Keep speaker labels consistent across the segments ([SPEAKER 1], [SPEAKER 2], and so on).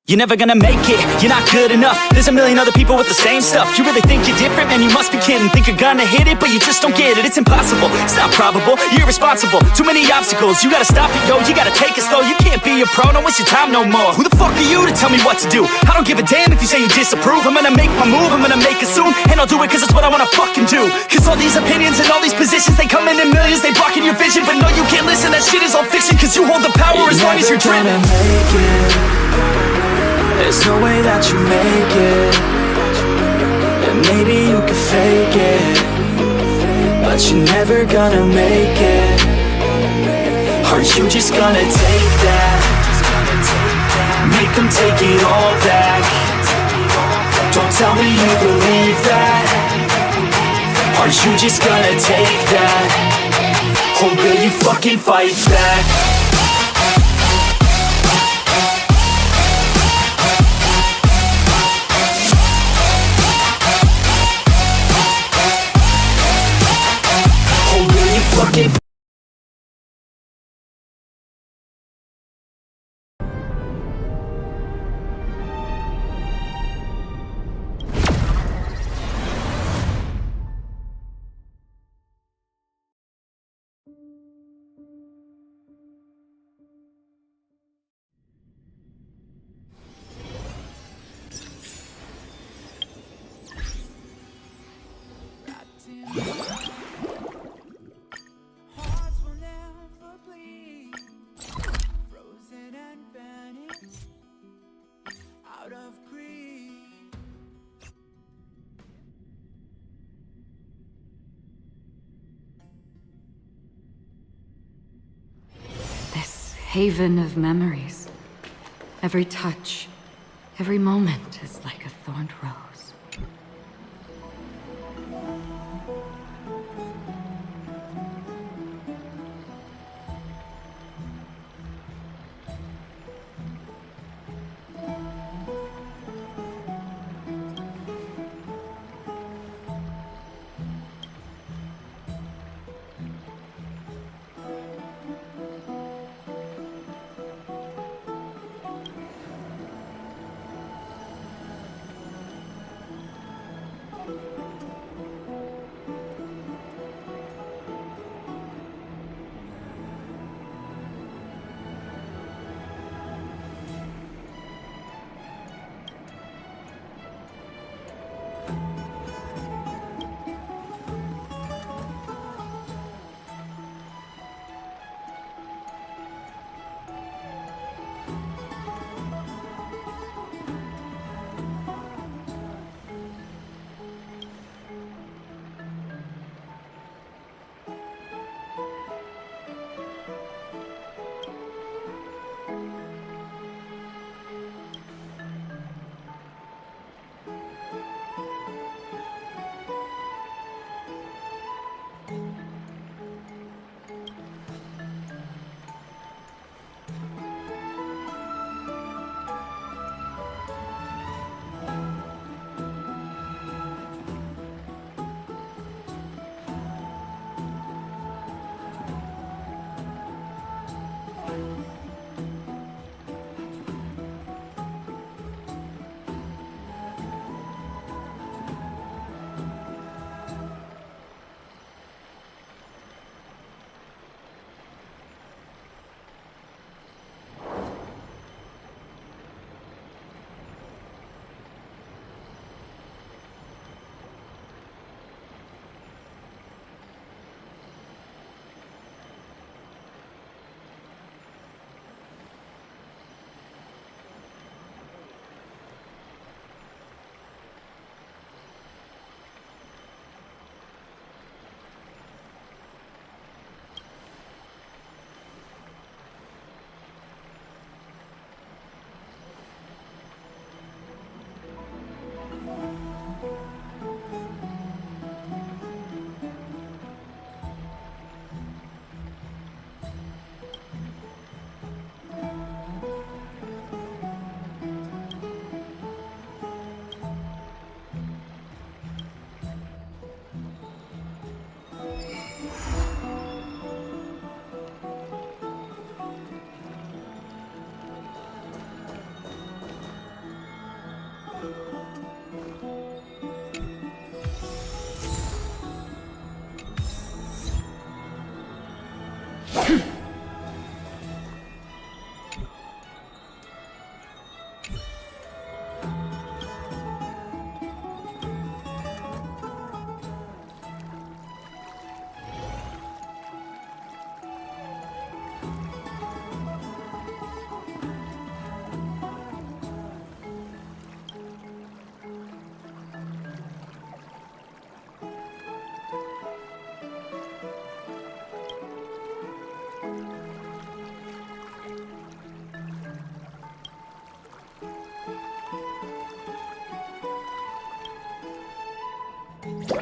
[SPEAKER 1] You're never gonna make it, you're not good enough. There's a million other people with the same stuff. You really think you're different? Man, you must be kidding. Think you're gonna hit it, but you just don't get it. It's impossible, it's not probable, you're irresponsible. Too many obstacles, you gotta stop it, yo. You gotta take it slow, you can't be a pro. Don't waste your time no more. Who the fuck are you to tell me what to do? I don't give a damn if you say you disapprove. I'm gonna make my move, I'm gonna make it soon. And I'll do it cause it's what I wanna fucking do. Cause all these opinions and all these positions, they come in millions, they blocking your vision. But no, you can't listen, that shit is all fiction. Cause you hold the power as long as you're dreaming.
[SPEAKER 2] There's no way that you make it. And maybe you can fake it, but you're never gonna make it. Are you just gonna take that? Make them take it all back. Don't tell me you believe that. Are you just gonna take that? Or will you fucking fight back?
[SPEAKER 3] Hearts will never bleed, frozen and vanished out of greed.
[SPEAKER 4] This haven of memories. Every touch, every moment is like a thorned rose.
[SPEAKER 2] you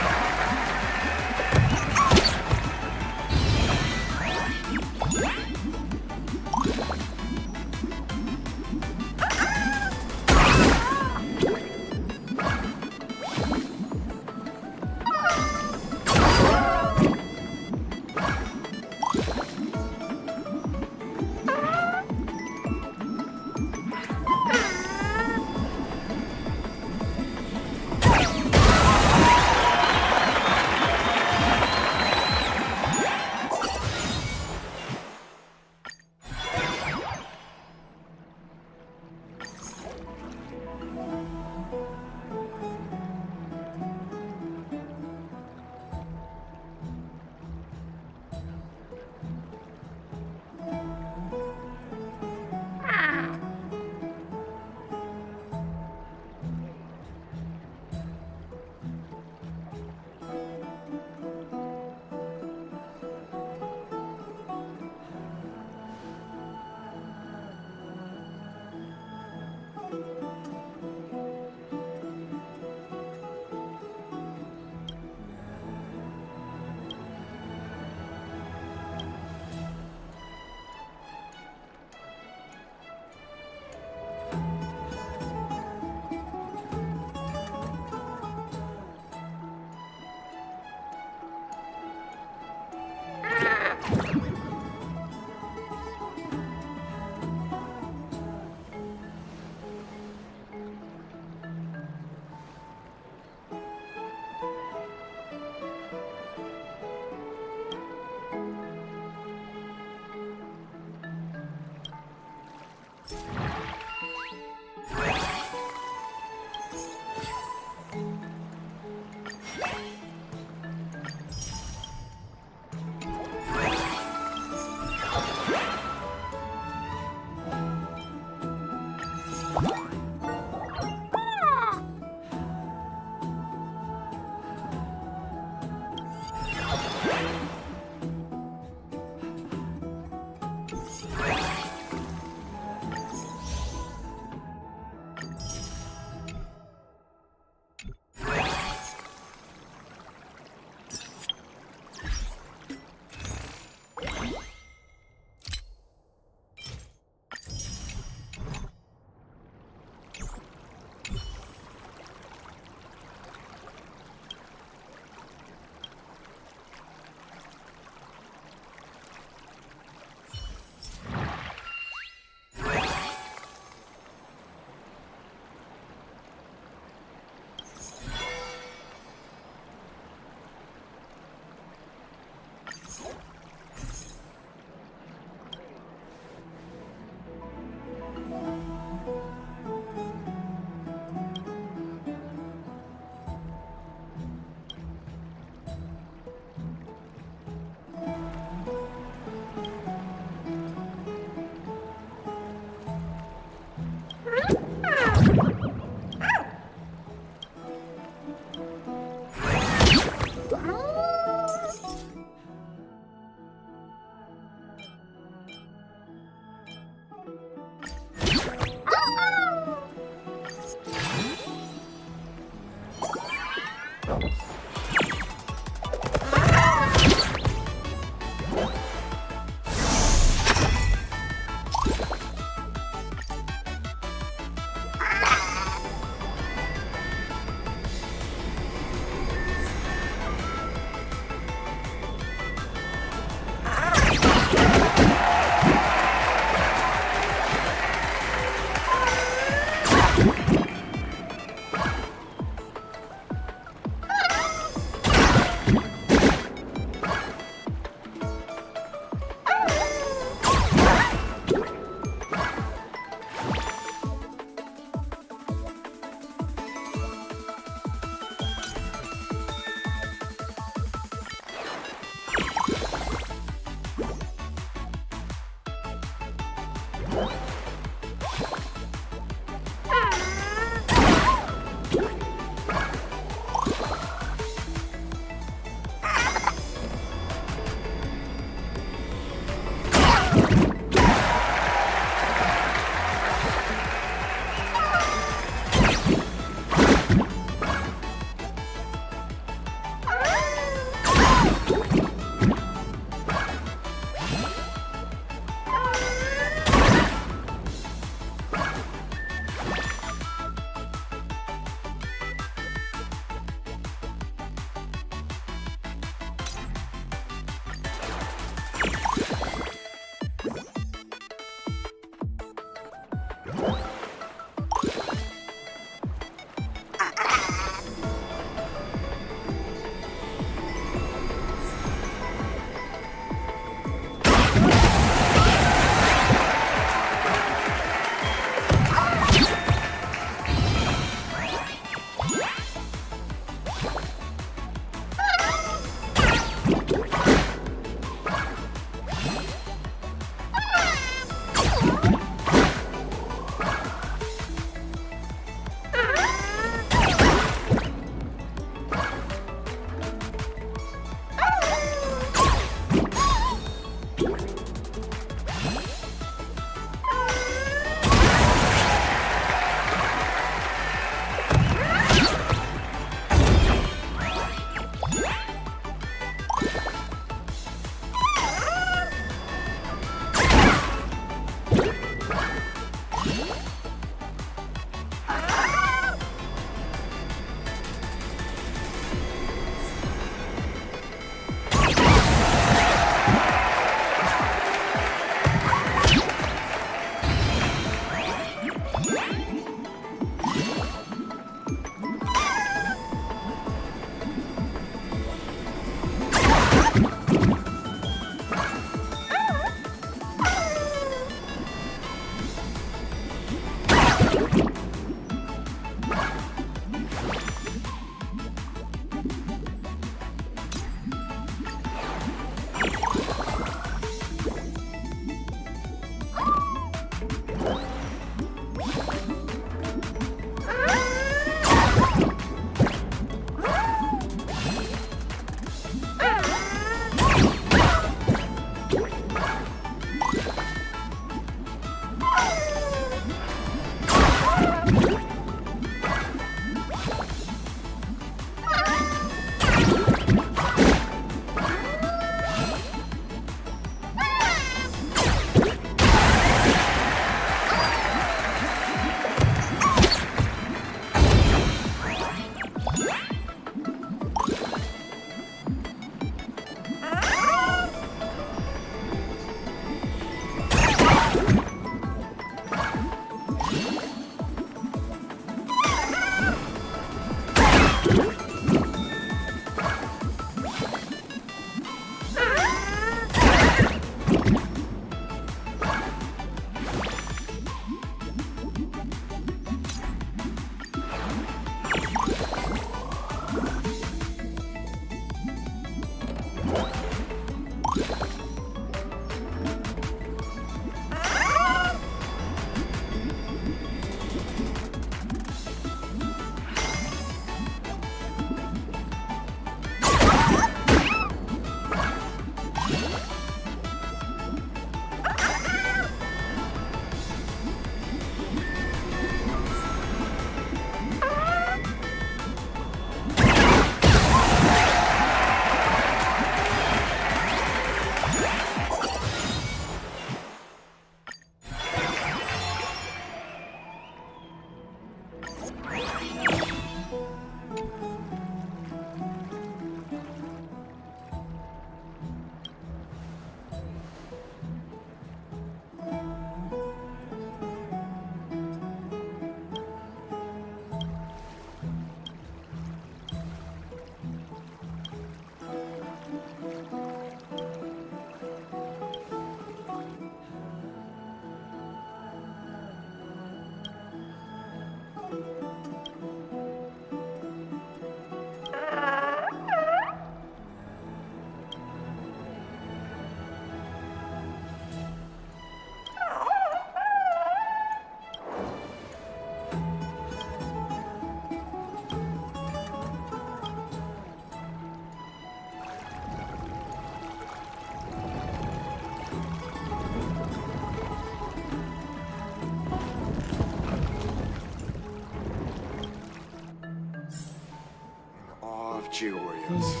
[SPEAKER 5] appreciate Oreos.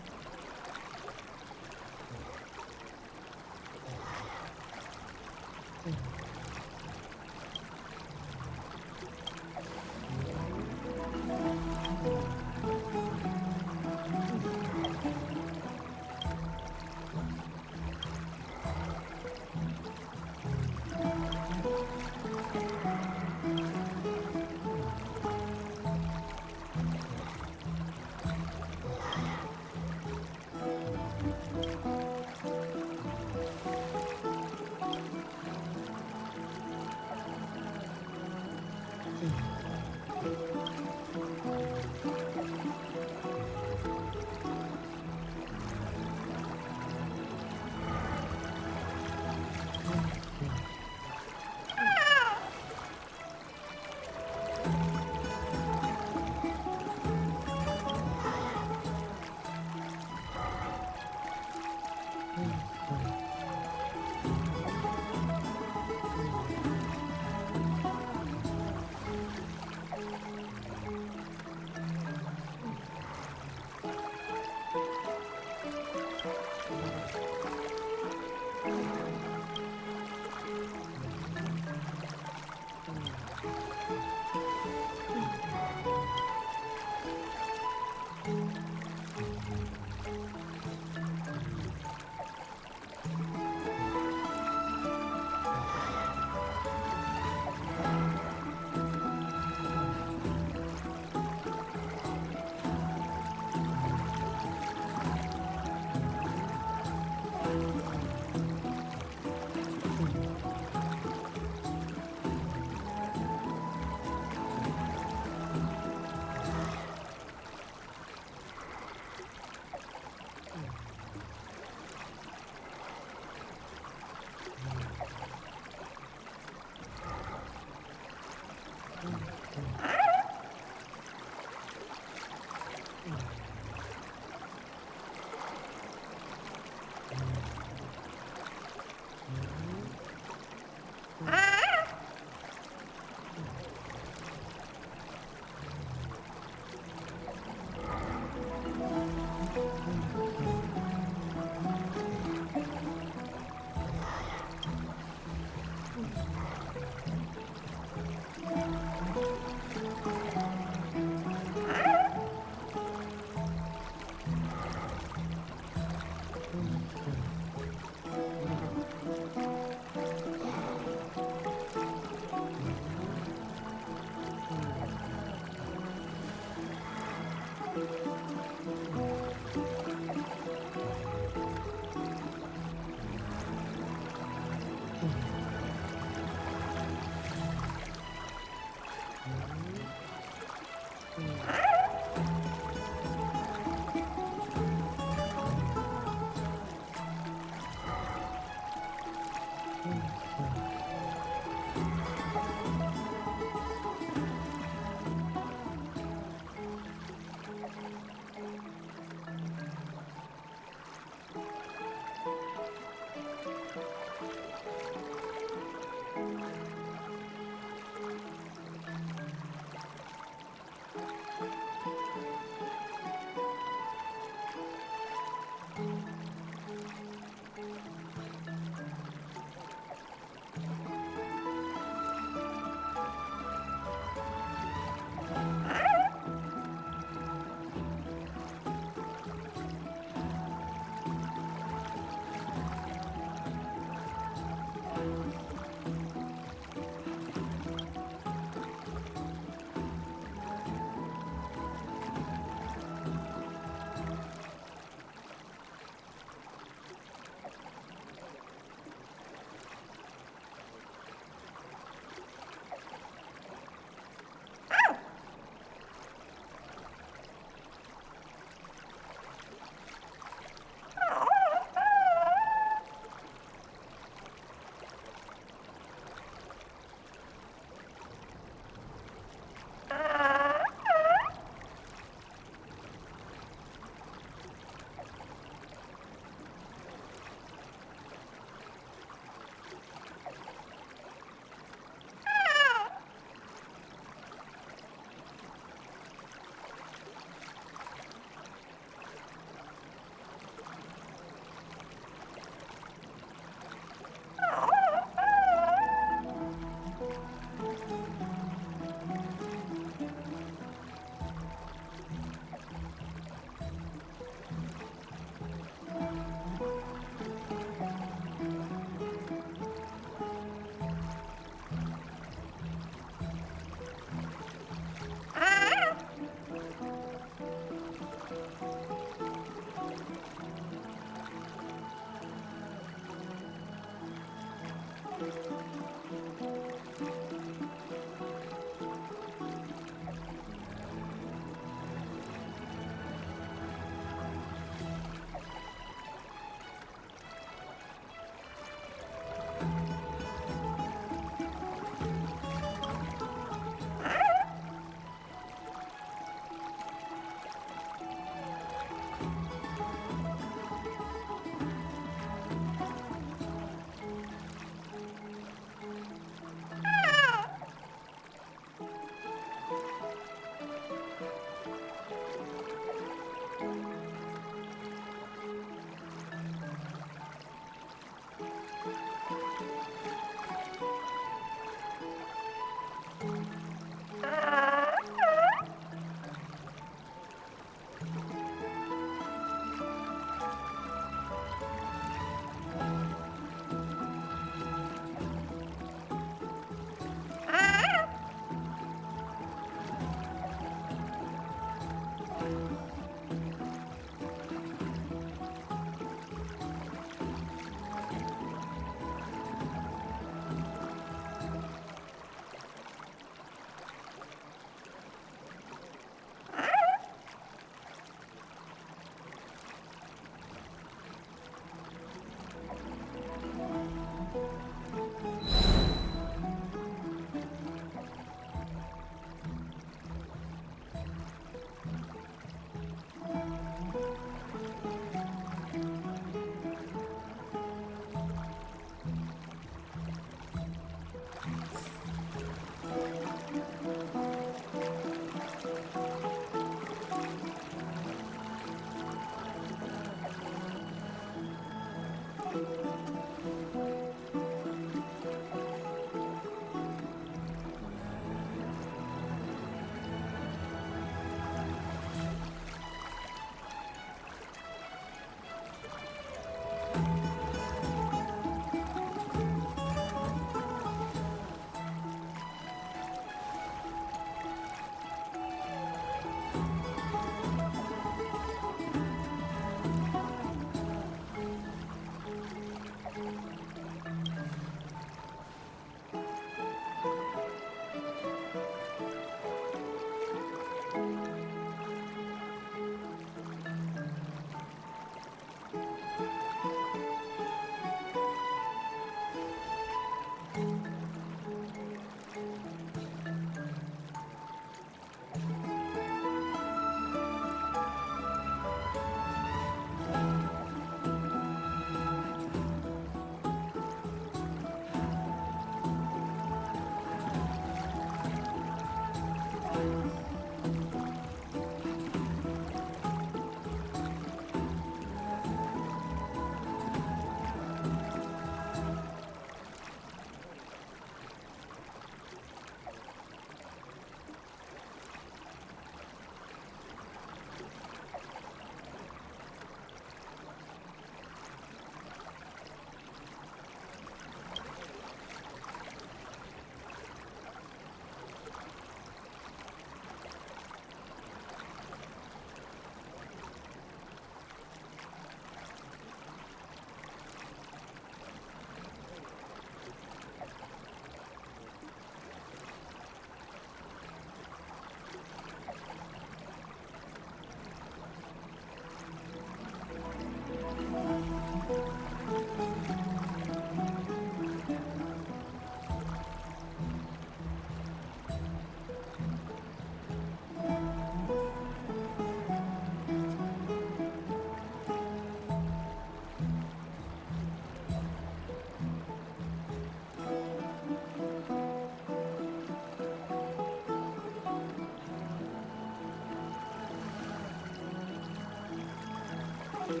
[SPEAKER 5] Let's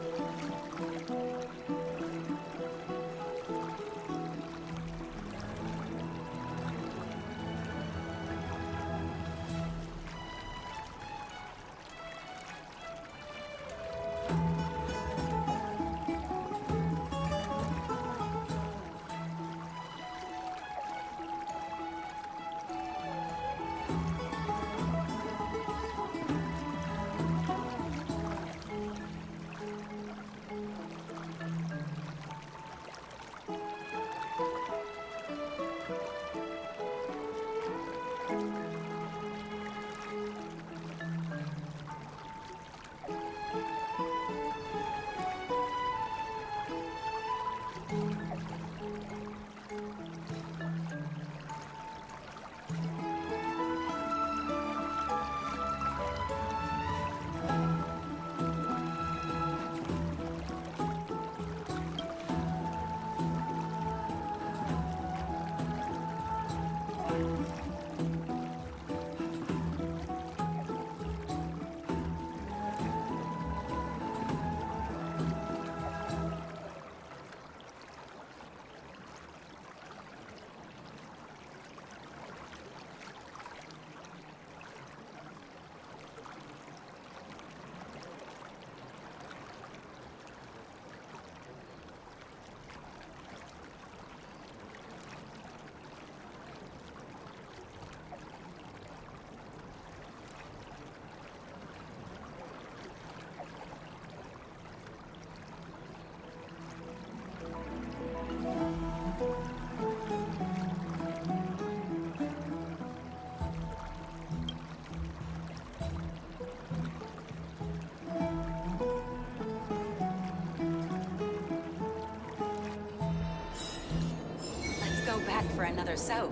[SPEAKER 5] go back for another soak.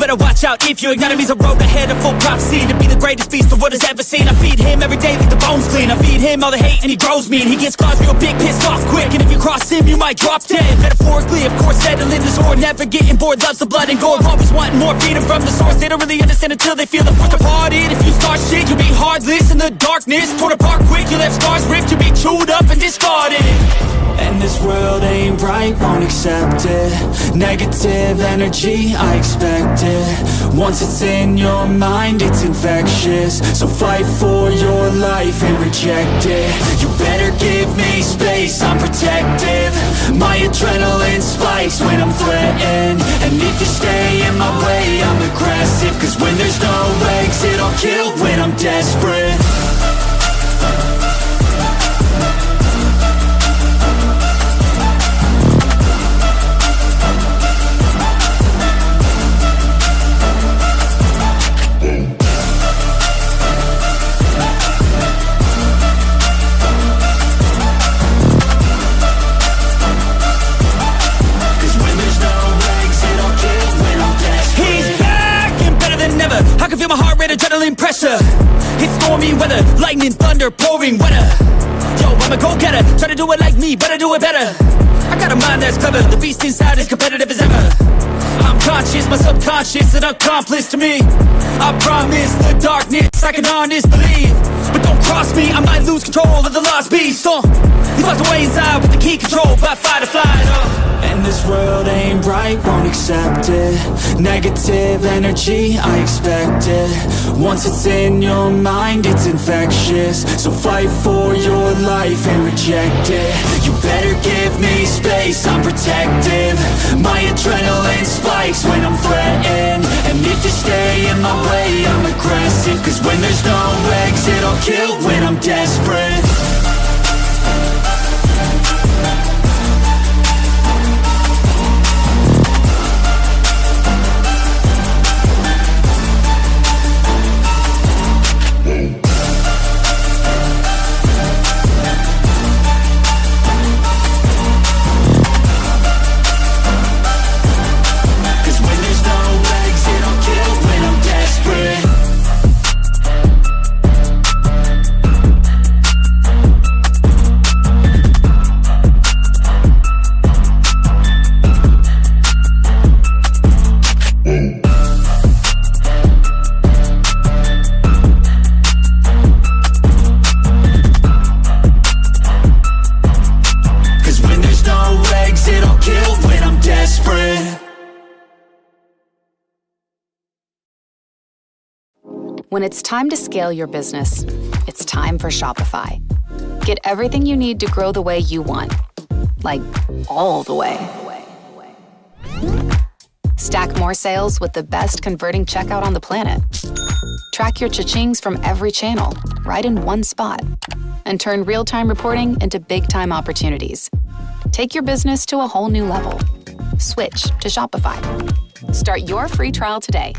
[SPEAKER 1] better watch out if your enemy's a road ahead of full prophecy to be the greatest beast the world has ever seen. I feed him every day like the bones clean. I feed him all the hate and he grows me, and he gets claws real big, pissed off quick. And if you cross him, you might drop dead. Metaphorically, of course, settling the sword, never getting bored, loves the blood and gore, always wanting more freedom from the source. They don't really understand until they feel the force departed. If you start shit, you'll be heartless in the darkness, torn apart quick. You left scars ripped, you'll be chewed up and discarded.
[SPEAKER 2] And this world ain't right, won't accept it. Negative energy, I expect it. Once it's in your mind, it's infectious. So fight for your life and reject it. You better give me space, I'm protective. My adrenaline spikes when I'm threatened. And if you stay in my way, I'm aggressive. Cause when there's no exit, I'll kill when I'm desperate.
[SPEAKER 1] Adrenaline pressure, it's stormy weather, lightning, thunder, pouring weather. Yo, I'm a go-getter, try to do it like me, but I do it better. I got a mind that's clever, the beast inside is competitive as ever. I'm conscious, my subconscious, an accomplice to me. I promise the darkness, I can honest believe. But don't cross me, I might lose control of the lost beast. He's locked away inside with the key control by fight or flight.
[SPEAKER 2] And this world ain't right, won't accept it. Negative energy, I expect it. Once it's in your mind, it's infectious. So fight for your life and reject it. You better give me space, I'm protective. My adrenaline spikes when I'm threatened. And if you stay in my way, I'm aggressive. Cause when there's no exit, I'll kill when I'm desperate.
[SPEAKER 5] When it's time to scale your business, it's time for Shopify. Get everything you need to grow the way you want. Like, all the way. Stack more sales with the best converting checkout on the planet. Track your cha-chings from every channel, right in one spot. And turn real-time reporting into big-time opportunities. Take your business to a whole new level. Switch to Shopify. Start your free trial today.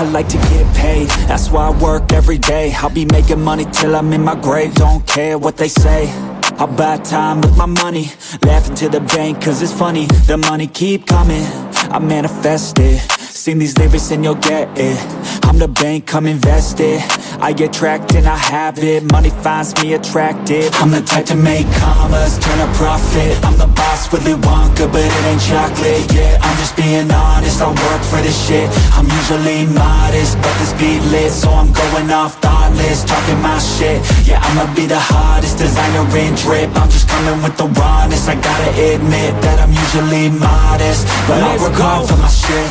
[SPEAKER 2] I like to get paid, that's why I work every day. I'll be making money till I'm in my grave. Don't care what they say, I'll buy time with my money. Laughing to the bank cause it's funny. The money keep coming, I manifest it. Sing these lyrics and you'll get it. I'm the bank, come invest it. I get tracked and I have it. Money finds me attractive. I'm the type to make commas, turn a profit. I'm the boss, Willy Wonka, but it ain't chocolate. Yeah, I'm just being honest, I work for this shit. I'm usually modest, but this beat lit, so I'm going off thoughtless, talking my shit. Yeah, I'ma be the hottest designer in drip. I'm just coming with the rawness. I gotta admit that I'm usually modest, but I work hard for my shit.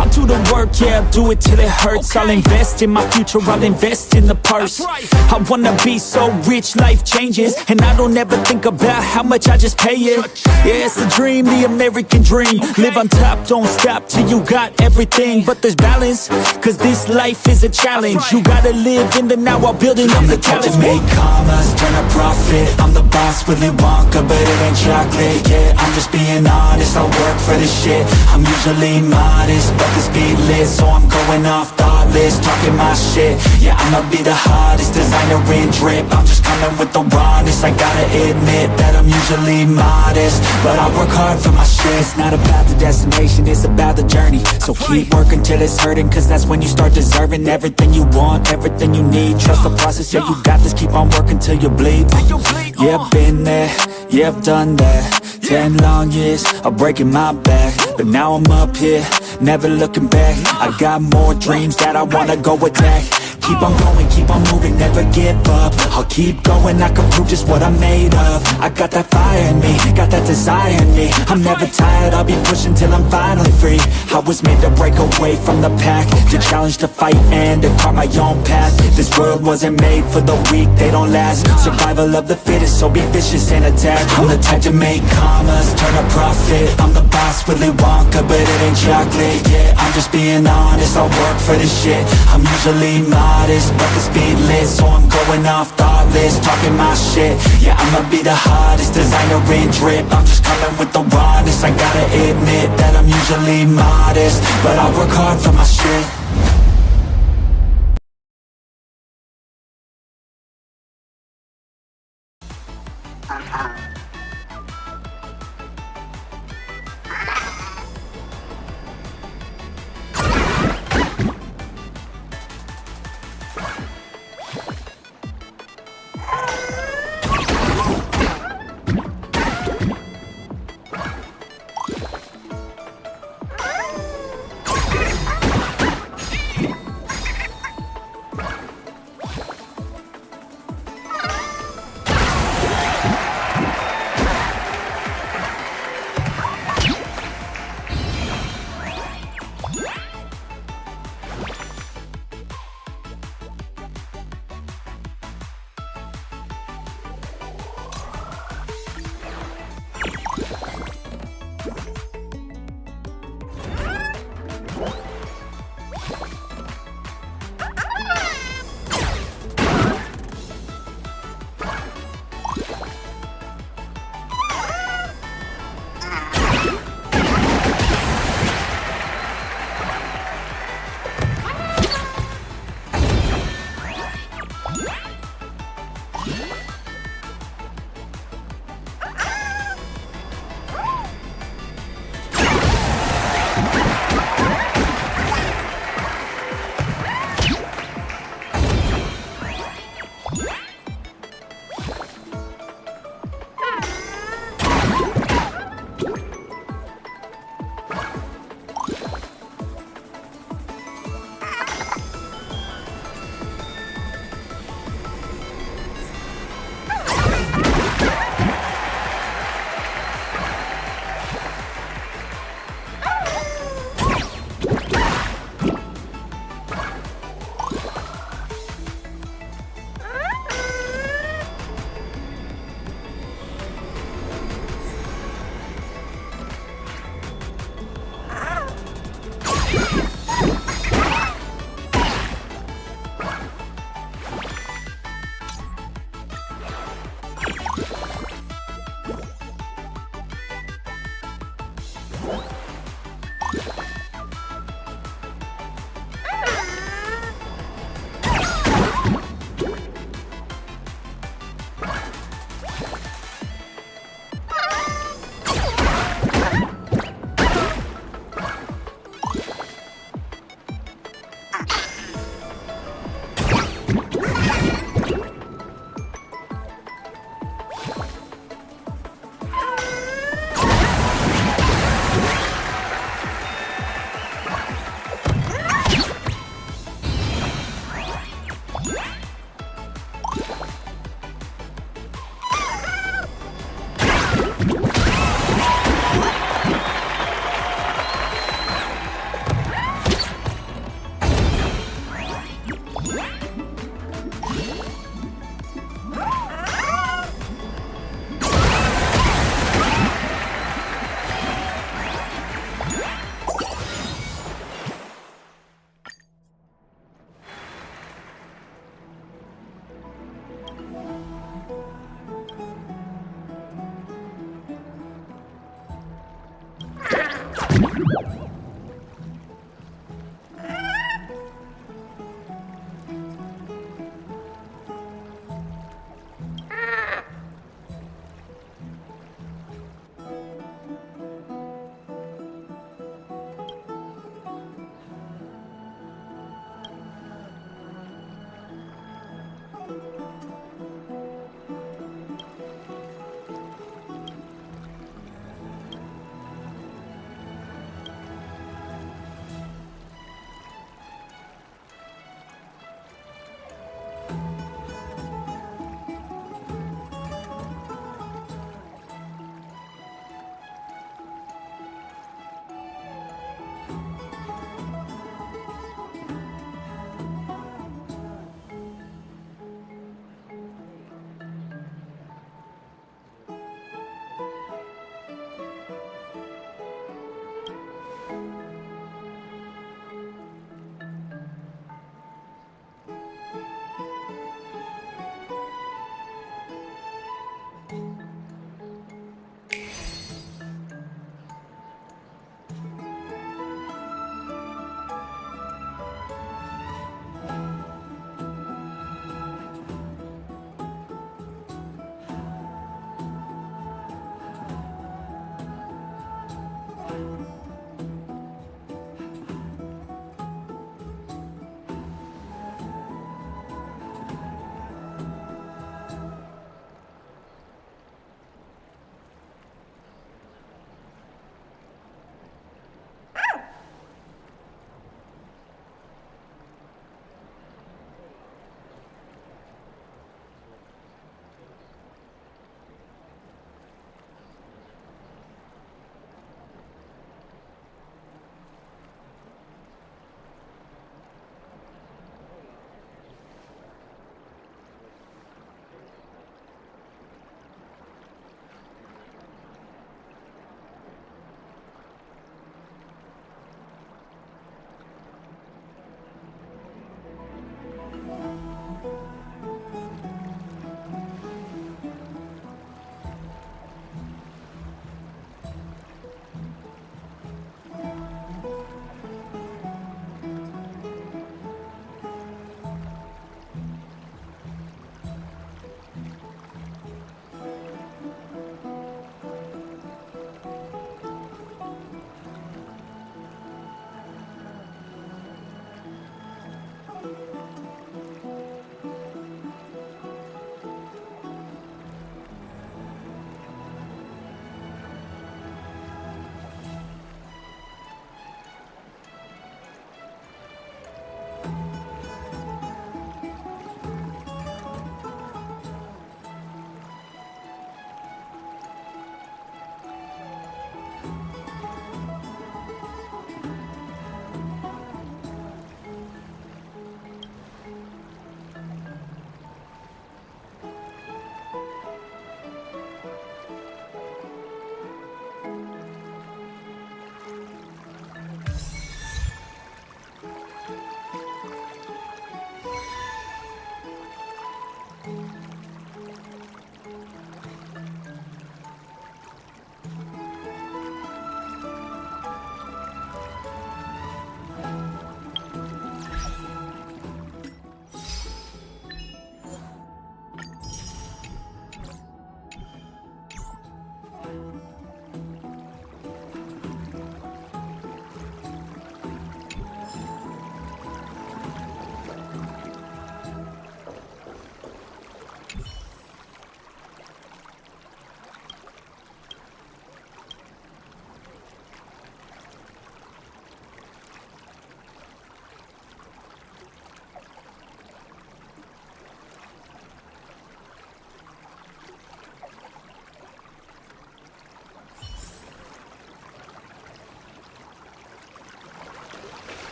[SPEAKER 2] I'll do the work, yeah, I'll do it till it hurts. I'll invest in my future, I'll invest in the purse. I wanna be so rich, life changes. And I don't ever think about how much I just pay it. Yeah, it's the dream, the American dream. Live on top, don't stop till you got everything. But there's balance, cause this life is a challenge. You gotta live in the now while building up the talent. I'm the type to make commas, turn a profit. I'm the boss, Willy Wonka, but it ain't chocolate. Yeah, I'm just being honest, I work for this shit. I'm usually modest, but this beat lit, so I'm going off thoughtless, talking my shit. Yeah, I'ma be the hottest designer in drip. I'm just coming with the rawness. I gotta admit that I'm usually modest, but I work hard for my shit. It's not about the destination, it's about the journey. So keep working till it's hurting, cause that's when you start deserving everything you want, everything you need. Trust the process, yeah, you got this. Keep on working till you bleed. Yeah, I've been there, yeah, I've done that. 10 long years of breaking my back, but now I'm up here, never looking back. I got more dreams that I wanna go attack. Keep on going, keep on moving, never give up. I'll keep going, I can prove just what I'm made of. I got that fire in me, got that desire in me. I'm never tired, I'll be pushing till I'm finally free. I was made to break away from the pack, to challenge, to fight, and to carve my own path. This world wasn't made for the weak, they don't last. Survival of the fittest, so be vicious and attack. I'm the type to make commas, turn a profit. I'm the boss, Willy Wonka, but it ain't chocolate. Yeah, I'm just being honest, I work for this shit. I'm usually modest, but this beat lit, so I'm going off thoughtless, talking my shit. Yeah, I'ma be the hottest designer in drip. I'm just coming with the rawness. I gotta admit that I'm usually modest, but I work hard for my shit.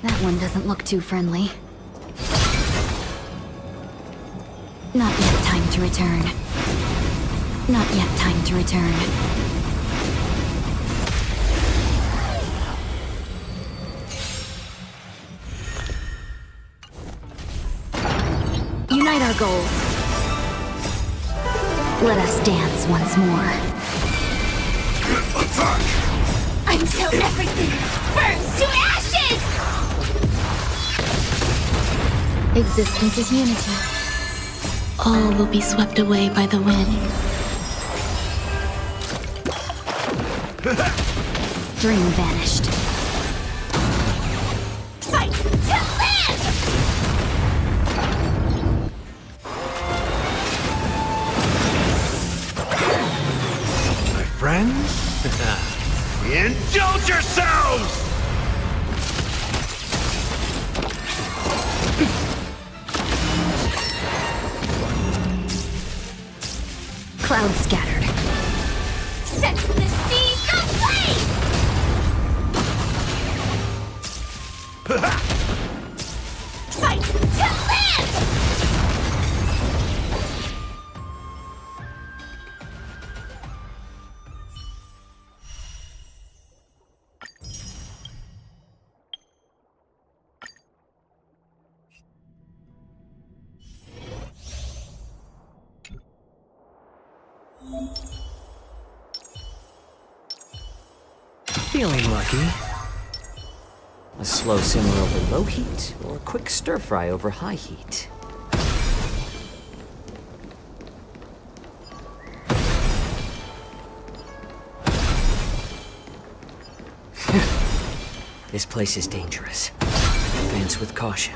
[SPEAKER 6] That one doesn't look too friendly. Not yet time to return. Not yet time to return. Unite our goals. Let us dance once more.
[SPEAKER 7] Until everything burns to ashes!
[SPEAKER 6] Existence is unity. All will be swept away by the wind. Dream vanished.
[SPEAKER 7] Fight to live!
[SPEAKER 8] My friends? Indulge yourselves!
[SPEAKER 6] Clouds scattered.
[SPEAKER 7] Set the seas ablaze! Fight to live!
[SPEAKER 9] Feeling lucky. A slow simmer over low heat, or a quick stir fry over high heat. This place is dangerous. Advance with caution.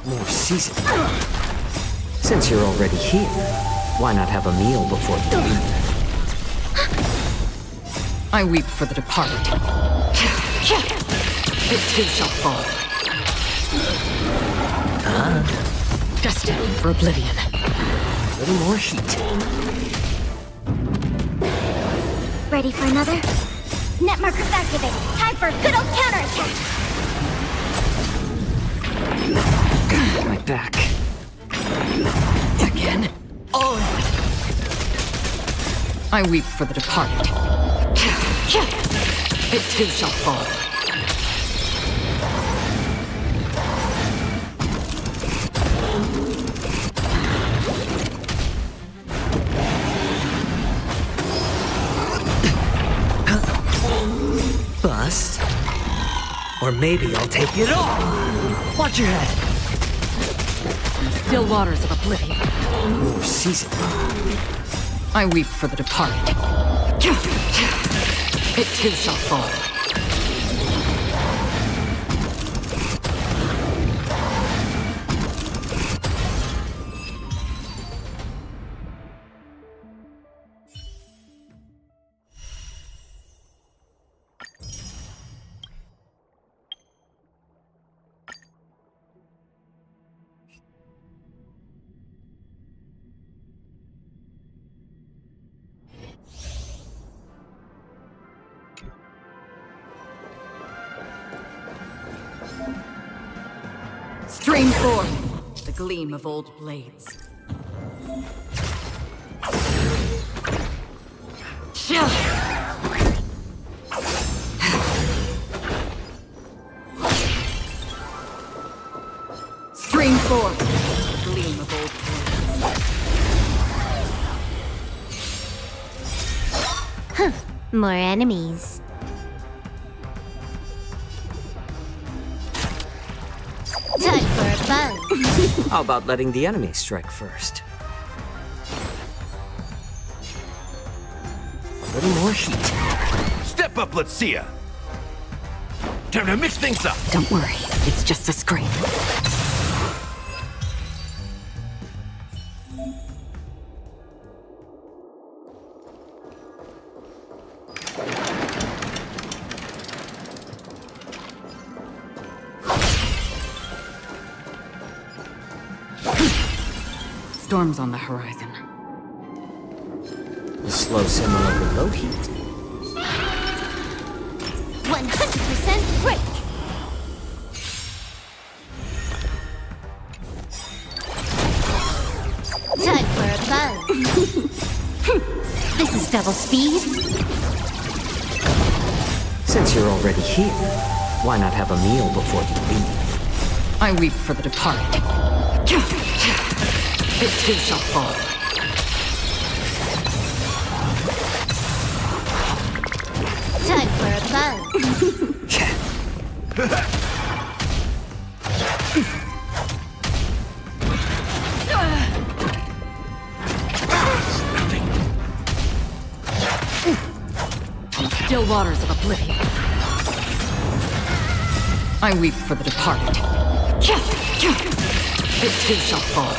[SPEAKER 9] More seasoning. Since you're already here, why not have a meal before you leave?
[SPEAKER 4] I weep for the departed. It too shall fall. Destined for oblivion.
[SPEAKER 9] A little more heat.
[SPEAKER 7] Ready for another? Net markers activated. Time for a good old counterattack!
[SPEAKER 9] My back.
[SPEAKER 4] Again? Oh! I weep for the departed. It too shall fall.
[SPEAKER 9] Bust. Or maybe I'll take it all. Watch your head.
[SPEAKER 4] Still waters of oblivion.
[SPEAKER 9] More seasoning.
[SPEAKER 4] I weep for the departed. It too shall fall. Stream forth the gleam of old blades. Stream forth the gleam of old blades.
[SPEAKER 7] More enemies. Time for a buzz.
[SPEAKER 9] How about letting the enemy strike first? A little more heat.
[SPEAKER 8] Step up, let's see ya. Time to mix things up.
[SPEAKER 4] Don't worry, it's just a scrape. Storm's on the horizon.
[SPEAKER 9] A slow simmer over low heat.
[SPEAKER 7] 100% break. Time for a buzz. This is double speed.
[SPEAKER 9] Since you're already here, why not have a meal before you leave?
[SPEAKER 4] I weep for the departed. It too shall fall.
[SPEAKER 7] Time for a buzz.
[SPEAKER 4] Still waters of oblivion. I weep for the departed. It too shall fall.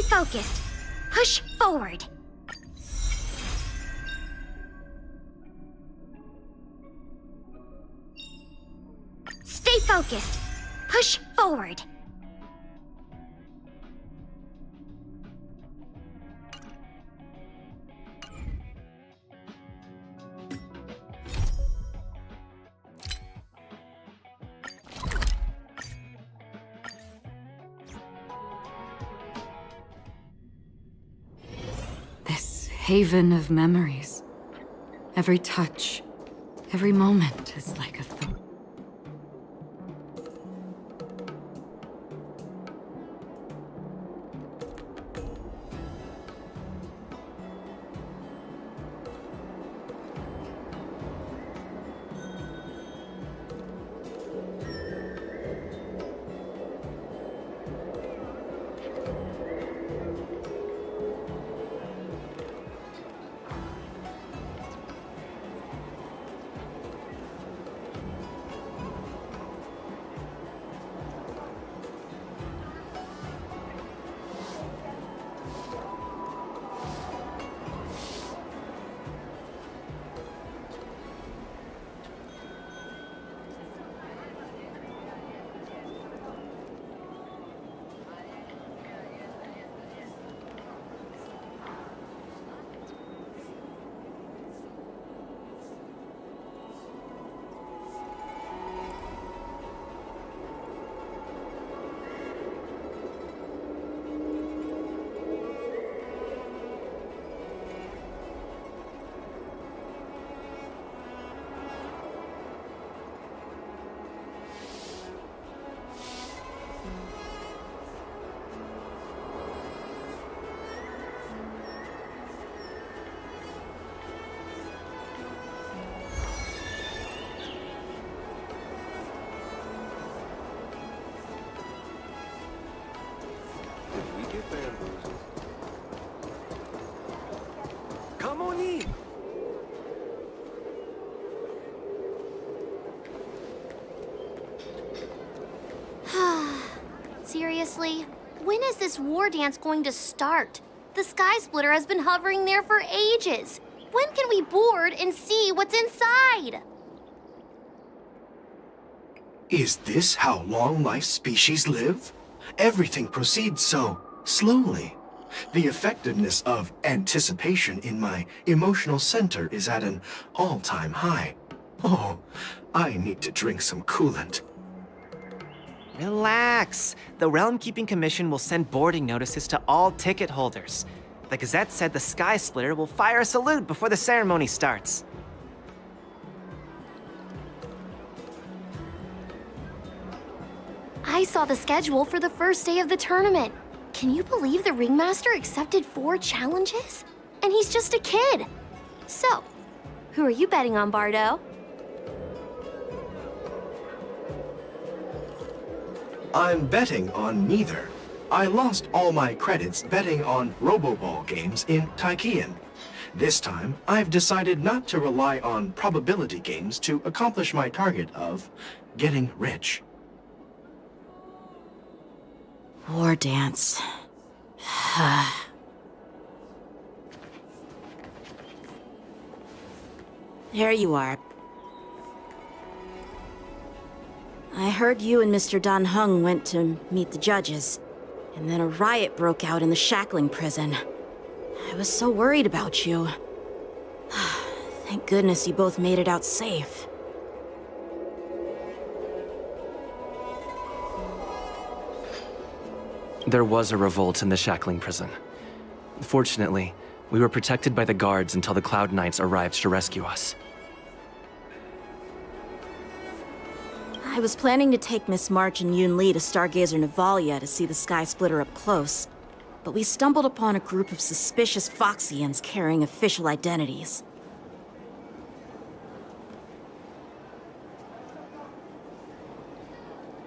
[SPEAKER 7] focused. Push forward. Stay focused. Push forward.
[SPEAKER 4] This haven of memories. Every touch, every moment is like a thought.
[SPEAKER 8] Come on in.
[SPEAKER 7] Seriously? When is this war dance going to start? The Sky Splitter has been hovering there for ages. When can we board and see what's inside?
[SPEAKER 10] Is this how long-life species live? Everything proceeds so slowly. The effectiveness of anticipation in my emotional center is at an all-time high. Oh, I need to drink some coolant.
[SPEAKER 11] Relax. The Realm Keeping Commission will send boarding notices to all ticket holders. The Gazette said the Sky Splitter will fire a salute before the ceremony starts.
[SPEAKER 7] I saw the schedule for the first day of the tournament. Can you believe the Ringmaster accepted 4 challenges? And he's just a kid. So, who are you betting on, Bardo?
[SPEAKER 10] I'm betting on neither. I lost all my credits betting on Roboball games in Taikian. This time, I've decided not to rely on probability games to accomplish my target of getting rich.
[SPEAKER 12] War dance. There you are. I heard you and Mr. Dan Heng went to meet the judges, and then a riot broke out in the shackling prison. I was so worried about you. Thank goodness you both made it out safe.
[SPEAKER 11] There was a revolt in the shackling prison. Fortunately, we were protected by the guards until the Cloud Knights arrived to rescue us.
[SPEAKER 12] I was planning to take Miss March and Yun Li to Stargazer Navalia to see the Sky Splitter up close, but we stumbled upon a group of suspicious Foxians carrying official identities.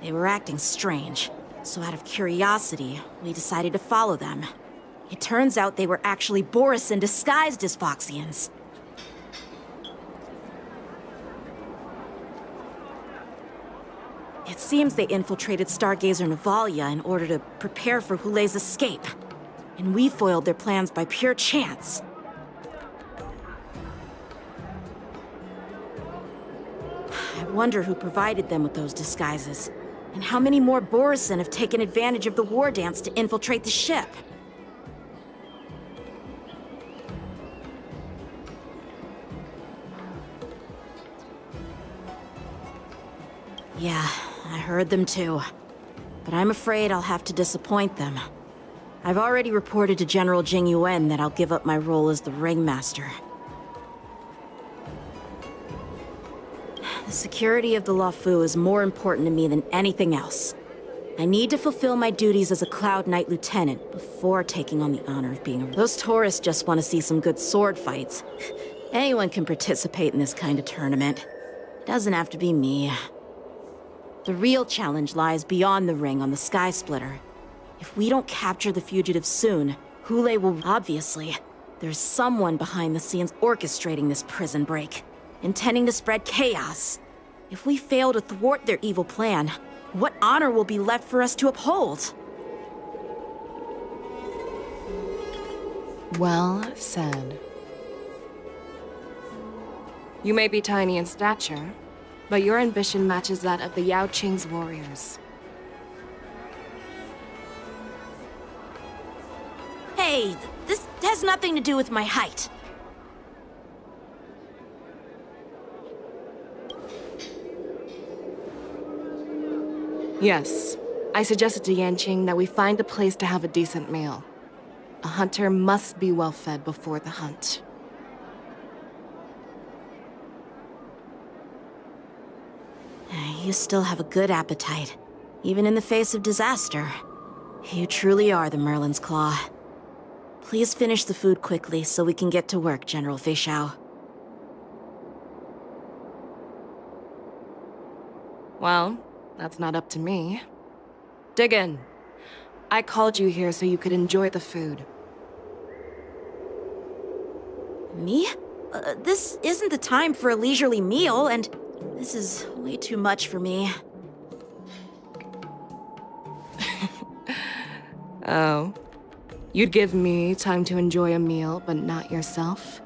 [SPEAKER 12] They were acting strange, so out of curiosity, we decided to follow them. It turns out they were actually Borisin disguised as Foxians. It seems they infiltrated Stargazer Navalia in order to prepare for Hule's escape. and we foiled their plans by pure chance. I wonder who provided them with those disguises, and how many more Borisin have taken advantage of the war dance to infiltrate the ship. Yeah, I heard them too. But I'm afraid I'll have to disappoint them. I've already reported to General Jing Yuan that I'll give up my role as the ringmaster. The security of the Luofu is more important to me than anything else. I need to fulfill my duties as a Cloud Knight Lieutenant before taking on the honor of being a... Those tourists just want to see some good sword fights. Anyone can participate in this kind of tournament. It doesn't have to be me. The real challenge lies beyond the ring on the Sky Splitter. If we don't capture the fugitives soon, Hule will... Obviously, there's someone behind the scenes orchestrating this prison break, intending to spread chaos. If we fail to thwart their evil plan, what honor will be left for us to uphold?
[SPEAKER 13] Well said. You may be tiny in stature, but your ambition matches that of the Yao Qing's warriors.
[SPEAKER 12] Hey, this has nothing to do with my height.
[SPEAKER 13] Yes, I suggested to Yanqing that we find a place to have a decent meal. A hunter must be well fed before the hunt.
[SPEAKER 12] You still have a good appetite, even in the face of disaster. You truly are the Merlin's Claw. Please finish the food quickly so we can get to work, General Fei Xiao.
[SPEAKER 13] Well, that's not up to me. Dig in. I called you here so you could enjoy the food.
[SPEAKER 12] Me? This isn't the time for a leisurely meal, and this is way too much for me.
[SPEAKER 13] Oh. You'd give me time to enjoy a meal, but not yourself?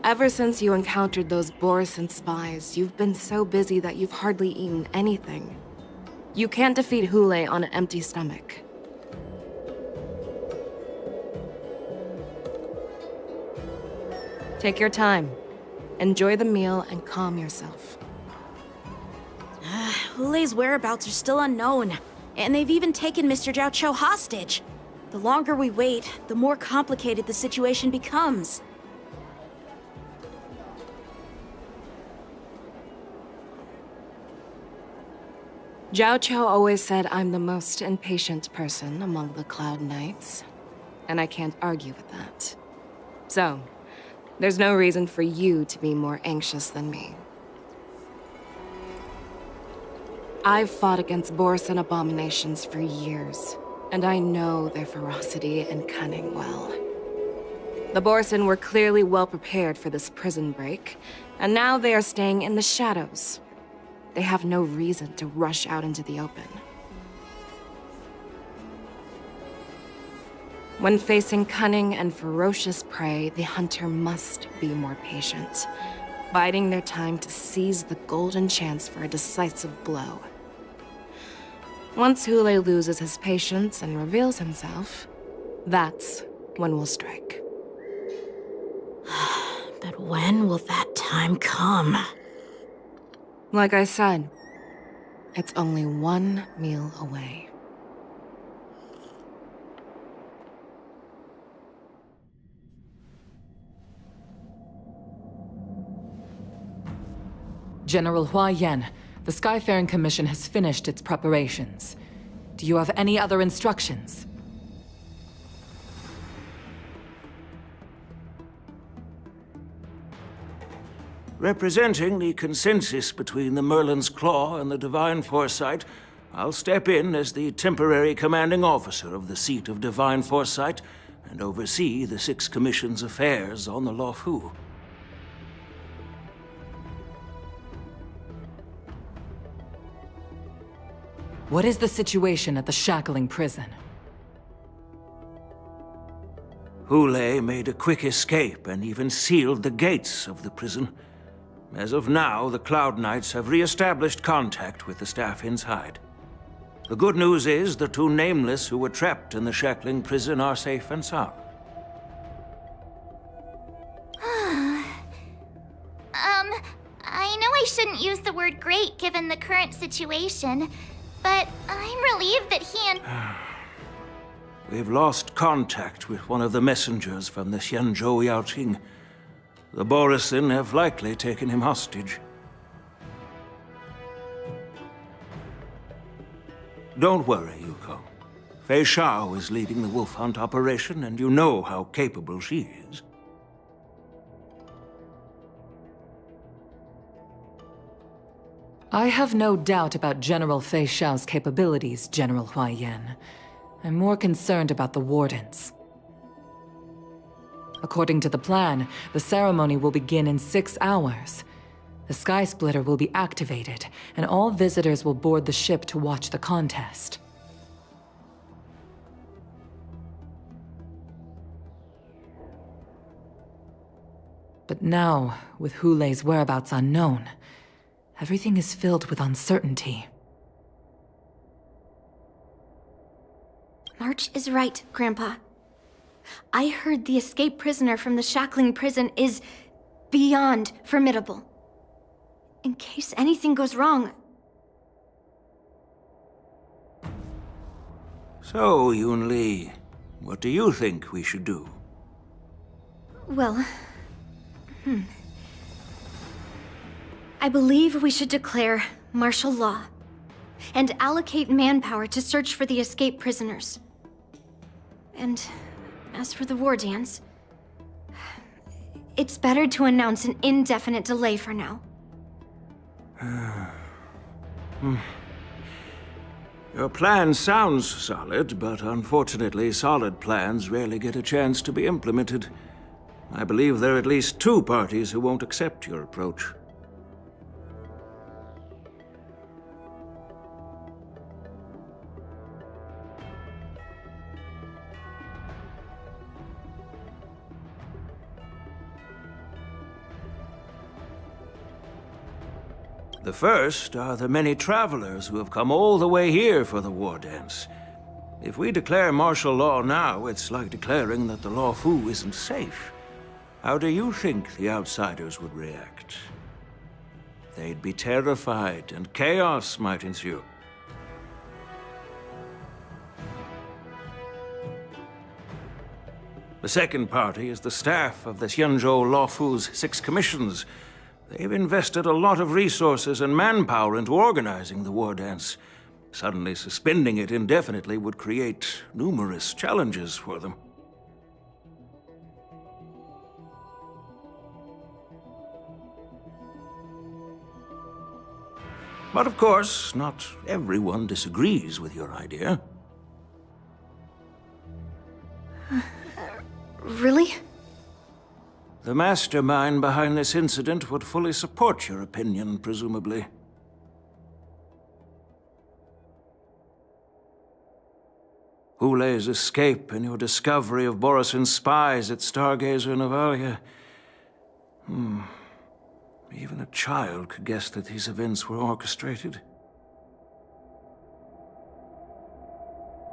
[SPEAKER 13] Ever since you encountered those Borisin spies, you've been so busy that you've hardly eaten anything. You can't defeat Hule on an empty stomach. Take your time. Enjoy the meal and calm yourself.
[SPEAKER 12] Hule's whereabouts are still unknown, and they've even taken Mr. Zhao Cho hostage. The longer we wait, the more complicated the situation becomes.
[SPEAKER 13] Zhao Cho always said I'm the most impatient person among the Cloud Knights, and I can't argue with that. So, there's no reason for you to be more anxious than me. I've fought against Borisin abominations for years, and I know their ferocity and cunning well. The Borisin were clearly well prepared for this prison break, and now they are staying in the shadows. They have no reason to rush out into the open. When facing cunning and ferocious prey, the hunter must be more patient, biding their time to seize the golden chance for a decisive blow. Once Hule loses his patience and reveals himself, that's when we'll strike.
[SPEAKER 12] But when will that time come?
[SPEAKER 13] Like I said, it's only one meal away.
[SPEAKER 14] General Hua Yan, the Skyfaring Commission has finished its preparations. Do you have any other instructions?
[SPEAKER 15] Representing the consensus between the Merlin's Claw and the Divine Foresight, I'll step in as the temporary commanding officer of the seat of Divine Foresight and oversee the Six Commission's affairs on the Luofu.
[SPEAKER 14] What is the situation at the shackling prison?
[SPEAKER 15] Hule made a quick escape and even sealed the gates of the prison. As of now, the Cloud Knights have re-established contact with the staff inside. The good news is the two Nameless who were trapped in the shackling prison are safe and sound.
[SPEAKER 16] I know I shouldn't use the word great given the current situation, but I'm relieved that he and...
[SPEAKER 15] We've lost contact with one of the messengers from the Xianzhou Yaoqing. The Borisin have likely taken him hostage. Don't worry, Yuko. Fei Shao is leading the wolf hunt operation, and you know how capable she is.
[SPEAKER 14] I have no doubt about General Fei Shao's capabilities, General Huaiyan. I'm more concerned about the Wardens. According to the plan, the ceremony will begin in 6 hours. The Sky Splitter will be activated, and all visitors will board the ship to watch the contest. But now, with Hule's whereabouts unknown, everything is filled with uncertainty.
[SPEAKER 7] March is right, Grandpa. I heard the escaped prisoner from the shackling prison is beyond formidable. In case anything goes wrong...
[SPEAKER 15] So, Yun-Li, what do you think we should do?
[SPEAKER 7] Well... I believe we should declare martial law and allocate manpower to search for the escaped prisoners. And as for the war dance, it's better to announce an indefinite delay for now.
[SPEAKER 15] Your plan sounds solid, but unfortunately, solid plans rarely get a chance to be implemented. I believe there are at least 2 parties who won't accept your approach. The first are the many travelers who have come all the way here for the war dance. If we declare martial law now, it's like declaring that the Law Fu isn't safe. How do you think the outsiders would react? They'd be terrified, and chaos might ensue. The second party is the staff of the Xianzhou Law Fu's 6 commissions. They've invested a lot of resources and manpower into organizing the war dance. Suddenly suspending it indefinitely would create numerous challenges for them. But of course, not everyone disagrees with your idea.
[SPEAKER 7] Really?
[SPEAKER 15] The mastermind behind this incident would fully support your opinion, presumably. Hule's escape and your discovery of Borisin's spies at Stargazer Navalia. Even a child could guess that these events were orchestrated.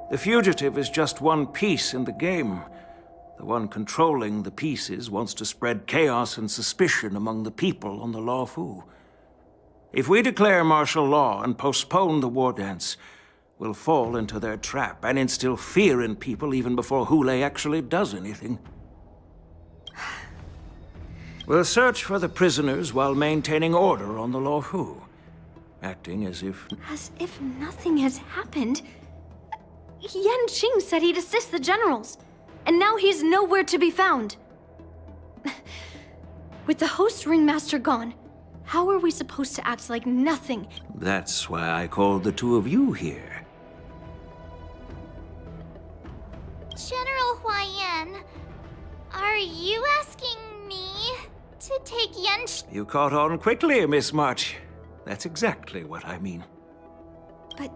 [SPEAKER 15] The fugitive is just one piece in the game. The one controlling the pieces wants to spread chaos and suspicion among the people on the Law Fu. If we declare martial law and postpone the war dance, we'll fall into their trap and instill fear in people even before Hule actually does anything. We'll search for the prisoners while maintaining order on the Law Fu, acting as if...
[SPEAKER 7] As if nothing has happened. Yan Qing said he'd assist the generals. And now he's nowhere to be found. With the host ringmaster gone, how are we supposed to act like nothing?
[SPEAKER 15] That's why I called the 2 of you here.
[SPEAKER 16] General Huaiyan, are you asking me to take Yan...
[SPEAKER 15] You caught on quickly, Miss March. That's exactly what I mean.
[SPEAKER 7] But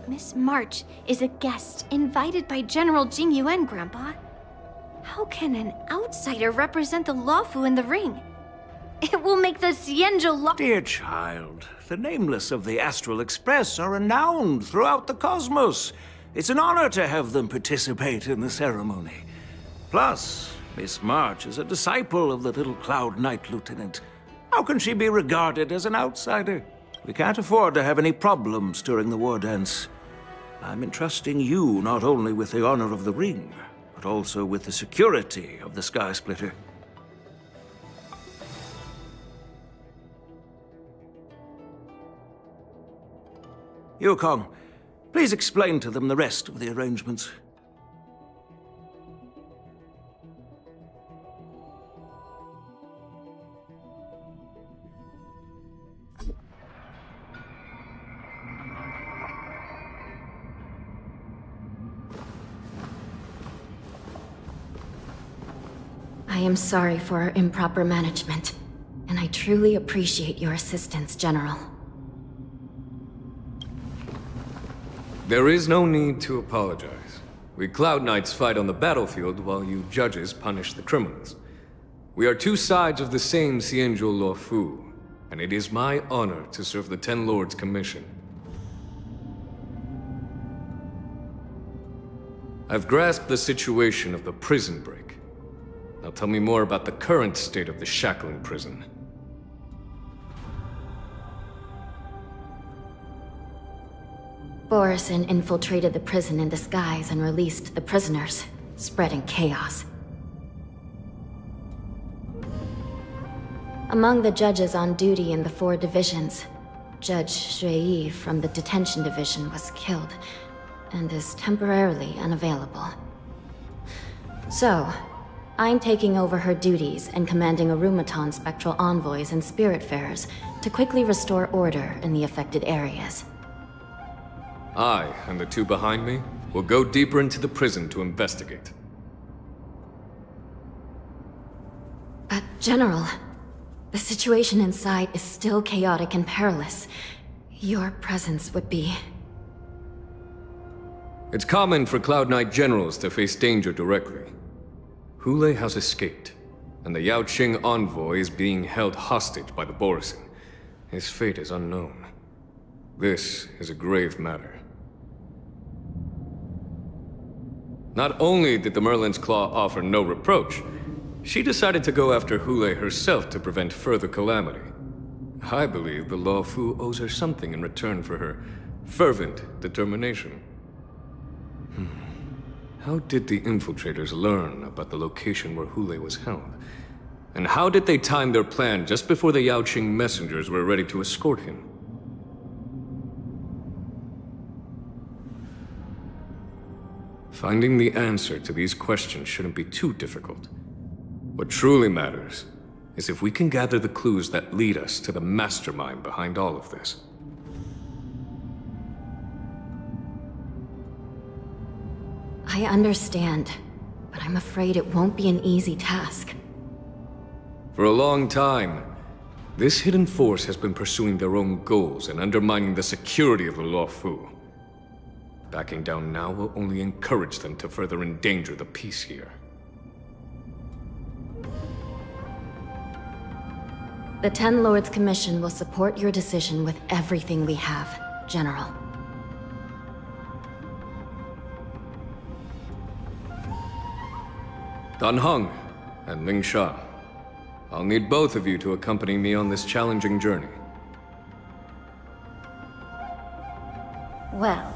[SPEAKER 7] Miss March is a guest invited by General Jing Yuan, Grandpa. How can an outsider represent the Lawfu in the ring? It will make the Xianzhou Law—
[SPEAKER 15] Dear child, the nameless of the Astral Express are renowned throughout the cosmos. It's an honor to have them participate in the ceremony. Plus, Miss March is a disciple of the little Cloud Knight Lieutenant. How can she be regarded as an outsider? We can't afford to have any problems during the war dance. I'm entrusting you not only with the honor of the ring, but also with the security of the Sky Splitter. Yukong, please explain to them the rest of the arrangements.
[SPEAKER 12] I am sorry for our improper management, and I truly appreciate your assistance, General.
[SPEAKER 17] There is no need to apologize. We Cloud Knights fight on the battlefield while you judges punish the criminals. We are two sides of the same Xianzhou Luofu, and it is my honor to serve the Ten Lords' commission. I've grasped the situation of the prison break. Now tell me more about the current state of the shackling prison.
[SPEAKER 12] Borison infiltrated the prison in disguise and released the prisoners, spreading chaos. Among the judges on duty in the 4 divisions, Judge Shui from the detention division was killed and is temporarily unavailable. So, I'm taking over her duties and commanding Arumaton spectral envoys and spiritfarers to quickly restore order in the affected areas.
[SPEAKER 17] I, and the 2 behind me, will go deeper into the prison to investigate.
[SPEAKER 12] But, General, the situation inside is still chaotic and perilous. Your presence would be...
[SPEAKER 17] It's common for Cloud Knight generals to face danger directly. Hule has escaped, and the Yaoqing envoy is being held hostage by the Borison. His fate is unknown. This is a grave matter. Not only did the Merlin's Claw offer no reproach, she decided to go after Hule herself to prevent further calamity. I believe the Luofu owes her something in return for her fervent determination. How did the infiltrators learn about the location where Hule was held? And how did they time their plan just before the Yaoqing messengers were ready to escort him? Finding the answer to these questions shouldn't be too difficult. What truly matters is if we can gather the clues that lead us to the mastermind behind all of this.
[SPEAKER 12] I understand, but I'm afraid it won't be an easy task.
[SPEAKER 17] For a long time, this hidden force has been pursuing their own goals and undermining the security of the Luofu. Backing down now will only encourage them to further endanger the peace here.
[SPEAKER 12] The Ten Lords Commission will support your decision with everything we have, General.
[SPEAKER 17] Dan Heng and Ling Sha, I'll need both of you to accompany me on this challenging journey.
[SPEAKER 16] Well,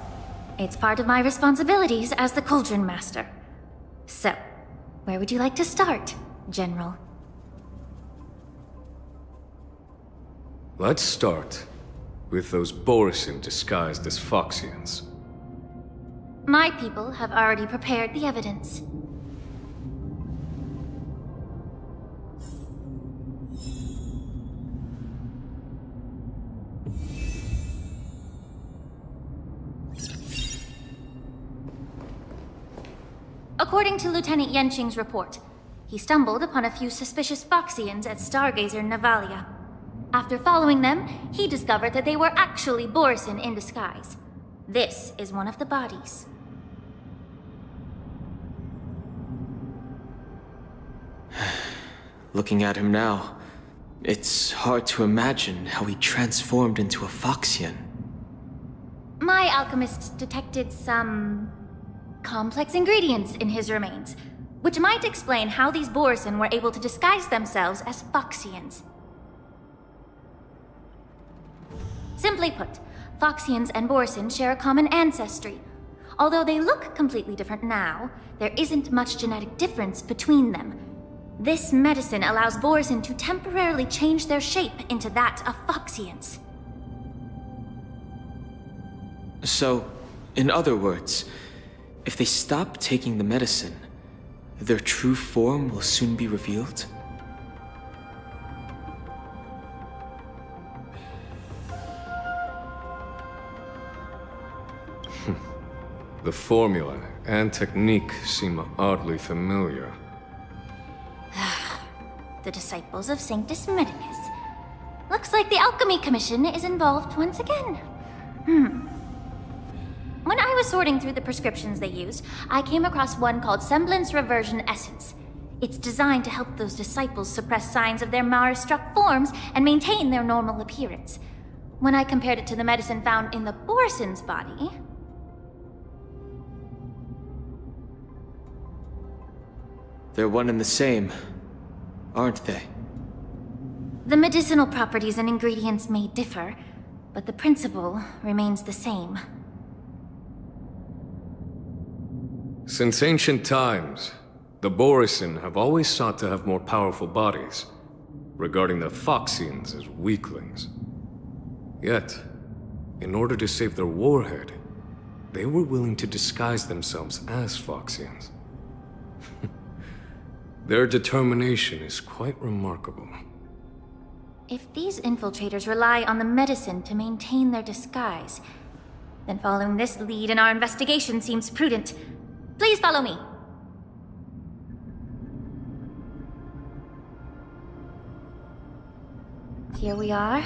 [SPEAKER 16] it's part of my responsibilities as the Cauldron Master. So, where would you like to start, General?
[SPEAKER 17] Let's start with those Borison disguised as Foxians.
[SPEAKER 16] My people have already prepared the evidence. According to Lieutenant Yenqing's report, he stumbled upon a few suspicious Foxians at Stargazer Navalia. After following them, he discovered that they were actually Borison in disguise. This is one of the bodies.
[SPEAKER 18] Looking at him now, it's hard to imagine how he transformed into a Foxian.
[SPEAKER 16] My alchemist detected some complex ingredients in his remains, which might explain how these Borson were able to disguise themselves as Foxians. Simply put, Foxians and Borson share a common ancestry. Although they look completely different now, there isn't much genetic difference between them. This medicine allows Borson to temporarily change their shape into that of Foxians.
[SPEAKER 18] So, in other words, if they stop taking the medicine, their true form will soon be revealed?
[SPEAKER 17] The formula and technique seem oddly familiar.
[SPEAKER 16] The disciples of Sanctus Medicus. Looks like the Alchemy Commission is involved once again. When I was sorting through the prescriptions they use, I came across one called Semblance Reversion Essence. It's designed to help those disciples suppress signs of their Mara-struck forms and maintain their normal appearance. When I compared it to the medicine found in the Borson's body...
[SPEAKER 18] They're one and the same, aren't they?
[SPEAKER 16] The medicinal properties and ingredients may differ, but the principle remains the same.
[SPEAKER 17] Since ancient times, the Borson have always sought to have more powerful bodies, regarding the Foxians as weaklings. Yet, in order to save their warhead, they were willing to disguise themselves as Foxians. Their determination is quite remarkable.
[SPEAKER 16] If these infiltrators rely on the medicine to maintain their disguise, then following this lead in our investigation seems prudent. Please follow me. Here we are.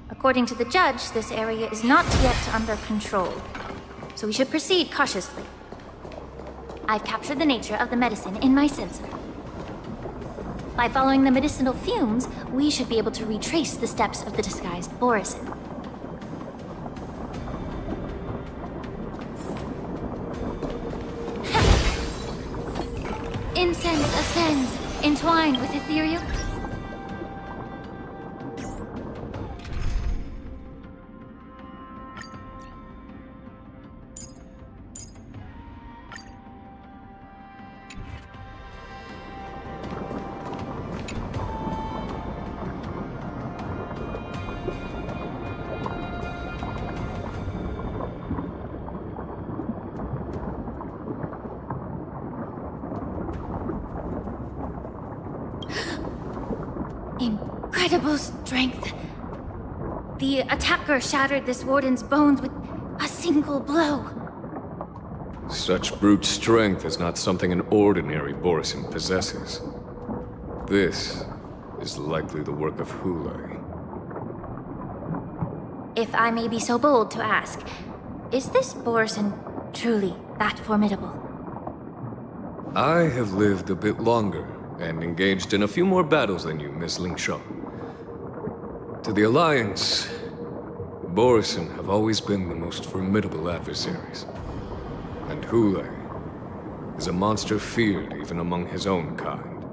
[SPEAKER 16] According to the judge, this area is not yet under control, so we should proceed cautiously. I've captured the nature of the medicine in my sensor. By following the medicinal fumes, we should be able to retrace the steps of the disguised Borson. Incense ascends, entwined with ethereal... Incredible strength. The attacker shattered this warden's bones with a single blow.
[SPEAKER 17] Such brute strength is not something an ordinary Borson possesses. This is likely the work of Hulay.
[SPEAKER 16] If I may be so bold to ask, is this Borson truly that formidable?
[SPEAKER 17] I have lived a bit longer and engaged in a few more battles than you, Miss Lingshaw. To the Alliance, Borson have always been the most formidable adversaries. And Hulay is a monster feared even among his own kind.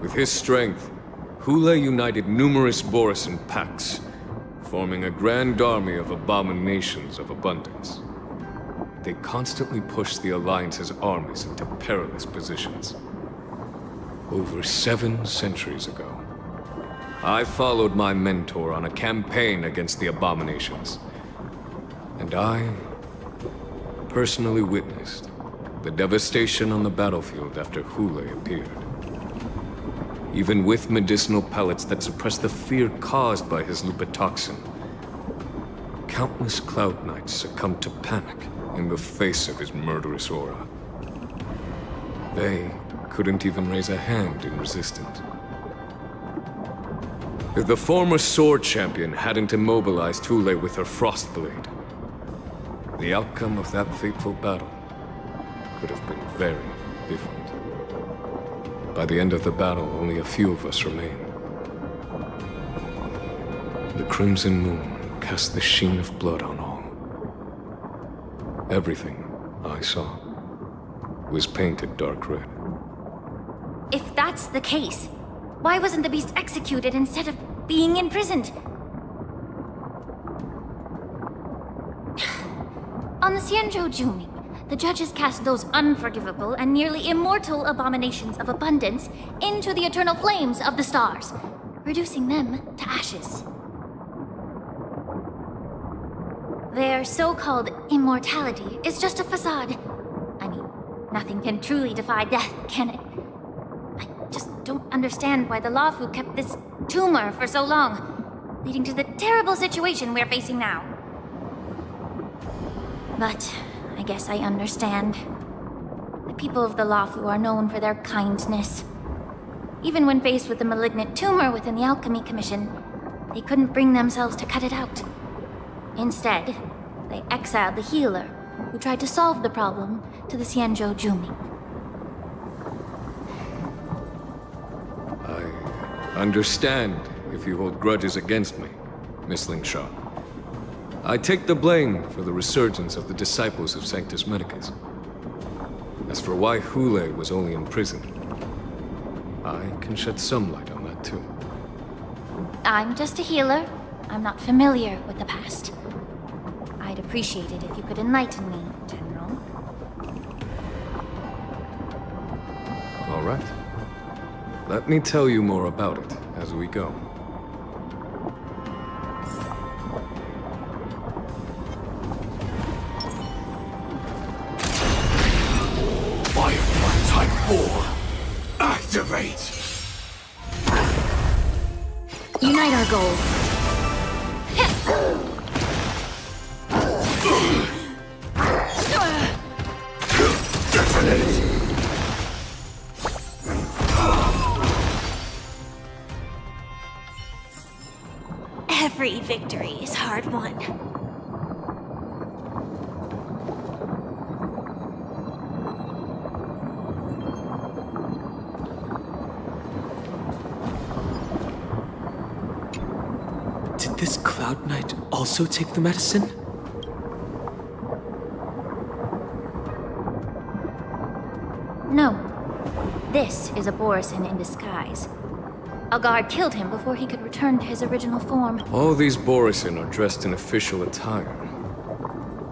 [SPEAKER 17] With his strength, Hulay united numerous Borson packs, forming a grand army of abominations of abundance. They constantly push the Alliance's armies into perilous positions. Over 7 centuries ago, I followed my mentor on a campaign against the abominations. And I personally witnessed the devastation on the battlefield after Hulay appeared. Even with medicinal pellets that suppress the fear caused by his lupitoxin, countless Cloud Knights succumbed to panic in the face of his murderous aura. They couldn't even raise a hand in resistance. If the former sword champion hadn't immobilized Hulay with her Frostblade, the outcome of that fateful battle could have been very different. By the end of the battle, only a few of us remained. The crimson moon cast the sheen of blood on all. Everything I saw was painted dark red.
[SPEAKER 16] If that's the case, why wasn't the beast executed instead of being imprisoned? On the Xianzhou Jumi, the judges cast those unforgivable and nearly immortal abominations of abundance into the eternal flames of the stars, reducing them to ashes. Their so-called immortality is just a facade. I mean, nothing can truly defy death, can it? I just don't understand why the Luofu kept this tumor for so long, leading to the terrible situation we're facing now. But I guess I understand. The people of the Luofu are known for their kindness. Even when faced with the malignant tumor within the Alchemy Commission, they couldn't bring themselves to cut it out. Instead, they exiled the healer, who tried to solve the problem, to the Xianzhou Jumi.
[SPEAKER 17] I understand if you hold grudges against me, Miss Lingshaw. I take the blame for the resurgence of the disciples of Sanctus Medicus. As for why Hule was only imprisoned, I can shed some light on that too.
[SPEAKER 16] I'm just a healer. I'm not familiar with the past. I'd appreciate it if you could enlighten me, General.
[SPEAKER 17] All right. Let me tell you more about it as we go.
[SPEAKER 8] Firefly Type 4, activate!
[SPEAKER 7] Unite our goals.
[SPEAKER 8] Detonate!
[SPEAKER 19] Every victory is hard won.
[SPEAKER 18] Did this Cloud Knight also take the medicine?
[SPEAKER 16] No. This is a Borisin in disguise. A guard killed him before he could return to his original form.
[SPEAKER 17] All these Borisin are dressed in official attire.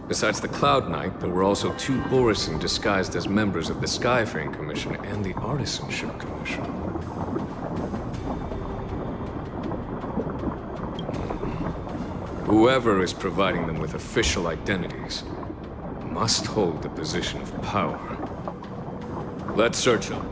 [SPEAKER 17] Besides the Cloud Knight, there were also 2 Borisin disguised as members of the Skyfaring Commission and the Artisanship Commission. Whoever is providing them with official identities must hold the position of power. Let's search them.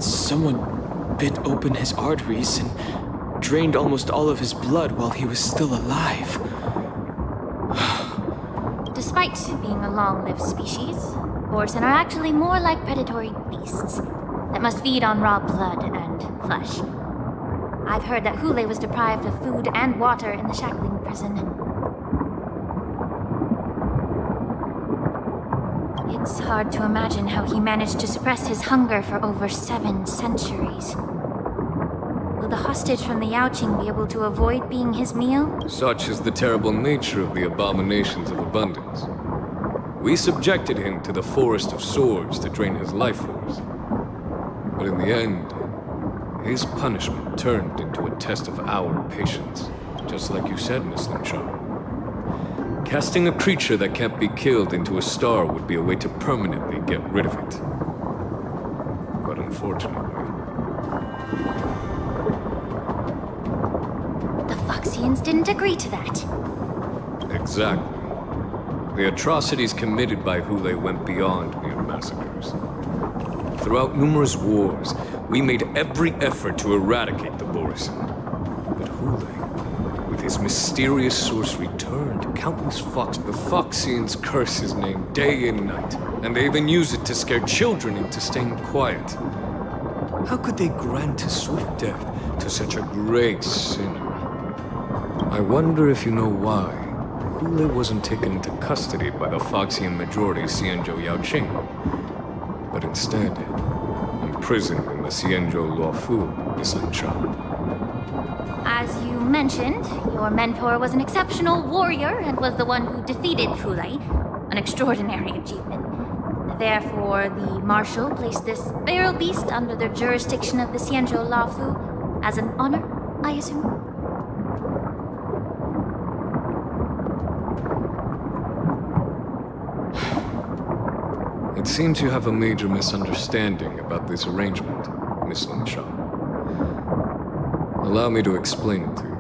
[SPEAKER 18] Someone bit open his arteries and drained almost all of his blood while he was still alive.
[SPEAKER 16] Despite being a long-lived species, Borisin are actually more like predatory beasts that must feed on raw blood and flesh. I've heard that Hule was deprived of food and water in the shackling prison. It's hard to imagine how he managed to suppress his hunger for over 7 centuries. Will the hostage from the Yaoqing be able to avoid being his meal?
[SPEAKER 17] Such is the terrible nature of the abominations of abundance. We subjected him to the Forest of Swords to drain his life force. But in the end, his punishment turned into a test of our patience. Just like you said, Miss Lingshaw. Casting a creature that can't be killed into a star would be a way to permanently get rid of it. But unfortunately...
[SPEAKER 16] The Foxians didn't agree to that.
[SPEAKER 17] Exactly. The atrocities committed by Hule went beyond mere massacres. Throughout numerous wars, we made every effort to eradicate the Borisin. But Hule, with his mysterious sorcery, turned countless the Foxians curse his name day and night, and they even use it to scare children into staying quiet. How could they grant a swift death to such a great sinner? I wonder if you know why Hule wasn't taken into custody by the Foxian majority Xianzhou Yaoqing, but instead imprisoned in the Xianzhou Luofu, Misansha.
[SPEAKER 16] As you mentioned, your mentor was an exceptional warrior and was the one who defeated Hule, an extraordinary achievement. Therefore, the Marshal placed this feral beast under the jurisdiction of the Xianzhou Luofu as an honor, I assume?
[SPEAKER 17] It seems you have a major misunderstanding about this arrangement, Miss Lin Sha. Allow me to explain it to you.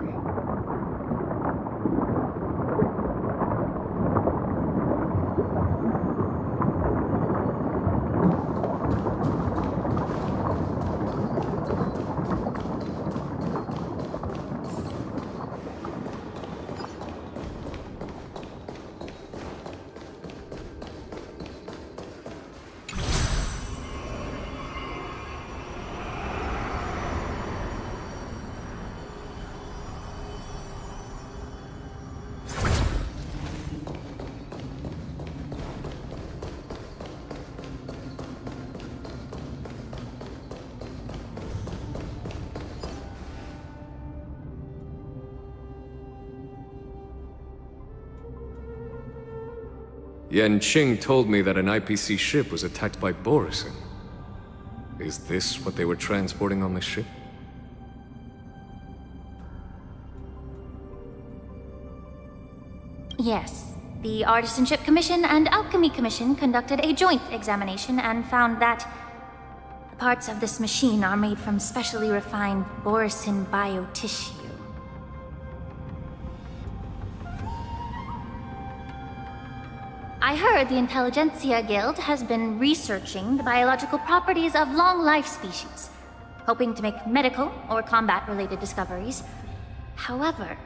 [SPEAKER 17] Yanqing told me that an IPC ship was attacked by Borisin. Is this what they were transporting on the ship?
[SPEAKER 16] Yes. The Artisanship Commission and Alchemy Commission conducted a joint examination and found that the parts of this machine are made from specially refined Borisin biotissue. I heard the Intelligentsia Guild has been researching the biological properties of long-life species, hoping to make medical or combat-related discoveries. However,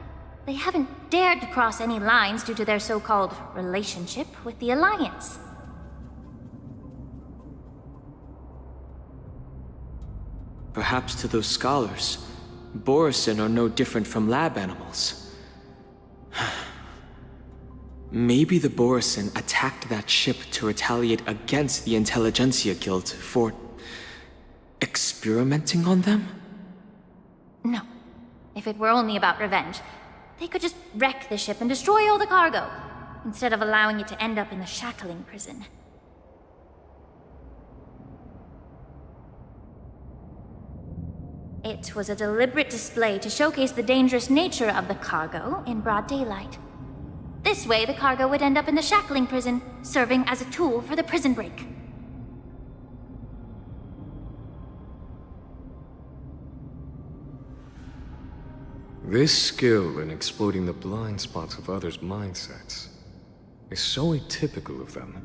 [SPEAKER 16] they haven't dared to cross any lines due to their so-called relationship with the Alliance.
[SPEAKER 18] Perhaps to those scholars, Borisin are no different from lab animals. Maybe the Borisin attacked that ship to retaliate against the Intelligentsia Guild for experimenting on them?
[SPEAKER 16] No. If it were only about revenge, they could just wreck the ship and destroy all the cargo, instead of allowing it to end up in the shackling prison. It was a deliberate display to showcase the dangerous nature of the cargo in broad daylight. This way, the cargo would end up in the shackling prison, serving as a tool for the prison break.
[SPEAKER 17] This skill in exploiting the blind spots of others' mindsets is so atypical of them.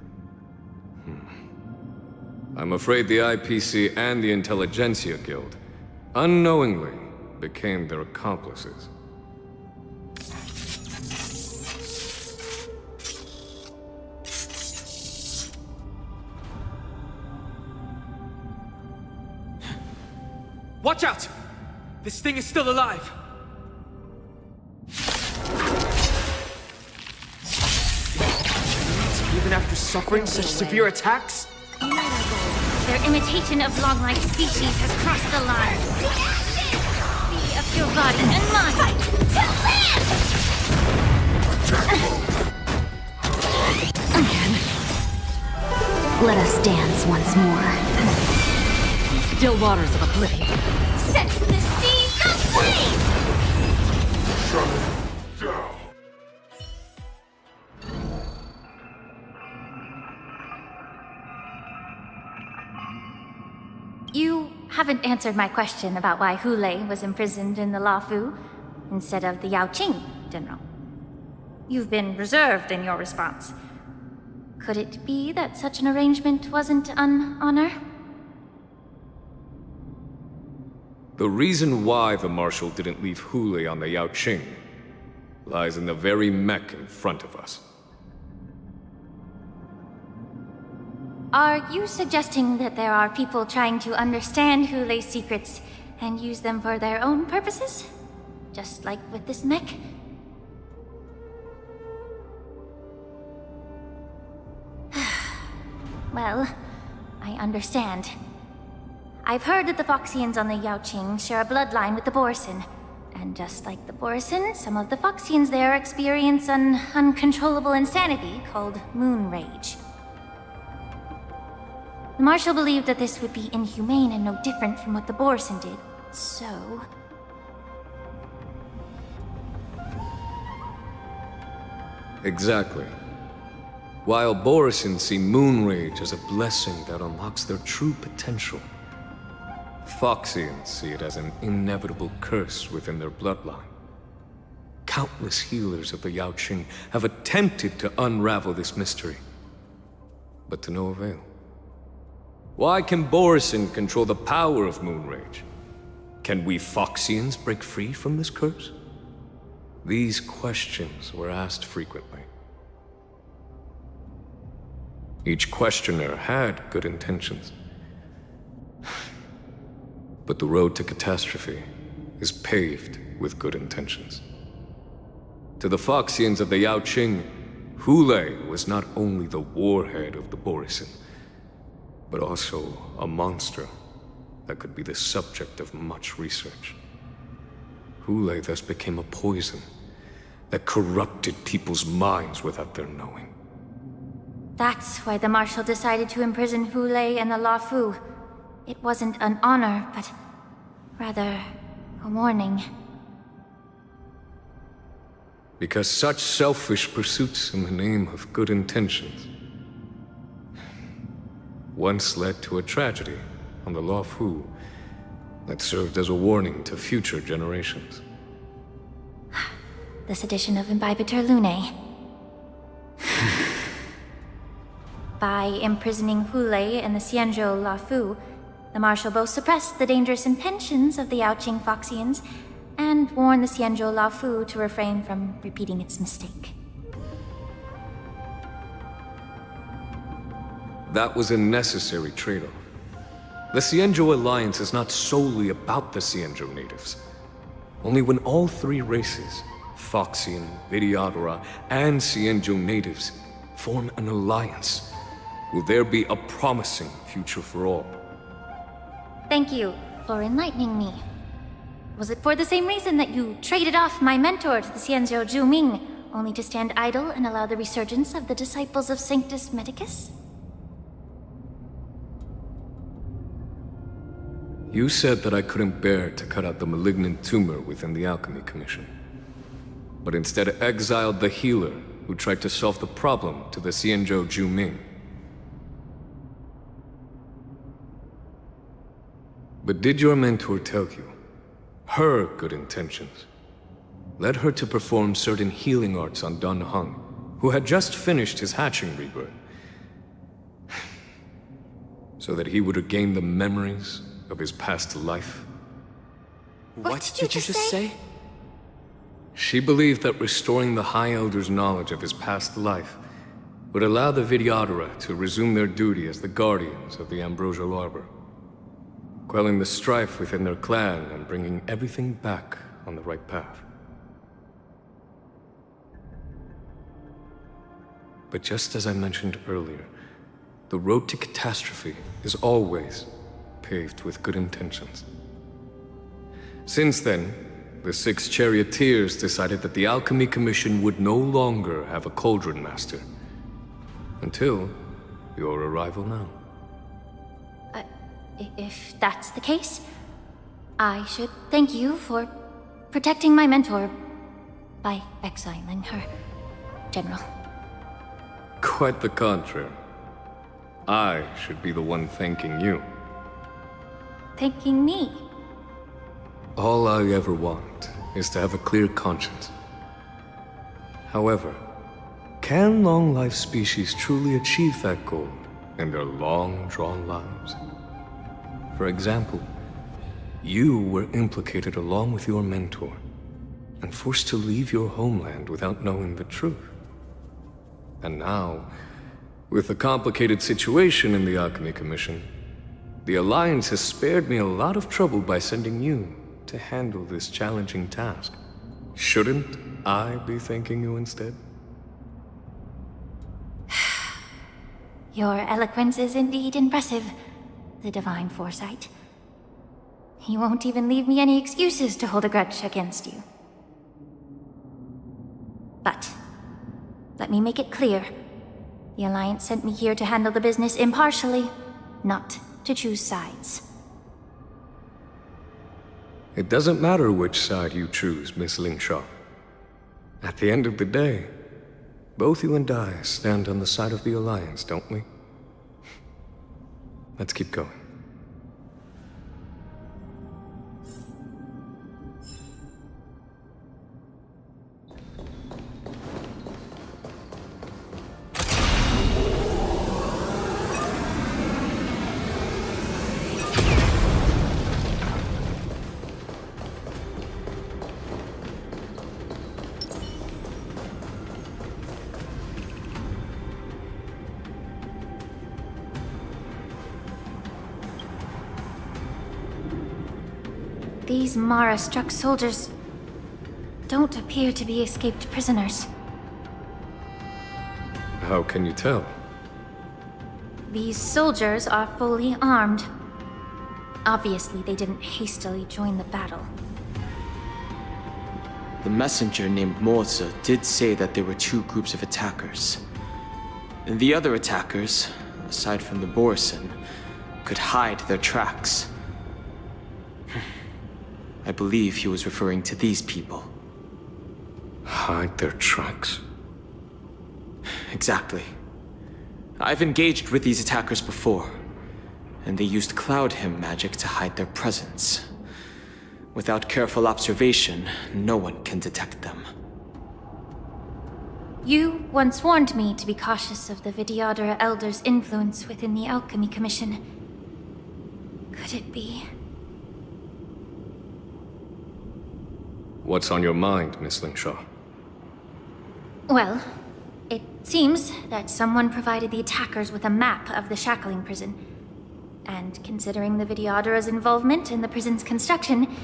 [SPEAKER 17] I'm afraid the IPC and the Intelligentsia Guild unknowingly became their accomplices.
[SPEAKER 18] Watch out! This thing is still alive! Even after suffering such severe attacks?
[SPEAKER 16] Their imitation of long-life species has crossed the line. Be of your body and mind!
[SPEAKER 6] Again. Let us dance once more. Still waters of oblivion.
[SPEAKER 16] Set the seas aflame!
[SPEAKER 8] Shut down.
[SPEAKER 16] You haven't answered my question about why Hule was imprisoned in the Luofu instead of the Yaoqing, General. You've been reserved in your response. Could it be that such an arrangement wasn't an honor?
[SPEAKER 17] The reason why the Marshal didn't leave Hule on the Yaoqing lies in the very mech in front of us.
[SPEAKER 16] Are you suggesting that there are people trying to understand Hule's secrets and use them for their own purposes? Just like with this mech? Well, I understand. I've heard that the Foxians on the Yaoqing share a bloodline with the Borson. And just like the Borson, some of the Foxians there experience an uncontrollable insanity called moon rage. The Marshal believed that this would be inhumane and no different from what the Borson did, so...
[SPEAKER 17] Exactly. While Borson see moon rage as a blessing that unlocks their true potential, Foxians see it as an inevitable curse within their bloodline. Countless healers of the Yaoqing have attempted to unravel this mystery, but to no avail. Why can Borson control the power of moon rage? Can we Foxians break free from this curse? These questions were asked frequently. Each questioner had good intentions. But the road to catastrophe is paved with good intentions. To the Foxians of the Yaoqing, Hule was not only the warhead of the Borson, but also a monster that could be the subject of much research. Hule thus became a poison that corrupted people's minds without their knowing.
[SPEAKER 16] That's why the Marshal decided to imprison Hule and the Luofu. It wasn't an honor, but rather a warning.
[SPEAKER 17] Because such selfish pursuits in the name of good intentions once led to a tragedy on the Luofu that served as a warning to future generations.
[SPEAKER 16] This edition of Imbibitor Lunae. By imprisoning Hule and the Xianzhou Luofu, the Marshal both suppressed the dangerous intentions of the Yaoqing Foxians and warned the Xianzhou Luofu to refrain from repeating its mistake.
[SPEAKER 17] That was a necessary trade-off. The Xianzhou alliance is not solely about the Xianzhou natives. Only when all three races, Foxian, Vidyadhara, and Xianzhou natives, form an alliance, will there be a promising future for all.
[SPEAKER 16] Thank you for enlightening me. Was it for the same reason that you traded off my mentor to the Xianzhou Zhuming, only to stand idle and allow the resurgence of the disciples of Sanctus Medicus?
[SPEAKER 17] You said that I couldn't bear to cut out the malignant tumor within the Alchemy Commission, but instead exiled the healer who tried to solve the problem to the Xianzhou Zhuming. But did your mentor tell you her good intentions led her to perform certain healing arts on Dan Heng, who had just finished his hatching rebirth, so that he would regain the memories of his past life?
[SPEAKER 18] What did you just say?
[SPEAKER 17] She believed that restoring the High Elder's knowledge of his past life would allow the Vidyadhara to resume their duty as the guardians of the Ambrosial Arbor, quelling the strife within their clan and bringing everything back on the right path. But just as I mentioned earlier, the road to catastrophe is always paved with good intentions. Since then, the 6 charioteers decided that the Alchemy Commission would no longer have a cauldron master. Until your arrival now.
[SPEAKER 16] If that's the case, I should thank you for protecting my mentor by exiling her, General.
[SPEAKER 17] Quite the contrary. I should be the one thanking you.
[SPEAKER 16] Thanking me?
[SPEAKER 17] All I ever want is to have a clear conscience. However, can long-life species truly achieve that goal in their long-drawn lives? For example, you were implicated along with your mentor and forced to leave your homeland without knowing the truth. And now, with the complicated situation in the Alchemy Commission, the Alliance has spared me a lot of trouble by sending you to handle this challenging task. Shouldn't I be thanking you instead?
[SPEAKER 16] Your eloquence is indeed impressive, the Divine Foresight. You won't even leave me any excuses to hold a grudge against you. But, let me make it clear. The Alliance sent me here to handle the business impartially, not to choose sides.
[SPEAKER 17] It doesn't matter which side you choose, Miss Lingshaw. At the end of the day, both you and I stand on the side of the Alliance, don't we? Let's keep going.
[SPEAKER 16] These Mara-struck soldiers don't appear to be escaped prisoners.
[SPEAKER 17] How can you tell?
[SPEAKER 16] These soldiers are fully armed. Obviously, they didn't hastily join the battle.
[SPEAKER 18] The messenger named Morza did say that there were two groups of attackers. And the other attackers, aside from the Borison, could hide their tracks. I believe he was referring to these people.
[SPEAKER 17] Hide their tracks?
[SPEAKER 18] Exactly. I've engaged with these attackers before, and they used Cloud Hymn magic to hide their presence. Without careful observation, no one can detect them.
[SPEAKER 16] You once warned me to be cautious of the Vidyadhara Elder's influence within the Alchemy Commission. Could it be?
[SPEAKER 17] What's on your mind, Miss Lingshaw?
[SPEAKER 16] Well, it seems that someone provided the attackers with a map of the shackling prison. And considering the Vidyadhara's involvement in the prison's construction,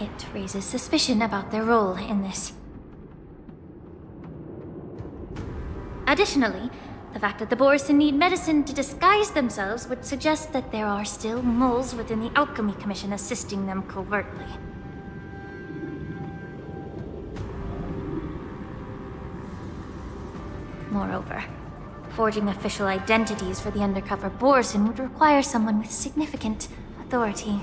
[SPEAKER 16] it raises suspicion about their role in this. Additionally, the fact that the Borison need medicine to disguise themselves would suggest that there are still moles within the Alchemy Commission assisting them covertly. Moreover, forging official identities for the undercover Borison would require someone with significant authority.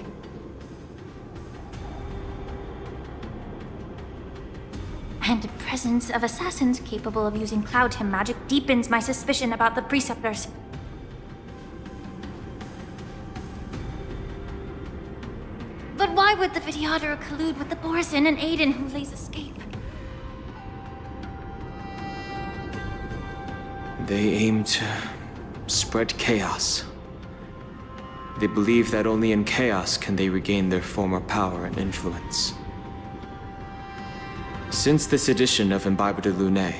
[SPEAKER 16] And the presence of assassins capable of using Cloud Hymn magic deepens my suspicion about the Preceptors. But why would the Vidyadhara collude with the Borison and aid in Hulei's escape?
[SPEAKER 18] They aim to spread chaos. They believe that only in chaos can they regain their former power and influence. Since this edition of Imbibe de Lune,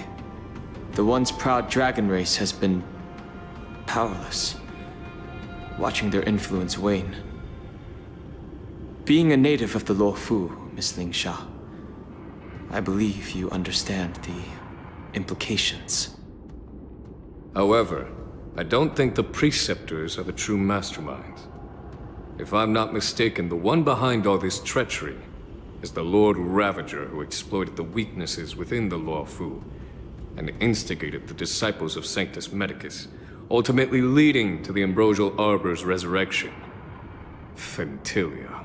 [SPEAKER 18] the once proud dragon race has been powerless, watching their influence wane. Being a native of the Luofu, Miss Lingsha, I believe you understand the implications.
[SPEAKER 17] However, I don't think the Preceptors are the true masterminds. If I'm not mistaken, the one behind all this treachery is the Lord Ravager who exploited the weaknesses within the Luofu and instigated the disciples of Sanctus Medicus, ultimately leading to the Ambrosial Arbor's resurrection. Fentilia.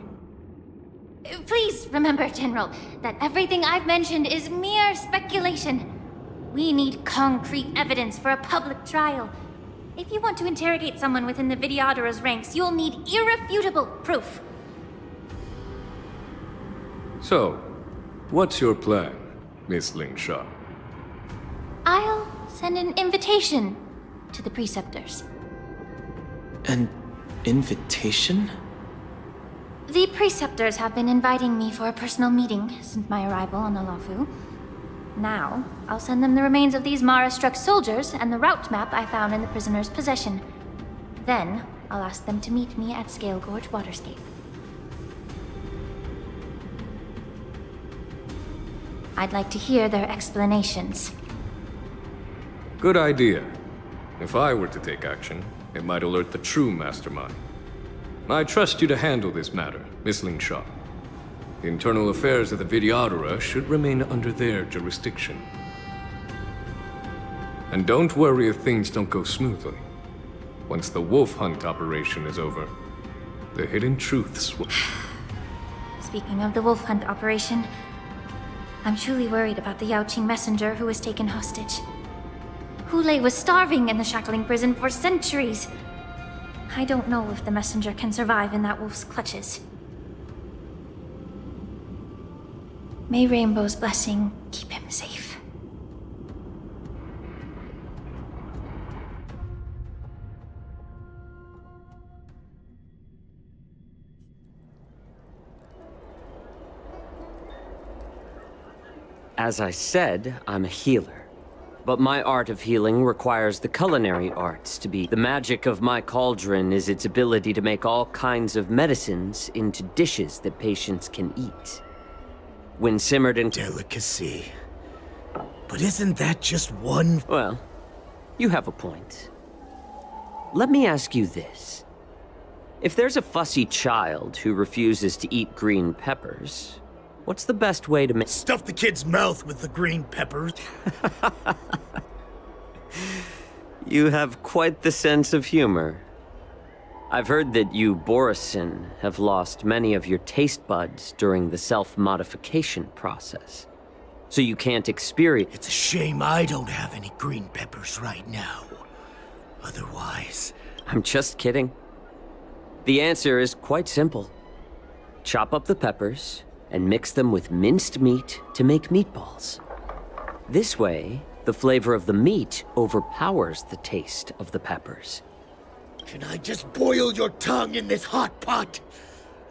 [SPEAKER 16] Please remember, General, that everything I've mentioned is mere speculation. We need concrete evidence for a public trial. If you want to interrogate someone within the Vidyadhara's ranks, you'll need irrefutable proof.
[SPEAKER 17] So, what's your plan, Miss Lingshaw?
[SPEAKER 16] send an invitation to the preceptors.
[SPEAKER 18] An invitation?
[SPEAKER 16] The preceptors have been inviting me for a personal meeting since my arrival on the Lafu. Now, I'll send them the remains of these Mara-struck soldiers and the route map I found in the prisoner's possession. Then, I'll ask them to meet me at Scale Gorge Waterscape. I'd like to hear their explanations.
[SPEAKER 17] Good idea. If I were to take action, it might alert the true mastermind. I trust you to handle this matter, Miss Ling Sha. The internal affairs of the Vidyadhara should remain under their jurisdiction. And don't worry if things don't go smoothly. Once the wolf hunt operation is over, the hidden truths will...
[SPEAKER 16] Speaking of the wolf hunt operation, I'm truly worried about the Yaoqing messenger who was taken hostage. Hulei was starving in the shackling prison for centuries. I don't know if the messenger can survive in that wolf's clutches. May Rainbow's blessing keep him safe.
[SPEAKER 20] As I said, I'm a healer. But my art of healing requires the culinary arts to be. The magic of my cauldron is its ability to make all kinds of medicines into dishes that patients can eat. When simmered in
[SPEAKER 21] delicacy. But isn't that just one?
[SPEAKER 20] Well, you have a point. Let me ask you this. If there's a fussy child who refuses to eat green peppers, what's the best way to make...
[SPEAKER 21] Stuff the kid's mouth with the green peppers.
[SPEAKER 20] You have quite the sense of humor. I've heard that you, Borisin, have lost many of your taste buds during the self-modification process. So you can't experience...
[SPEAKER 21] It's a shame I don't have any green peppers right now. Otherwise...
[SPEAKER 20] I'm just kidding. The answer is quite simple. Chop up the peppers and mix them with minced meat to make meatballs. This way, the flavor of the meat overpowers the taste of the peppers.
[SPEAKER 21] Can I just boil your tongue in this hot pot?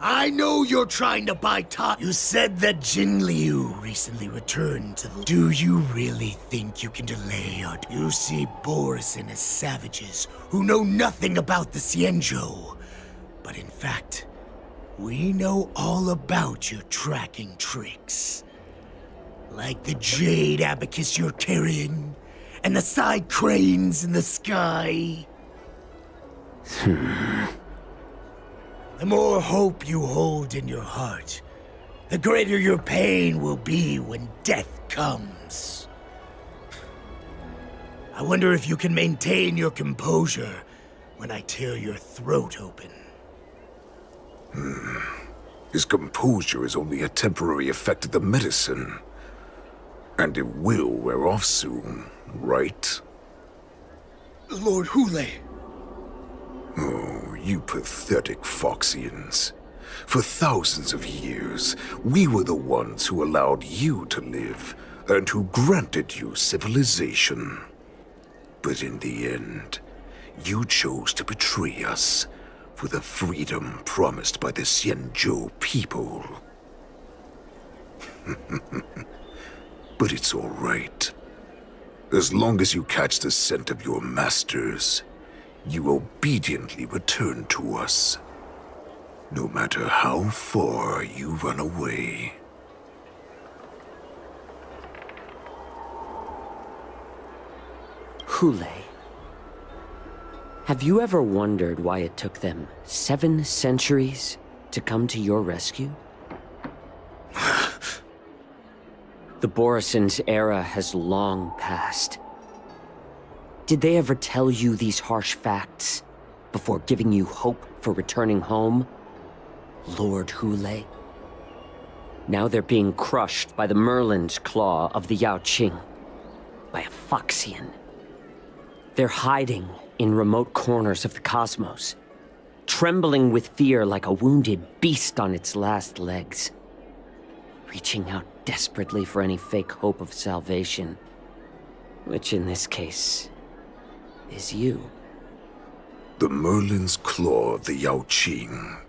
[SPEAKER 21] I know you're trying to buy time. You said that Jin Liu recently returned to the... Do you really think you can delay or... You see Borisin as savages who know nothing about the Xianzhou. But in fact, we know all about your tracking tricks. Like the jade abacus you're carrying, and the side cranes in the sky. The more hope you hold in your heart, the greater your pain will be when death comes. I wonder if you can maintain your composure when I tear your throat open.
[SPEAKER 22] His composure is only a temporary effect of the medicine. And it will wear off soon, right?
[SPEAKER 21] Lord Hulei!
[SPEAKER 22] Oh, you pathetic Foxians. For thousands of years, we were the ones who allowed you to live, and who granted you civilization. But in the end, you chose to betray us for the freedom promised by the Xianzhou people. But it's all right. As long as you catch the scent of your masters, you obediently return to us. No matter how far you run away.
[SPEAKER 20] Hulei, have you ever wondered why it took them 7 centuries to come to your rescue? The Borisin's era has long passed. Did they ever tell you these harsh facts before giving you hope for returning home, Lord Hulei? Now they're being crushed by the Merlin's claw of the Yaoqing, by a Foxian. They're hiding in remote corners of the cosmos, trembling with fear like a wounded beast on its last legs, reaching out desperately for any fake hope of salvation. Which in this case is you.
[SPEAKER 22] The Merlin's Claw of the Yaoqing.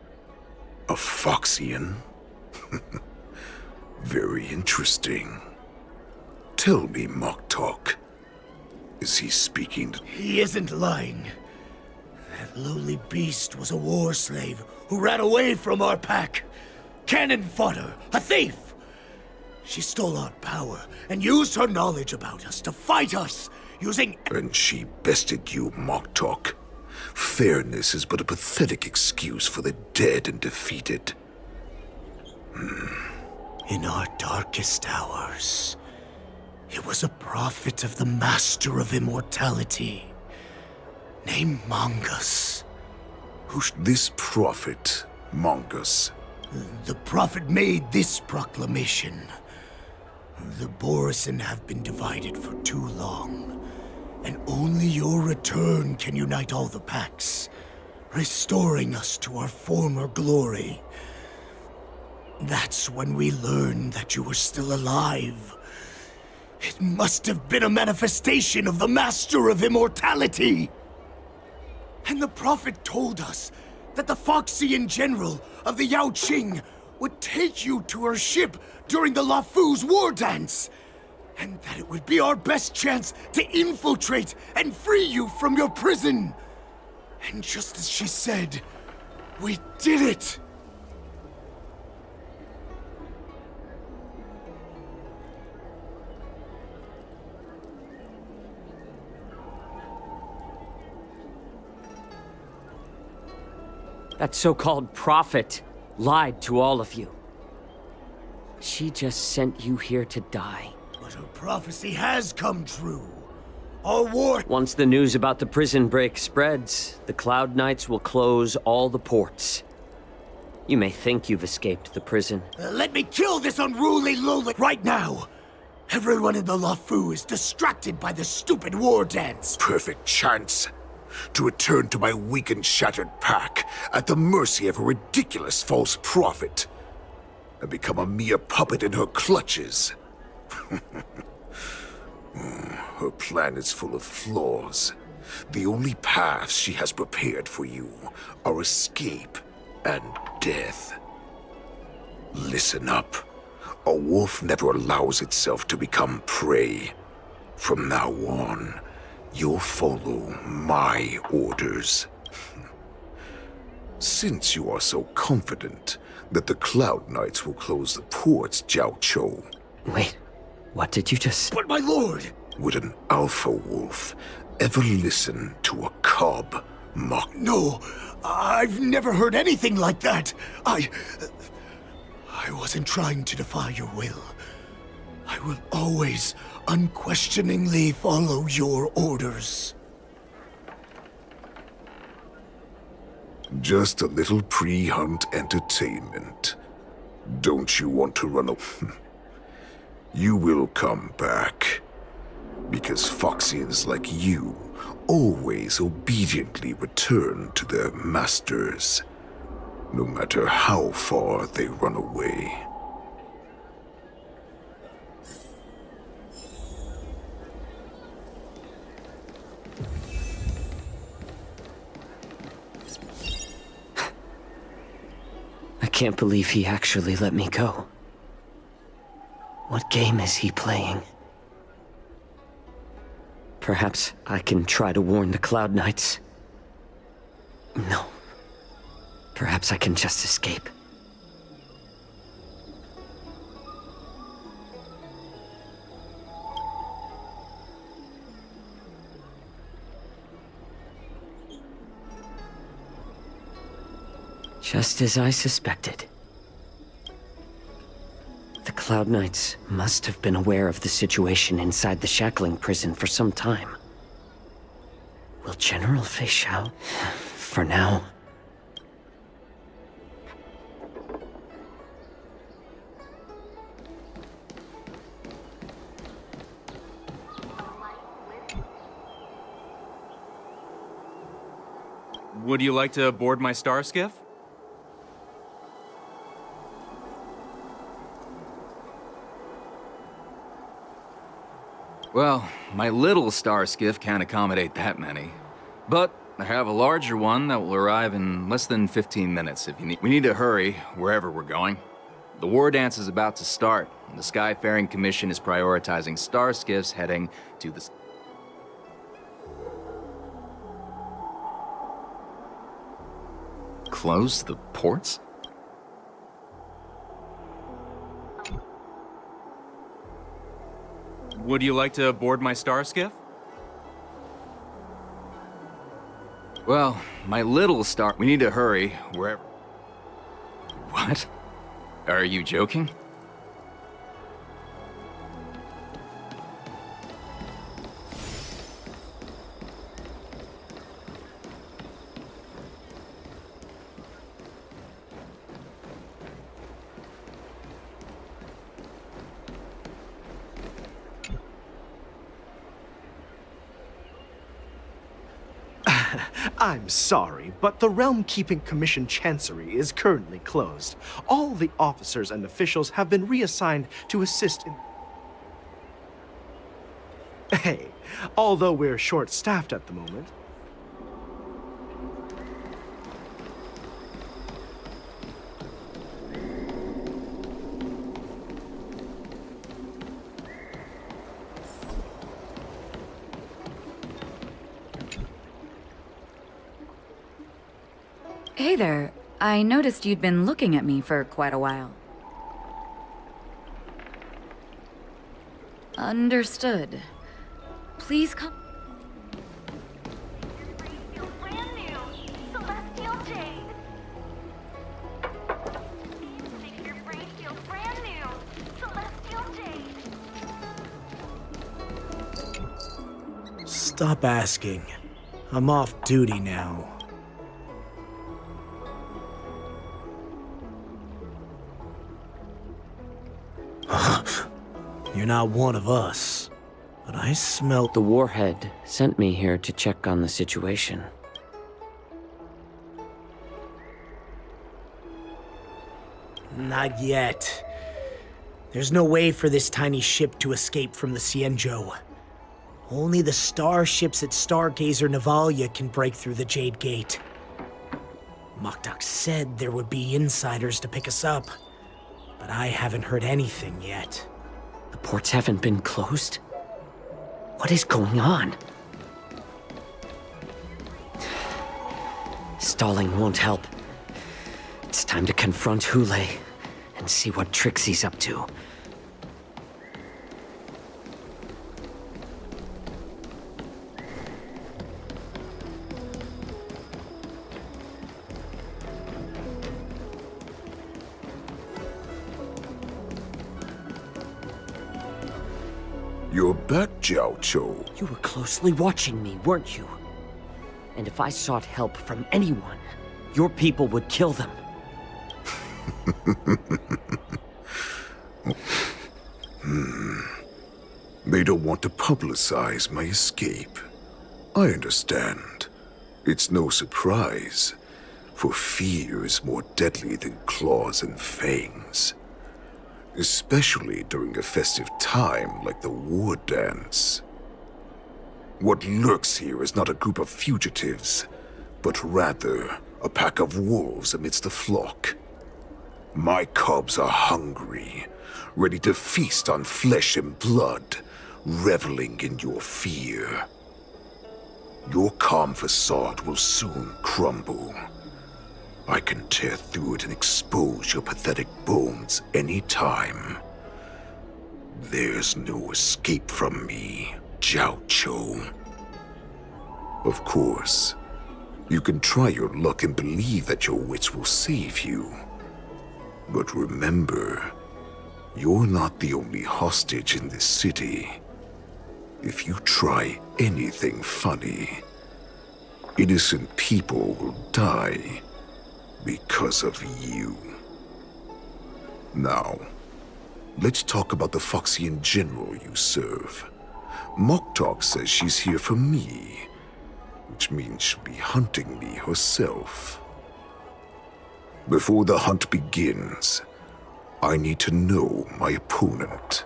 [SPEAKER 22] A Foxian? Very interesting. Tell me, Mock Talk. Is he speaking to...
[SPEAKER 21] He isn't lying. That lowly beast was a war slave who ran away from our pack. Cannon fodder, a thief! She stole our power and used her knowledge about us to fight us, using...
[SPEAKER 22] And she bested you, Mock Talk. Fairness is but a pathetic excuse for the dead and defeated.
[SPEAKER 21] In our darkest hours, it was a prophet of the Master of Immortality, named Mongus.
[SPEAKER 22] Who's this prophet, Mongus?
[SPEAKER 21] The prophet made this proclamation. The Borisin have been divided for too long, and only your return can unite all the packs, restoring us to our former glory. That's when we learned that you were still alive. It must have been a manifestation of the Master of Immortality! And the prophet told us that the Foxian general of the Yaoqing would take you to her ship during the Lafu's war dance, and that it would be our best chance to infiltrate and free you from your prison. And just as she said, we did it!
[SPEAKER 20] That so-called prophet lied to all of you. She just sent you here to die.
[SPEAKER 21] But her prophecy has come true. Our war...
[SPEAKER 20] Once the news about the prison break spreads, the Cloud Knights will close all the ports. You may think you've escaped the prison.
[SPEAKER 21] Let me kill this unruly lowly right now! Everyone in the Lafu is distracted by the stupid war dance.
[SPEAKER 22] Perfect chance to return to my weak and shattered pack at the mercy of a ridiculous false prophet and become a mere puppet in her clutches. Her plan is full of flaws. The only paths she has prepared for you are escape and death. Listen up. A wolf never allows itself to become prey. From now on, you'll follow my orders. Since you are so confident that the Cloud Knights will close the ports, Jiao Cho.
[SPEAKER 20] Wait, what did you just...
[SPEAKER 21] But my lord!
[SPEAKER 22] Would an alpha wolf ever listen to a cub, Mock?
[SPEAKER 21] No, I've never heard anything like that. I wasn't trying to defy your will. I will always unquestioningly follow your orders.
[SPEAKER 22] Just a little pre-hunt entertainment. Don't you want to run away? You will come back. Because Foxians like you always obediently return to their masters, no matter how far they run away.
[SPEAKER 20] I can't believe he actually let me go. What game is he playing? Perhaps I can try to warn the Cloud Knights. No. Perhaps I can just escape. Just as I suspected. The Cloud Knights must have been aware of the situation inside the shackling prison for some time. Will General Fei Xiao? For now.
[SPEAKER 1] Would you like to board my star skiff? Well, my little star skiff can't accommodate that many. But I have a larger one that will arrive in less than 15 minutes if you need. We need to hurry wherever we're going. The war dance is about to start, and the Skyfaring Commission is prioritizing star skiffs heading to the... Close the ports? Would you like to board my star skiff? Well, my little star... We need to hurry wherever... What? Are you joking?
[SPEAKER 10] I'm sorry, but the Realm Keeping Commission Chancery is currently closed. All the officers and officials have been reassigned to assist in... Hey, although we're short-staffed at the moment...
[SPEAKER 4] Hey there. I noticed you'd been looking at me for quite a while. Understood. Please come...
[SPEAKER 21] Stop asking. I'm off duty now. You're not one of us, but I smelt...
[SPEAKER 20] The warhead sent me here to check on the situation.
[SPEAKER 21] Not yet. There's no way for this tiny ship to escape from the Cienjo. Only the starships at Stargazer Navalia can break through the Jade Gate. Moktok said there would be insiders to pick us up, but I haven't heard anything yet.
[SPEAKER 20] The ports haven't been closed? What is going on? Stalling won't help. It's time to confront Hule and see what tricks he's up to.
[SPEAKER 22] You're back, Jiao Cho.
[SPEAKER 20] You were closely watching me, weren't you? And if I sought help from anyone, your people would kill them.
[SPEAKER 22] They don't want to publicize my escape. I understand. It's no surprise, for fear is more deadly than claws and fangs. Especially during a festive time like the war dance. What lurks here is not a group of fugitives, but rather a pack of wolves amidst a flock. My cubs are hungry, ready to feast on flesh and blood, reveling in your fear. Your calm facade will soon crumble. I can tear through it and expose your pathetic bones any time. There's no escape from me, Jiao Cho. Of course, you can try your luck and believe that your wits will save you. But remember, you're not the only hostage in this city. If you try anything funny, innocent people will die. Because of you. Now, let's talk about the Foxian general you serve. Moktok says she's here for me, which means she'll be hunting me herself. Before the hunt begins, I need to know my opponent.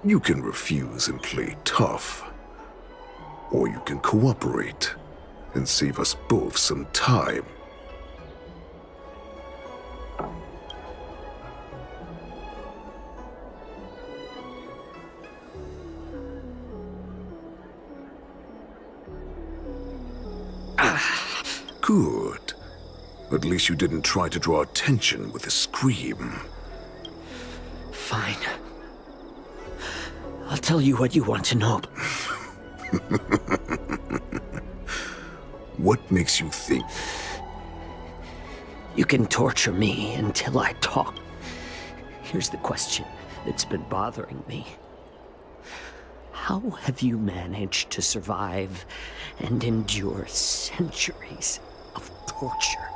[SPEAKER 22] You can refuse and play tough. Or you can cooperate and save us both some time. Good. At least you didn't try to draw attention with a scream.
[SPEAKER 20] Fine. I'll tell you what you want to know.
[SPEAKER 22] What makes you think?
[SPEAKER 20] You can torture me until I talk. Here's the question that's been bothering me. How have you managed to survive and endure centuries of torture?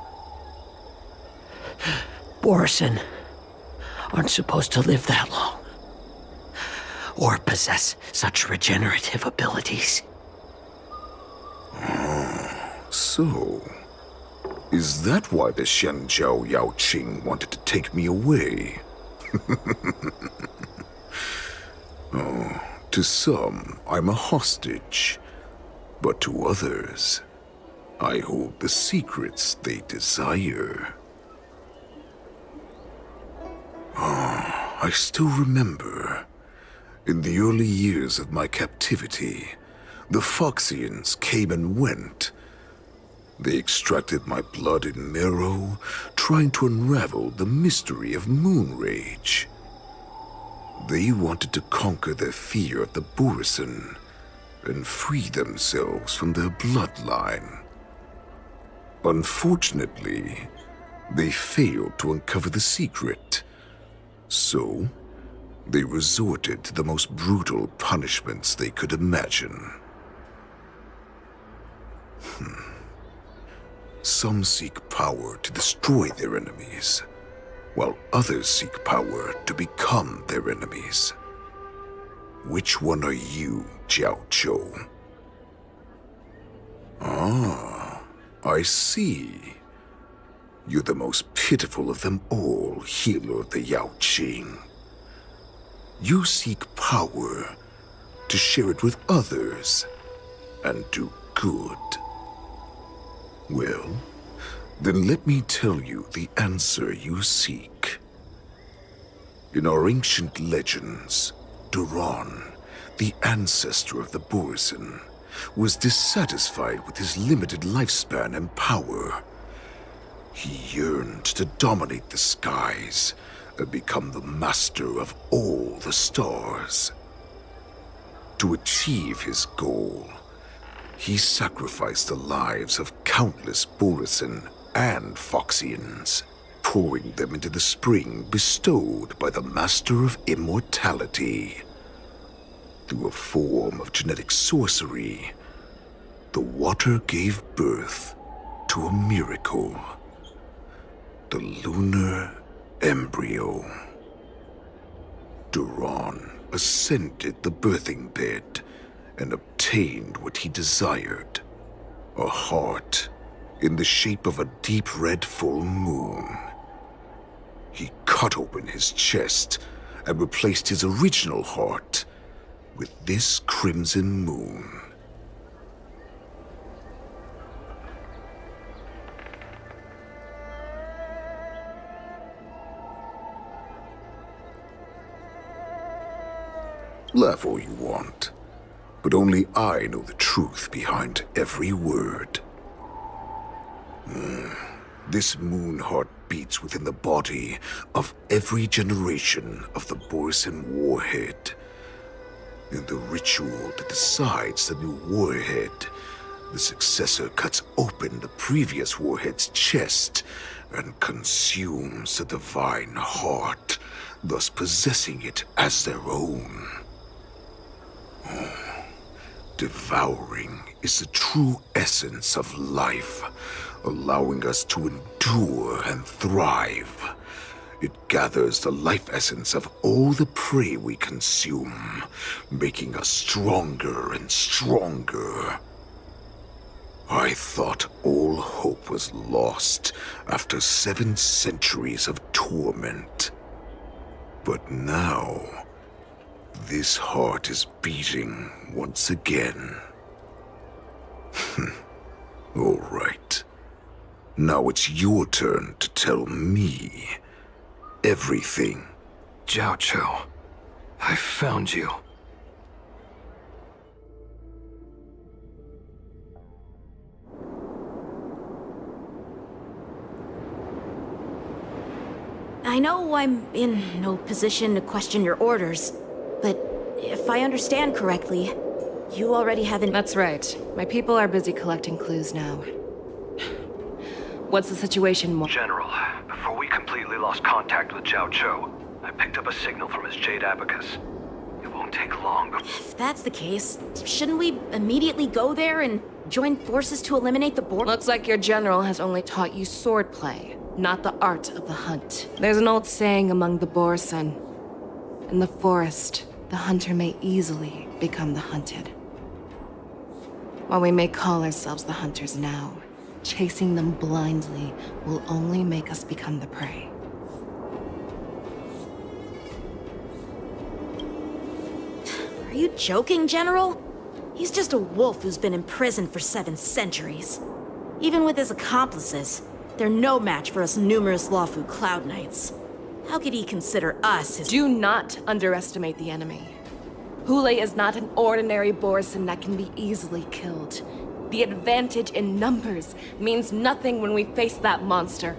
[SPEAKER 20] Borison aren't supposed to live that long, or possess such regenerative abilities.
[SPEAKER 22] So, is that why the Shenjiao Yao Qing wanted to take me away? Oh, to some, I'm a hostage. But to others, I hold the secrets they desire. I still remember. In the early years of my captivity, the Foxians came and went. They extracted my blood and marrow, trying to unravel the mystery of moon rage. They wanted to conquer their fear of the Borison and free themselves from their bloodline. Unfortunately, they failed to uncover the secret. So, they resorted to the most brutal punishments they could imagine. Some seek power to destroy their enemies, while others seek power to become their enemies. Which one are you, Jiao Zhou? Ah, I see. You're the most pitiful of them all, healer of the Yao Qing. You seek power to share it with others and do good. Well, then let me tell you the answer you seek. In our ancient legends, Duran, the ancestor of the Borison, was dissatisfied with his limited lifespan and power. He yearned to dominate the skies and become the master of all the stars. To achieve his goal, he sacrificed the lives of countless Borison and Foxians, pouring them into the spring bestowed by the Master of Immortality. Through a form of genetic sorcery, the water gave birth to a miracle. The lunar embryo. Duran ascended the birthing bed and obtained what he desired, a heart in the shape of a deep red full moon. He cut open his chest and replaced his original heart with this crimson moon. Laugh all you want, but only I know the truth behind every word. This moon heart beats within the body of every generation of the Borison warhead. In the ritual that decides the new warhead, the successor cuts open the previous warhead's chest and consumes the divine heart, thus possessing it as their own. Devouring is the true essence of life, allowing us to endure and thrive. It gathers the life essence of all the prey we consume, making us stronger and stronger. I thought all hope was lost after 7 centuries of torment. But now, This heart is beating once again. All right. Now it's your turn to tell me everything.
[SPEAKER 3] Jiao Cho, I found you.
[SPEAKER 12] I know I'm in no position to question your orders, but if I understand correctly, you already have an—
[SPEAKER 13] That's right. My people are busy collecting clues now. What's the situation,
[SPEAKER 3] General, before we completely lost contact with Jiao Cho, I picked up a signal from his jade abacus. It won't take long, but...
[SPEAKER 12] If that's the case, shouldn't we immediately go there and join forces to eliminate the board?
[SPEAKER 13] Looks like your general has only taught you swordplay, not the art of the hunt. There's an old saying among the Borson. In the forest, the hunter may easily become the hunted. While we may call ourselves the hunters now, chasing them blindly will only make us become the prey.
[SPEAKER 12] Are you joking, General? He's just a wolf who's been imprisoned for 7 centuries. Even with his accomplices, they're no match for us numerous Lawfu Cloud Knights. How could he consider us his—
[SPEAKER 13] Do not underestimate the enemy. Hule is not an ordinary Borson that can be easily killed. The advantage in numbers means nothing when we face that monster.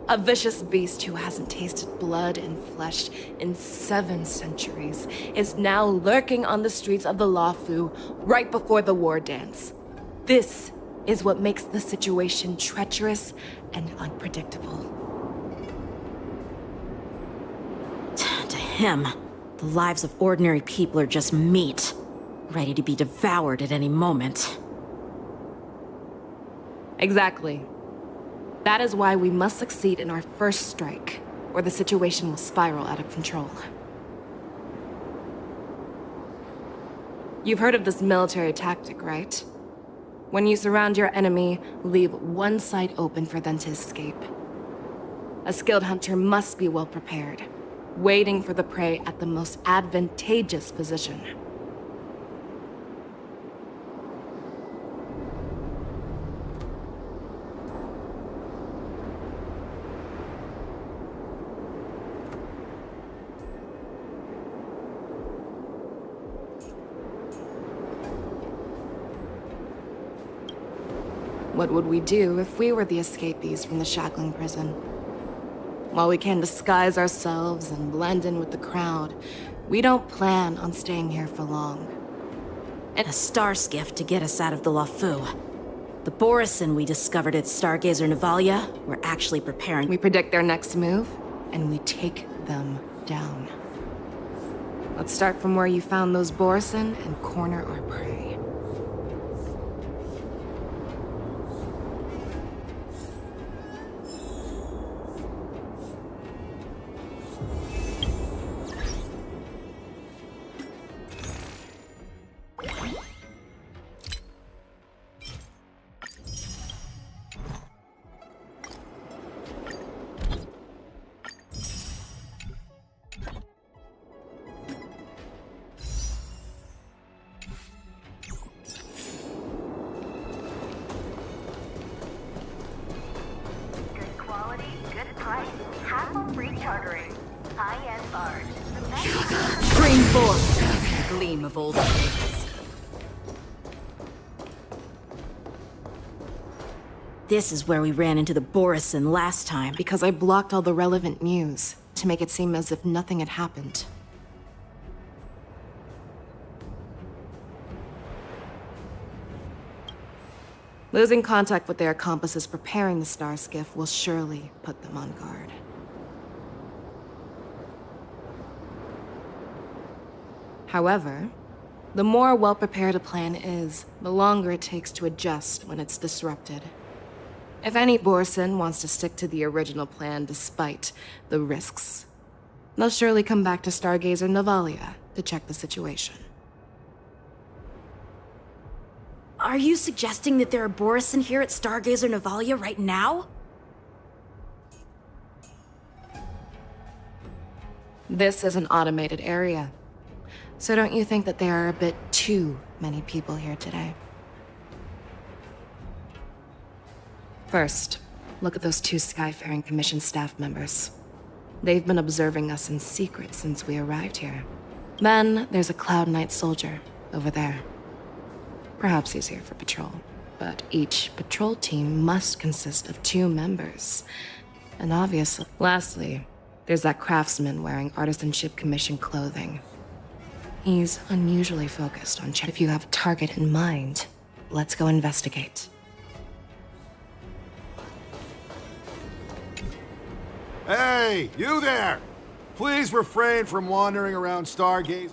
[SPEAKER 13] A vicious beast who hasn't tasted blood and flesh in 7 centuries is now lurking on the streets of the Lawfu right before the war dance. This is what makes the situation treacherous and unpredictable.
[SPEAKER 12] To him, the lives of ordinary people are just meat, ready to be devoured at any moment.
[SPEAKER 13] Exactly. That is why we must succeed in our first strike, or the situation will spiral out of control. You've heard of this military tactic, right? When you surround your enemy, leave one side open for them to escape. A skilled hunter must be well prepared, waiting for the prey at the most advantageous position. What would we do if we were the escapees from the shackling prison? While we can disguise ourselves and blend in with the crowd, we don't plan on staying here for long.
[SPEAKER 12] And a star skiff to get us out of the Lawfu. The Borison we discovered at Stargazer Navalia were actually preparing—
[SPEAKER 13] We predict their next move, and we take them down. Let's start from where you found those Borison and corner our prey.
[SPEAKER 4] Bring forth the gleam of old days.
[SPEAKER 12] This is where we ran into the Borison last time.
[SPEAKER 13] Because I blocked all the relevant news, to make it seem as if nothing had happened. Losing contact with their accomplices preparing the star skiff will surely put them on guard. However, the more well-prepared a plan is, the longer it takes to adjust when it's disrupted. If any Borson wants to stick to the original plan despite the risks, they'll surely come back to Stargazer Navalia to check the situation.
[SPEAKER 12] Are you suggesting that there are Borison here at Stargazer Navalia right now?
[SPEAKER 13] This is an automated area. So don't you think that there are a bit too many people here today? First, look at those two Skyfaring Commission staff members. They've been observing us in secret since we arrived here. Then there's a Cloud Knight soldier over there. Perhaps he's here for patrol, but each patrol team must consist of 2 members. And obviously, lastly, there's that craftsman wearing Artisanship Commission clothing. He's unusually focused on If you have a target in mind, let's go investigate.
[SPEAKER 2] Hey, you there! Please refrain from wandering around Stargaze.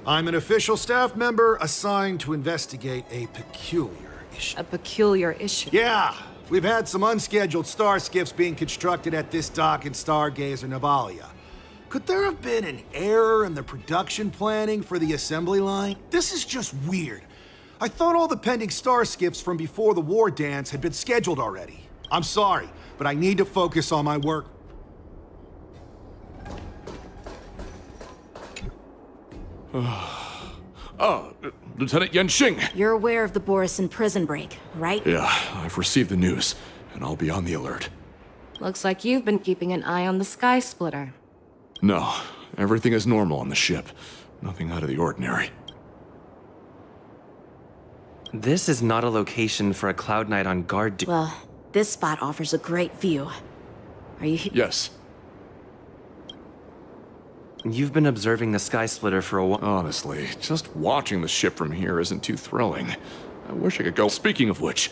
[SPEAKER 2] I'm an official staff member assigned to investigate a peculiar issue.
[SPEAKER 13] A peculiar issue?
[SPEAKER 2] Yeah! We've had some unscheduled star skiffs being constructed at this dock in Stargazer Navalia. Could there have been an error in the production planning for the assembly line? This is just weird. I thought all the pending star skiffs from before the war dance had been scheduled already. I'm sorry, but I need to focus on my work.
[SPEAKER 5] Lieutenant Yanxing!
[SPEAKER 12] You're aware of the Borison prison break, right?
[SPEAKER 5] Yeah, I've received the news, and I'll be on the alert.
[SPEAKER 13] Looks like you've been keeping an eye on the Sky Splitter.
[SPEAKER 5] No, everything is normal on the ship. Nothing out of the ordinary.
[SPEAKER 11] This is not a location for a Cloud Knight on guard.
[SPEAKER 12] Well, this spot offers a great view. Are you
[SPEAKER 5] Yes.
[SPEAKER 11] You've been observing the Sky Splitter for a while.
[SPEAKER 5] Honestly, just watching the ship from here isn't too thrilling. I wish I could go. Speaking of which,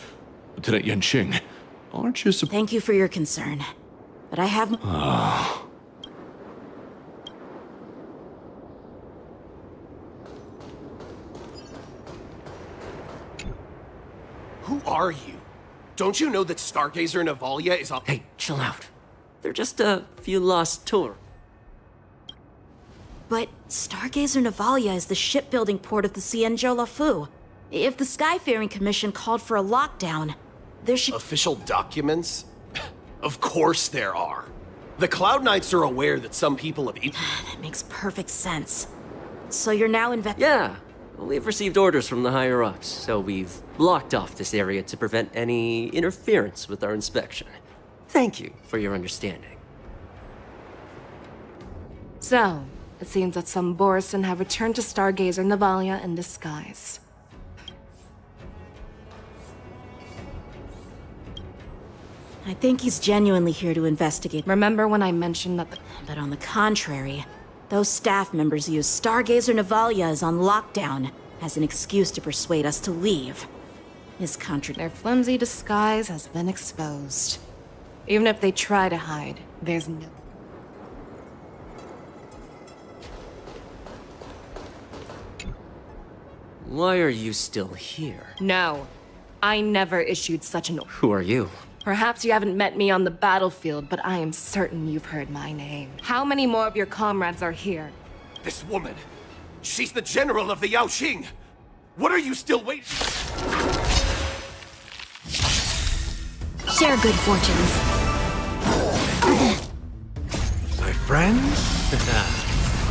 [SPEAKER 5] Lieutenant Yanxing, aren't you
[SPEAKER 12] Thank you for your concern, but I have...
[SPEAKER 23] Who are you? Don't you know that Stargazer Navalia is on—
[SPEAKER 20] Hey, chill out. They're just a few lost tour.
[SPEAKER 12] But Stargazer Navalia is the shipbuilding port of the Cienjo Lafu. If the Skyfaring Commission called for a lockdown, there should—
[SPEAKER 23] Official documents? Of course there are. The Cloud Knights are aware that some people have—
[SPEAKER 12] That makes perfect sense. So you're now
[SPEAKER 20] Yeah, we've received orders from the higher-ups, so we've blocked off this area to prevent any interference with our inspection. Thank you for your understanding.
[SPEAKER 13] So, it seems that some Borison have returned to Stargazer Navalia in disguise.
[SPEAKER 12] I think he's genuinely here to investigate.
[SPEAKER 13] Remember when I mentioned that
[SPEAKER 12] But on the contrary, those staff members use Stargazer Navalia as on lockdown as an excuse to persuade us to leave. His
[SPEAKER 13] Their flimsy disguise has been exposed. Even if they try to hide, there's no...
[SPEAKER 20] Why are you still here?
[SPEAKER 13] No, I never issued such an...
[SPEAKER 20] Who are you?
[SPEAKER 13] Perhaps you haven't met me on the battlefield, but I am certain you've heard my name. How many more of your comrades are here?
[SPEAKER 23] This woman, she's the general of the Yaoxing. What are you still waiting?
[SPEAKER 6] Share good fortunes.
[SPEAKER 8] My friends?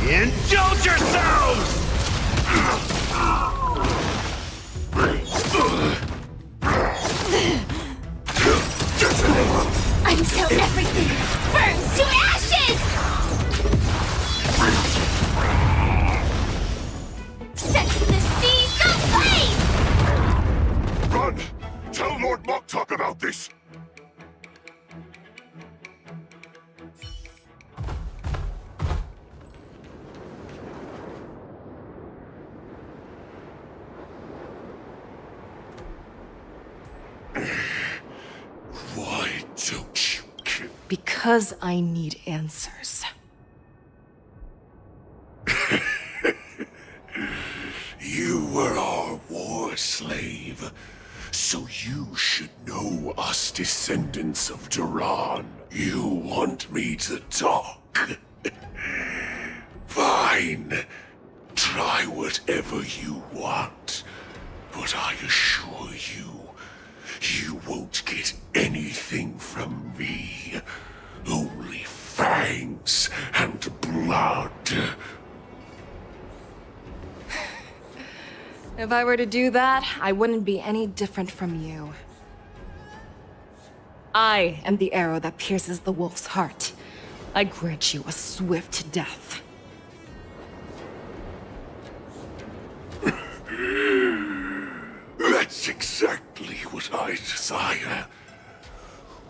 [SPEAKER 8] Indulge yourselves!
[SPEAKER 19] Until everything burns to ashes! Setting the seas ablaze!
[SPEAKER 22] Run! Tell Lord Moktok about this! Why don't you kill?
[SPEAKER 13] Because I need answers.
[SPEAKER 22] You were our war slave, so you should know us descendants of Duran. You want me to talk? Fine. Try whatever you want. But I assure you, You won't get anything from me. Only fangs and blood.
[SPEAKER 13] If I were to do that, I wouldn't be any different from you. I am the arrow that pierces the wolf's heart. I grant you a swift death.
[SPEAKER 22] That's exactly what I desire.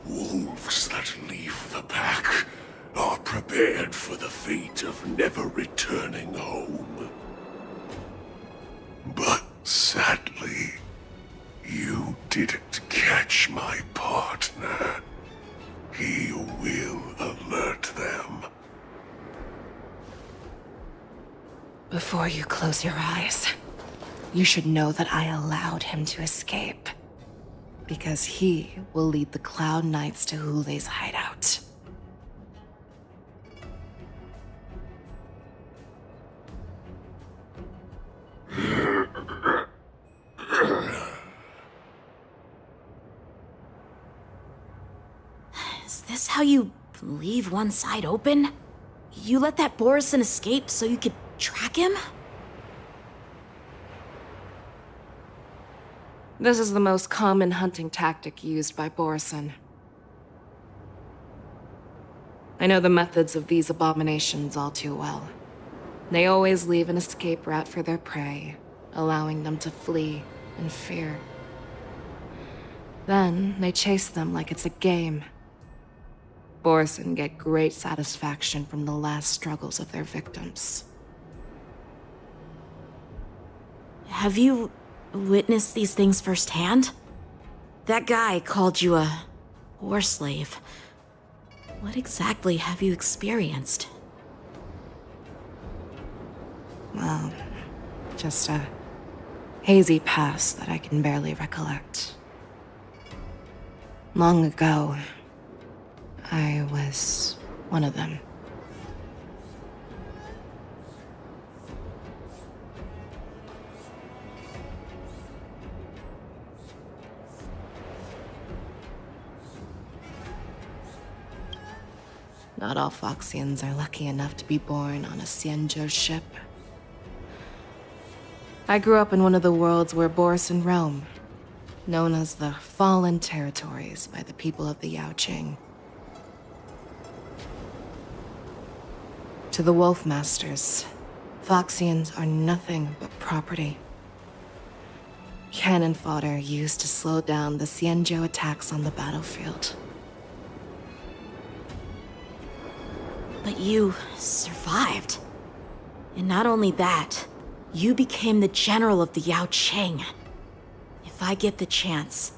[SPEAKER 22] Wolves that leave the pack are prepared for the fate of never returning home. But sadly, you didn't catch my partner. He will alert them.
[SPEAKER 13] Before you close your eyes, you should know that I allowed him to escape. Because he will lead the Cloud Knights to Hule's hideout.
[SPEAKER 12] Is this how you leave one side open? You let that Borison escape so you could track him?
[SPEAKER 13] This is the most common hunting tactic used by Borison. I know the methods of these abominations all too well. They always leave an escape route for their prey, allowing them to flee in fear. Then they chase them like it's a game. Borison get great satisfaction from the last struggles of their victims.
[SPEAKER 12] Have you witnessed these things firsthand? That guy called you a war slave. What exactly have you experienced?
[SPEAKER 13] Well, just a hazy past that I can barely recollect. Long ago, I was one of them. Not all Foxians are lucky enough to be born on a Xianzhou ship. I grew up in one of the worlds where Borison roam, known as the Fallen Territories by the people of the Yaoqing. To the Wolf Masters, Foxians are nothing but property. Cannon fodder used to slow down the Xianzhou attacks on the battlefield.
[SPEAKER 12] But you survived. And not only that, you became the general of the Yaoqing. If I get the chance,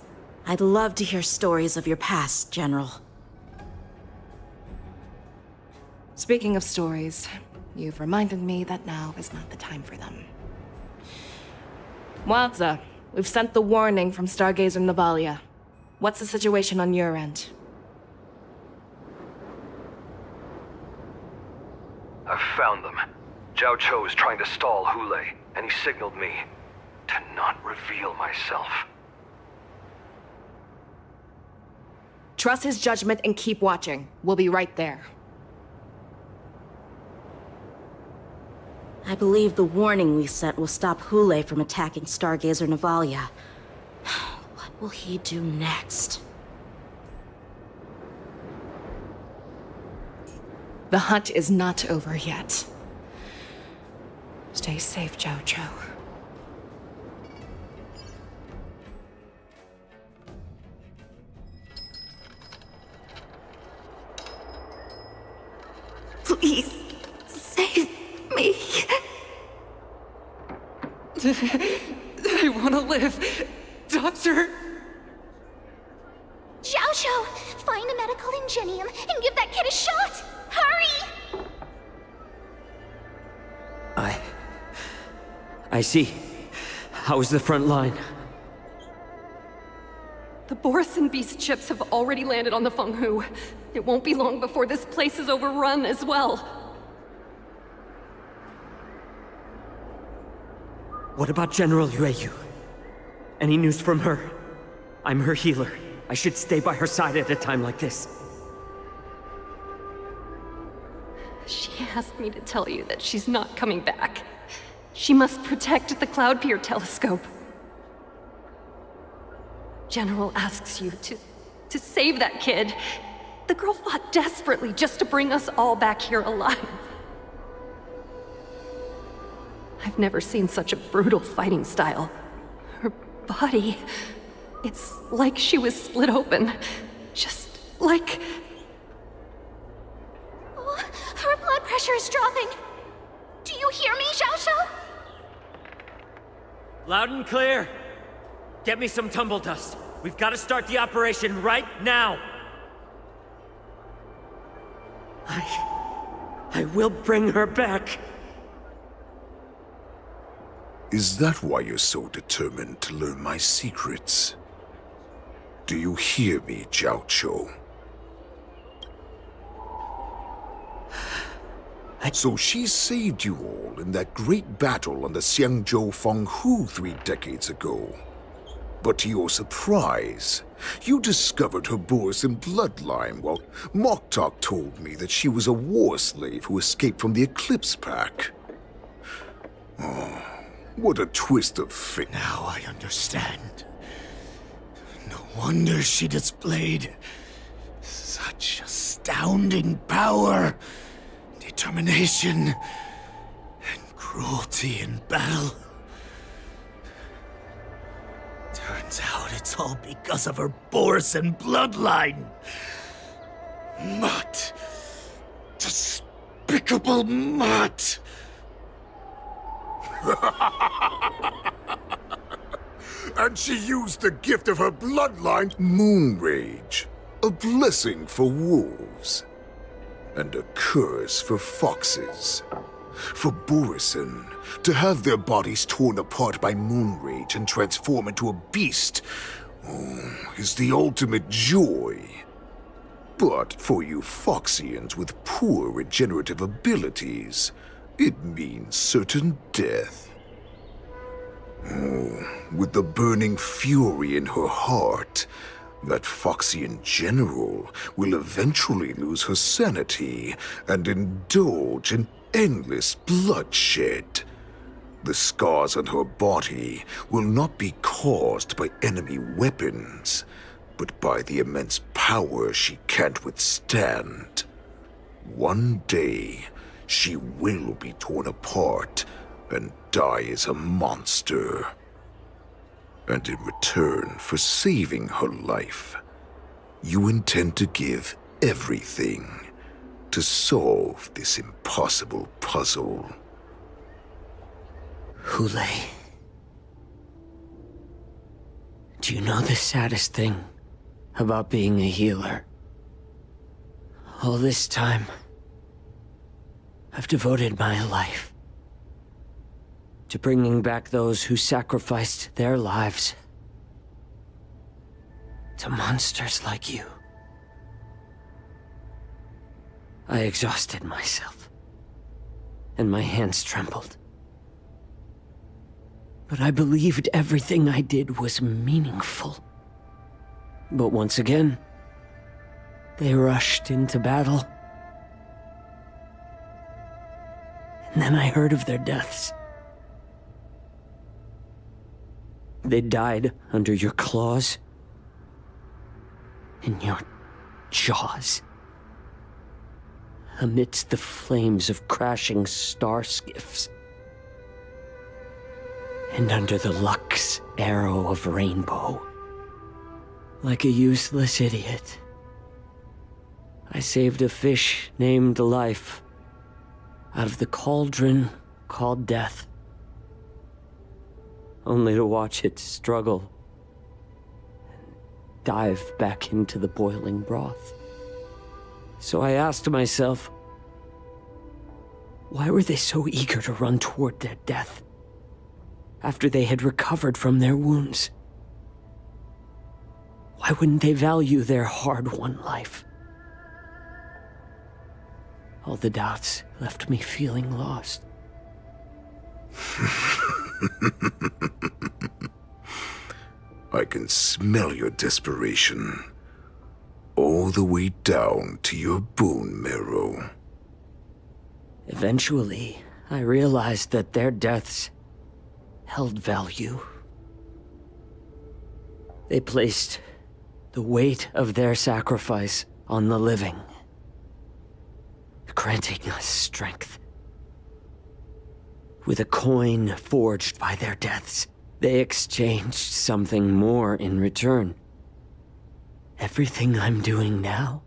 [SPEAKER 12] I'd love to hear stories of your past, General.
[SPEAKER 13] Speaking of stories, you've reminded me that now is not the time for them. Wadza, we've sent the warning from Stargazer Navalia. What's the situation on your end?
[SPEAKER 3] I've found them. Zhao Cho is trying to stall Hule, and he signaled me to not reveal myself.
[SPEAKER 13] Trust his judgment and keep watching. We'll be right there.
[SPEAKER 12] I believe the warning we sent will stop Hule from attacking Stargazer Navalia. What will he do next?
[SPEAKER 13] The hunt is not over yet. Stay safe, Zhao Cho.
[SPEAKER 4] Please, save me. I want to live. Doctor!
[SPEAKER 19] Zhao Zhao, find a medical ingenium and give that kid a shot! Hurry!
[SPEAKER 20] I see. How's the front line?
[SPEAKER 4] The Borison Beast ships have already landed on the Fenghu. It won't be long before this place is overrun as well.
[SPEAKER 20] What about General Yueyu? Any news from her? I'm her healer. I should stay by her side at a time like this.
[SPEAKER 9] She asked me to tell you that she's not coming back. She must protect the Cloud Pier telescope. General asks you to save that kid. The girl fought desperately just to bring us all back here alive. I've never seen such a brutal fighting style. Her body, it's like she was split open. Just like...
[SPEAKER 19] Oh, her blood pressure is dropping. Do you hear me, Xiao Xiao?
[SPEAKER 20] Loud and clear. Get me some tumble dust. We've got to start the operation right now. I will bring her back.
[SPEAKER 22] Is that why you're so determined to learn my secrets? Do you hear me, Jiao Chou? So she saved you all in that great battle on the Xiangzhou Fenghu 3 decades ago. But to your surprise, you discovered her Borisin bloodline while Moktok told me that she was a war slave who escaped from the Eclipse Pack. Oh, what a twist of fate.
[SPEAKER 21] Now I understand. No wonder she displayed such astounding power, determination, and cruelty in battle. Turns out it's all because of her Borisin bloodline. Mutt. Despicable mutt.
[SPEAKER 22] And she used the gift of her bloodline, Moon Rage, a blessing for wolves, and a curse for foxes. For Borisin, to have their bodies torn apart by Moon Rage and transform into a beast is the ultimate joy. But for you Foxians with poor regenerative abilities, it means certain death. With the burning fury in her heart, that Foxian general will eventually lose her sanity and indulge in endless bloodshed. The scars on her body will not be caused by enemy weapons, but by the immense power she can't withstand. One day, she will be torn apart and die as a monster. And in return for saving her life, you intend to give everything to solve this impossible puzzle.
[SPEAKER 20] Hule, do you know the saddest thing about being a healer? All this time, I've devoted my life to bringing back those who sacrificed their lives to monsters like you. I exhausted myself, and my hands trembled. But I believed everything I did was meaningful. But once again, they rushed into battle. And then I heard of their deaths. They died under your claws, in your jaws, amidst the flames of crashing star skiffs, and under the Lux arrow of Rainbow. Like a useless idiot, I saved a fish named Life out of the cauldron called Death, only to watch it struggle and dive back into the boiling broth. So I asked myself, why were they so eager to run toward their death after they had recovered from their wounds? Why wouldn't they value their hard-won life? All the doubts left me feeling lost.
[SPEAKER 22] I can smell your desperation. All the way down to your bone marrow.
[SPEAKER 20] Eventually, I realized that their deaths held value. They placed the weight of their sacrifice on the living, granting us strength. With a coin forged by their deaths, they exchanged something more in return. Everything I'm doing now,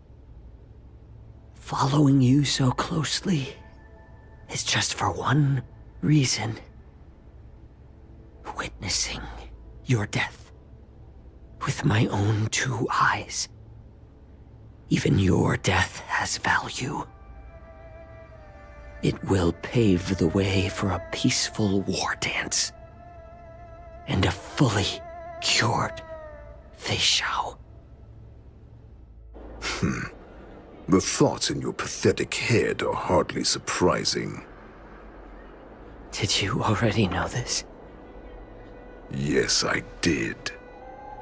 [SPEAKER 20] following you so closely, is just for one reason. Witnessing your death with my own 2 eyes. Even your death has value. It will pave the way for a peaceful war dance and a fully cured Fei Shao.
[SPEAKER 22] The thoughts in your pathetic head are hardly surprising.
[SPEAKER 20] Did you already know this?
[SPEAKER 22] Yes, I did.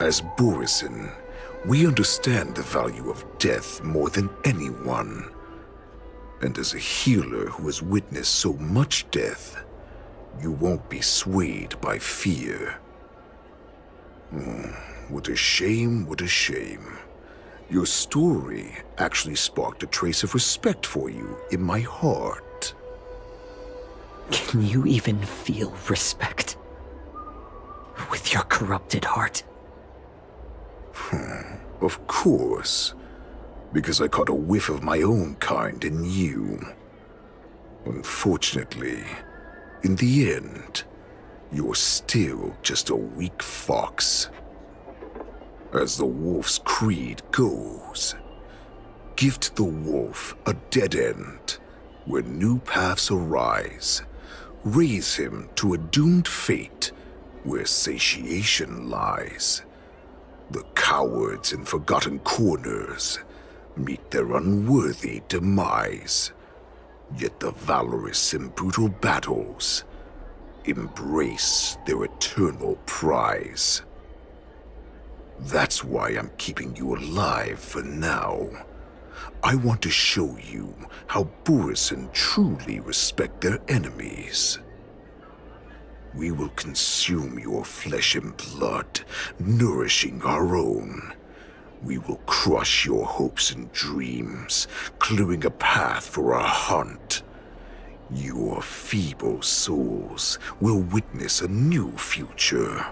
[SPEAKER 22] As Borisin, we understand the value of death more than anyone. And as a healer who has witnessed so much death, you won't be swayed by fear. What a shame, what a shame. Your story actually sparked a trace of respect for you in my heart.
[SPEAKER 20] Can you even feel respect with your corrupted heart?
[SPEAKER 22] Of course, because I caught a whiff of my own kind in you. Unfortunately, in the end, you're still just a weak fox. As the wolf's creed goes, gift the wolf a dead end where new paths arise. Raise him to a doomed fate where satiation lies. The cowards in forgotten corners meet their unworthy demise. Yet the valorous in brutal battles embrace their eternal prize. That's why I'm keeping you alive for now. I want to show you how Borisin truly respect their enemies. We will consume your flesh and blood, nourishing our own. We will crush your hopes and dreams, clearing a path for our hunt. Your feeble souls will witness a new future.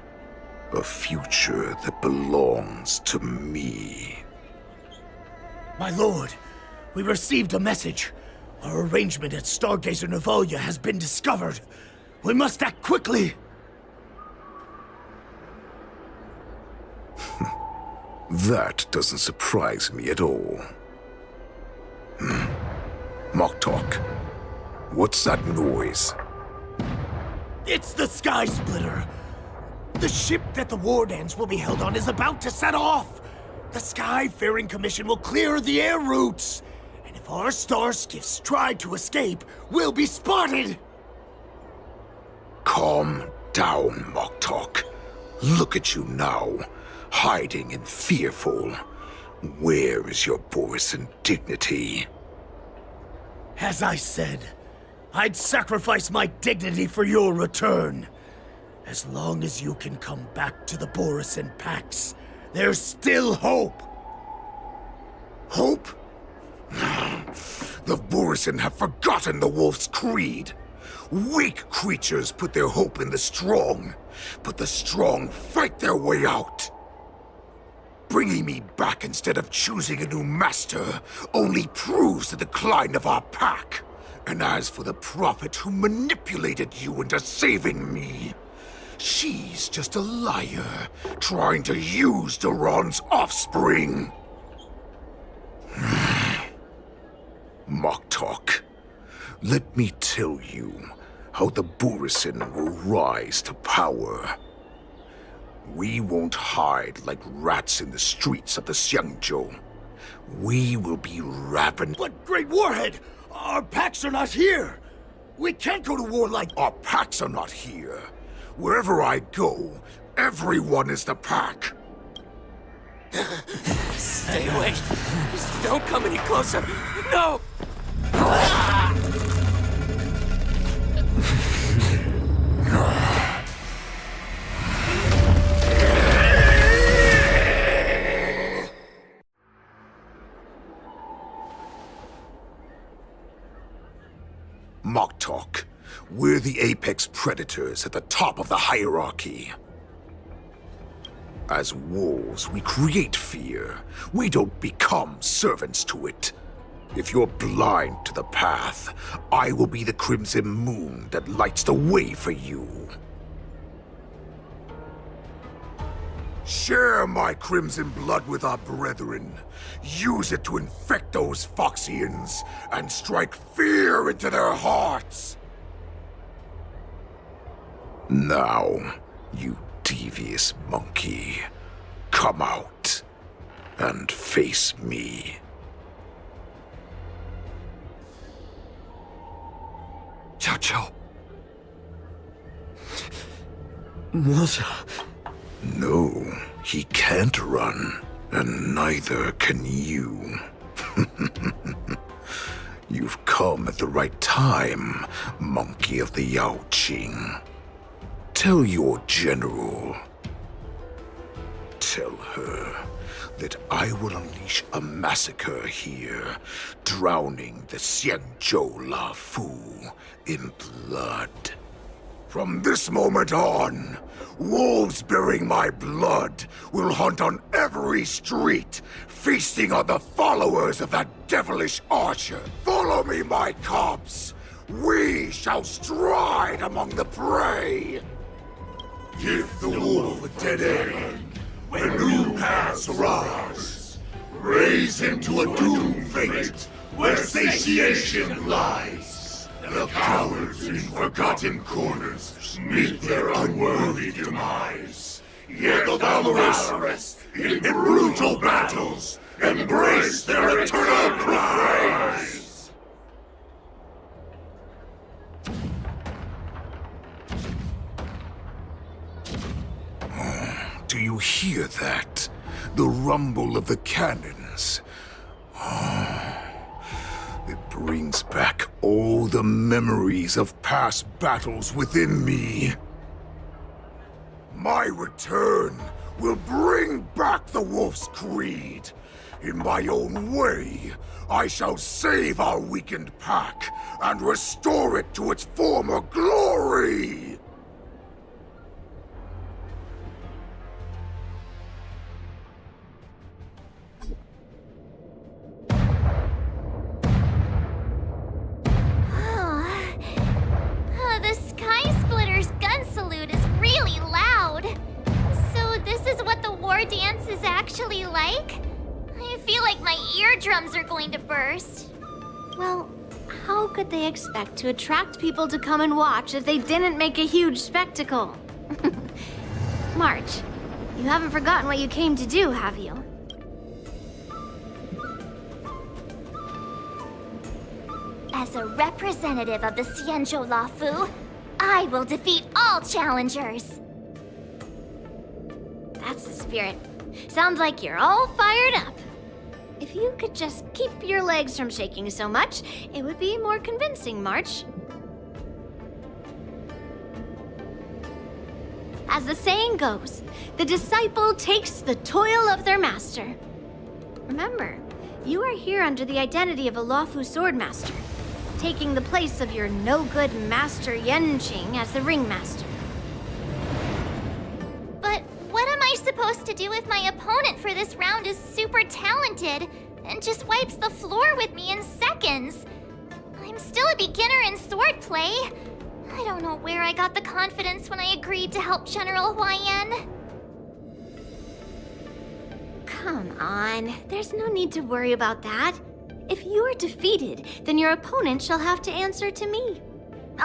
[SPEAKER 22] A future that belongs to me.
[SPEAKER 21] My lord, we received a message. Our arrangement at Stargazer Navalia has been discovered. We must act quickly.
[SPEAKER 22] That doesn't surprise me at all. Moktok, what's that noise?
[SPEAKER 21] It's the Sky Splitter. The ship that the war dance will be held on is about to set off. The Skyfaring Commission will clear the air routes. And if our star skiffs try to escape, we'll be spotted.
[SPEAKER 22] Calm down, Moktok. Look at you now, hiding and fearful. Where is your Borisin dignity?
[SPEAKER 21] As I said, I'd sacrifice my dignity for your return. As long as you can come back to the Borisin Pax, there's still hope.
[SPEAKER 22] Hope? The Borisin have forgotten the wolf's creed. Weak creatures put their hope in the strong, but the strong fight their way out. Bringing me back instead of choosing a new master only proves the decline of our pack. And as for the prophet who manipulated you into saving me, she's just a liar, trying to use Duran's offspring. Moktok, let me tell you how the Borisin will rise to power. We won't hide like rats in the streets of the Xiangzhou. We will be ravenous.
[SPEAKER 21] But, Great Warhead, our packs are not here. We can't go to war like...
[SPEAKER 22] Our packs are not here. Wherever I go, Everyone is the pack.
[SPEAKER 8] Stay away. Don't come any closer. No!
[SPEAKER 22] Moktok, we're the apex predators at the top of the hierarchy. As wolves, we create fear. We don't become servants to it. If you're blind to the path, I will be the crimson moon that lights the way for you. Share my crimson blood with our brethren. Use it to infect those Foxians and strike fear into their hearts. Now, you devious monkey, come out and face me.
[SPEAKER 8] Chow.
[SPEAKER 22] No, he can't run, and neither can you. You've come at the right time, monkey of the Yaoqing. Tell your general. Tell her that I will unleash a massacre here, drowning the Xianzhou La Fu in blood. From this moment on, wolves bearing my blood will hunt on every street, feasting on the followers of that devilish archer. Follow me, my cubs! We shall stride among the prey!
[SPEAKER 7] Give the wolf a dead end when new paths arise. Raise him to a doomed fate where satiation lies. The cowards in forgotten corners meet their unworthy demise. Yet the valorous in brutal battles embrace their eternal prize.
[SPEAKER 22] Do you hear that? The rumble of the cannons. It brings back all the memories of past battles within me. My return will bring back the Wolf's Creed. In my own way, I shall save our weakened pack and restore it to its former glory!
[SPEAKER 19] The Sky Splitter's gun salute is really loud. So this is what the war dance is actually like? I feel like my eardrums are going to burst.
[SPEAKER 14] Well, how could they expect to attract people to come and watch if they didn't make a huge spectacle? March, you haven't forgotten what you came to do, have you?
[SPEAKER 19] As a representative of the Xianzhou La Fu, I will defeat all challengers.
[SPEAKER 14] That's the spirit. Sounds like you're all fired up. If you could just keep your legs from shaking so much, it would be more convincing, March. As the saying goes, the disciple takes the toil of their master. Remember, you are here under the identity of a Luofu swordmaster, taking the place of your no-good master Yanqing as the ringmaster.
[SPEAKER 19] But what am I supposed to do if my opponent for this round is super talented and just wipes the floor with me in seconds? I'm still a beginner in swordplay. I don't know where I got the confidence when I agreed to help General Huaiyan.
[SPEAKER 14] Come on, there's no need to worry about that. If you're defeated, then your opponent shall have to answer to me.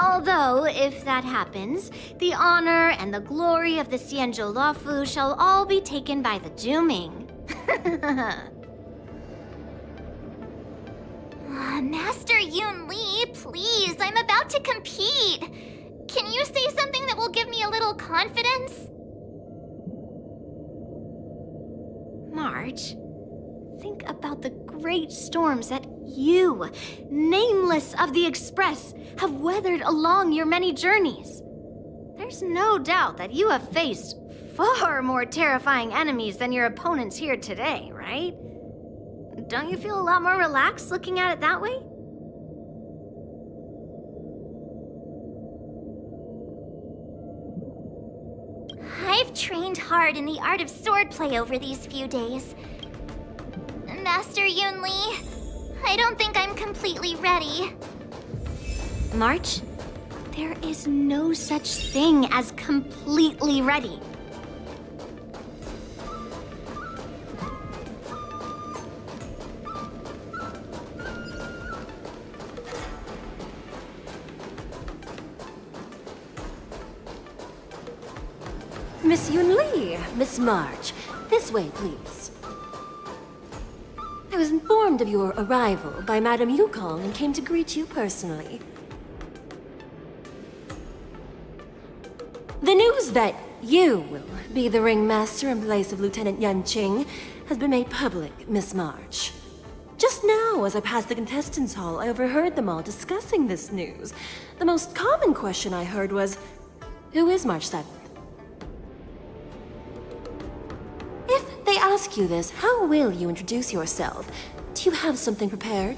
[SPEAKER 14] Although, if that happens, the honor and the glory of the Xianzhou Luofu shall all be taken by the Juming.
[SPEAKER 19] Master Yun Li, please, I'm about to compete. Can you say something that will give me a little confidence?
[SPEAKER 14] March. Think about the great storms that you, nameless of the Express, have weathered along your many journeys. There's no doubt that you have faced far more terrifying enemies than your opponents here today, right? Don't you feel a lot more relaxed looking at it that way?
[SPEAKER 19] I've trained hard in the art of swordplay over these few days. Master Yunli, I don't think I'm completely ready.
[SPEAKER 14] March, there is no such thing as completely ready.
[SPEAKER 9] Miss Yunli, Miss March, this way, please. I was informed of your arrival by Madame Yukong and came to greet you personally. The news that you will be the ringmaster in place of Lieutenant Yanqing has been made public, Miss March. Just now, as I passed the contestants' hall, I overheard them all discussing this news. The most common question I heard was, who is March 7th? If they ask you this, how will you introduce yourself? Do you have something prepared?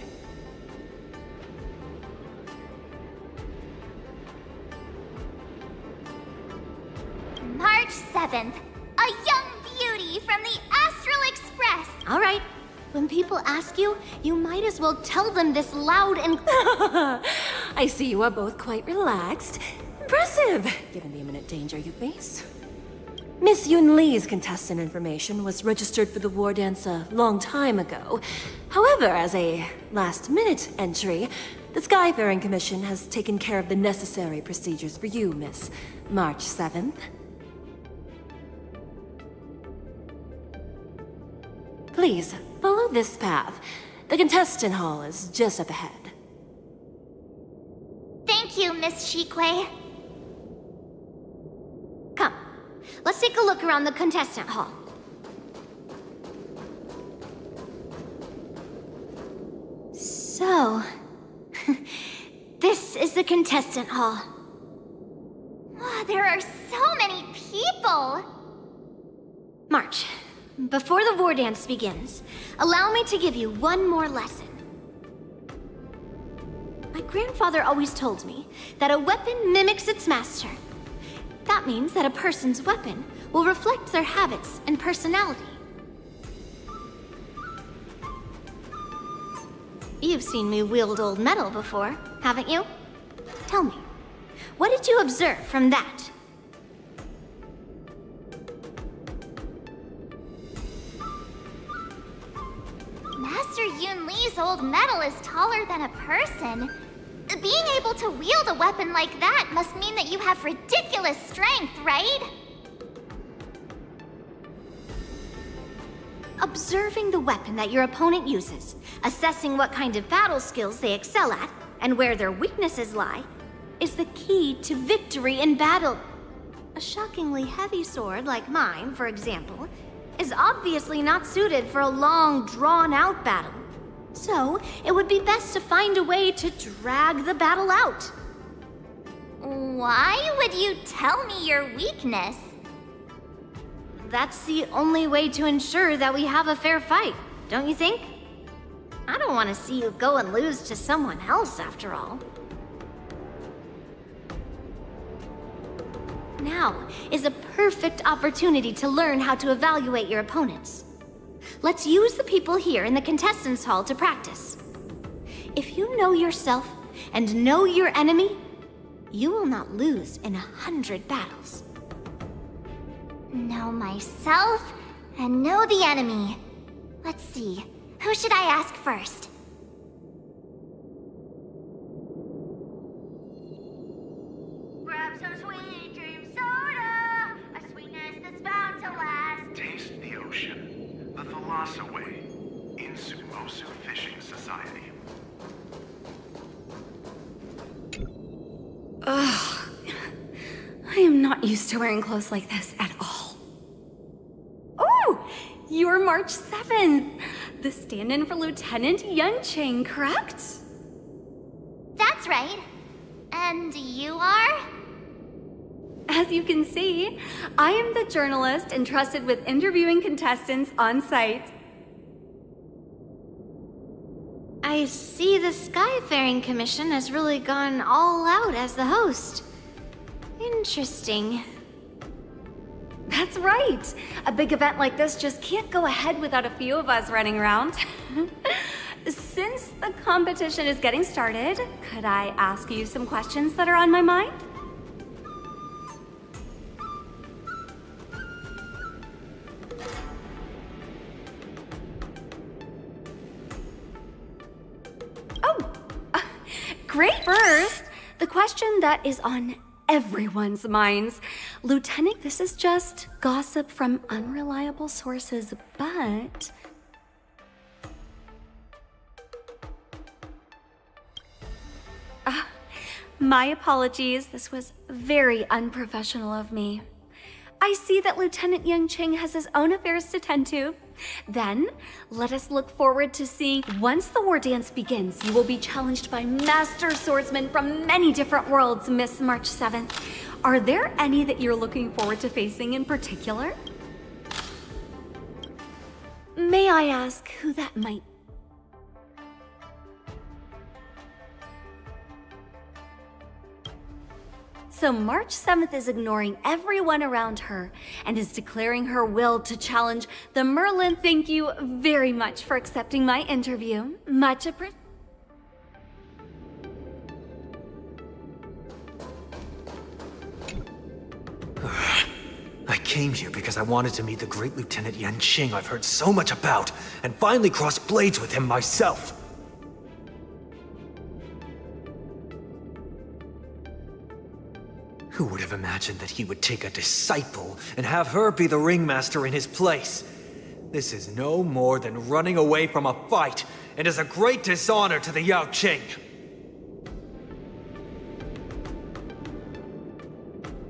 [SPEAKER 19] March 7th, a young beauty from the Astral Express.
[SPEAKER 14] All right. When people ask you, you might as well tell them this loud and...
[SPEAKER 9] I see you are both quite relaxed. Impressive, given the imminent danger you face. Miss Yunli's contestant information was registered for the war dance a long time ago. However, as a last-minute entry, the Skyfaring Commission has taken care of the necessary procedures for you, Miss March 7th. Please, follow this path. The contestant hall is just up ahead.
[SPEAKER 19] Thank you, Miss Shikwe.
[SPEAKER 14] Come, let's take a look around the contestant hall. So, this is the contestant hall.
[SPEAKER 19] Wow, there are so many people.
[SPEAKER 14] March, before the war dance begins, allow me to give you one more lesson. My grandfather always told me that a weapon mimics its master. That means that a person's weapon will reflect their habits and personality. You've seen me wield old metal before, haven't you? Tell me, what did you observe from that?
[SPEAKER 19] Master Yunli's old metal is taller than a person. Being able to wield a weapon like that must mean that you have ridiculous strength, right?
[SPEAKER 14] Observing the weapon that your opponent uses, assessing what kind of battle skills they excel at, and where their weaknesses lie, is the key to victory in battle. A shockingly heavy sword like mine, for example, is obviously not suited for a long, drawn-out battle. So, it would be best to find a way to drag the battle out.
[SPEAKER 19] Why would you tell me your weakness?
[SPEAKER 14] That's the only way to ensure that we have a fair fight, don't you think? I don't want to see you go and lose to someone else, after all. Now is a perfect opportunity to learn how to evaluate your opponents. Let's use the people here in the contestants' hall to practice. If you know yourself and know your enemy, you will not lose in 100 battles.
[SPEAKER 19] Know myself and know the enemy. Let's see, who should I ask first? Grab some sweet dream soda, a sweetness that's bound to last.
[SPEAKER 3] Taste the ocean. The Thalassa Way. In Sumosu Fishing Society.
[SPEAKER 4] Ugh. I am not used to wearing clothes like this at all.
[SPEAKER 14] Oh,
[SPEAKER 4] you're March 7th, the stand-in for Lieutenant Yunqing, correct?
[SPEAKER 19] That's right. And you are?
[SPEAKER 4] As you can see, I am the journalist entrusted with interviewing contestants on site.
[SPEAKER 14] I see the Skyfaring Commission has really gone all out as the host. Interesting.
[SPEAKER 4] That's right. A big event like this just can't go ahead without a few of us running around. Since the competition is getting started, could I ask you some questions that are on my mind? Great! First, the question that is on everyone's minds. Lieutenant, this is just gossip from unreliable sources, but... my apologies. This was very unprofessional of me. I see that Lieutenant Yunqing has his own affairs to tend to. Then, let us look forward to seeing once the war dance begins, you will be challenged by master swordsmen from many different worlds, Miss March 7th. Are there any that you're looking forward to facing in particular? May I ask who that might be? So March 7th is ignoring everyone around her and is declaring her will to challenge the Merlin. Thank you very much for accepting my interview. Much appreciated.
[SPEAKER 8] I came here because I wanted to meet the great Lieutenant Yunqing I've heard so much about, and finally cross blades with him myself. Who would have imagined that he would take a disciple and have her be the ringmaster in his place? This is no more than running away from a fight, and is a great dishonor to the Yao Qing.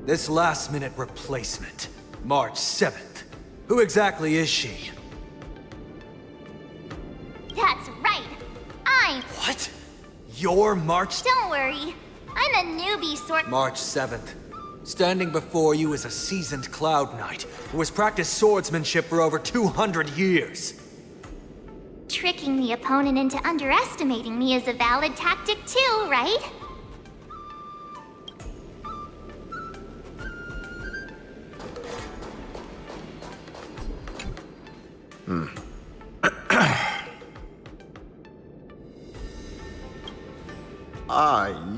[SPEAKER 8] This last-minute replacement, March 7th. Who exactly is she?
[SPEAKER 19] That's right. I'm...
[SPEAKER 8] What? You're March...
[SPEAKER 19] Don't worry. I'm a newbie sort...
[SPEAKER 8] March 7th. Standing before you is a seasoned Cloud Knight who has practiced swordsmanship for over 200 years.
[SPEAKER 19] Tricking the opponent into underestimating me is a valid tactic too, right?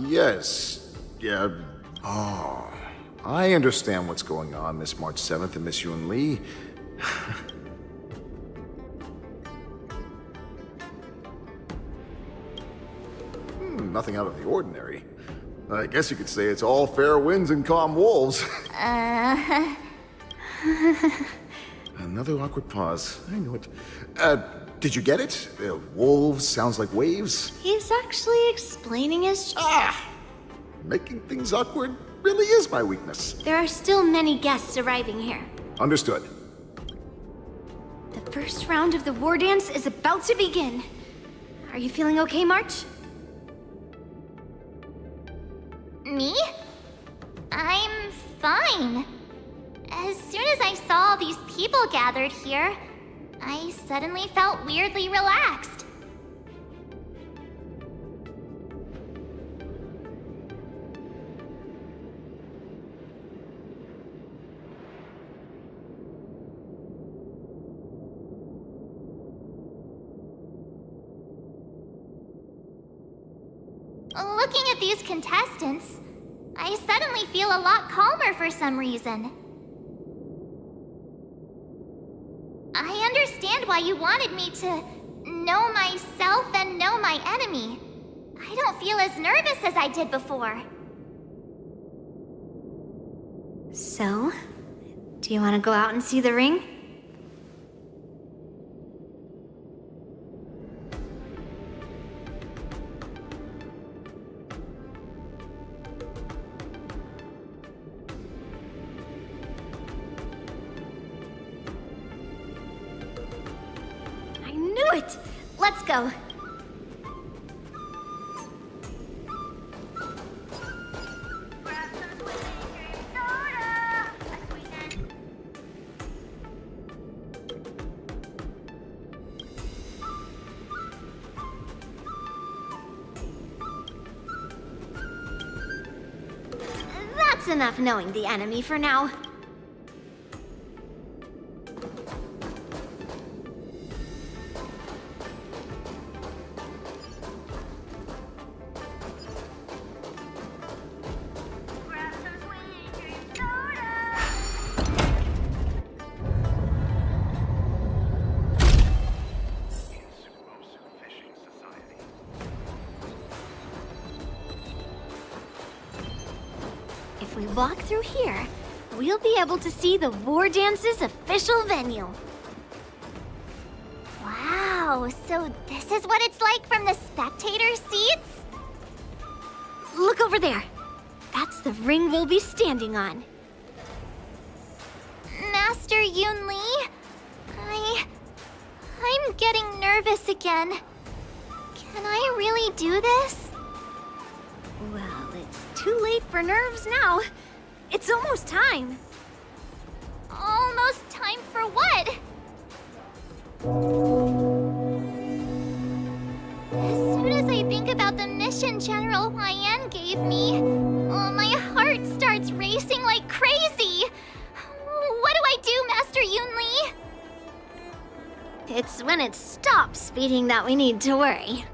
[SPEAKER 22] Yes. Yeah. Oh, I understand what's going on, Miss March 7th and Miss Yun Li. Nothing out of the ordinary. I guess you could say it's all fair winds and calm wolves. Another awkward pause. I knew it. Did you get it? Wolves sounds like waves.
[SPEAKER 14] He's actually explaining his...
[SPEAKER 22] Making things awkward really is my weakness.
[SPEAKER 14] There are still many guests arriving here.
[SPEAKER 22] Understood.
[SPEAKER 14] The first round of the war dance is about to begin. Are you feeling okay, March?
[SPEAKER 19] Me? I'm fine. As soon as I saw all these people gathered here, I suddenly felt weirdly relaxed. Looking at these contestants, I suddenly feel a lot calmer for some reason. I understand why you wanted me to know myself and know my enemy. I don't feel as nervous as I did before.
[SPEAKER 14] So, do you want to go out and see the ring? it! Let's go. That's enough knowing the enemy for now. If we walk through here, we'll be able to see the War Dance's official venue.
[SPEAKER 19] Wow, so this is what it's like from the spectator seats?
[SPEAKER 14] Look over there. That's the ring we'll be standing on.
[SPEAKER 19] Master Yoon Lee? I'm getting nervous again. Can I really do this?
[SPEAKER 14] Well, it's too late for nerves now. It's almost time.
[SPEAKER 19] Almost time for what? As soon as I think about the mission General Hyen gave me, my heart starts racing like crazy. What do I do, Master Yoon Lee?
[SPEAKER 14] It's when it stops beating that we need to worry.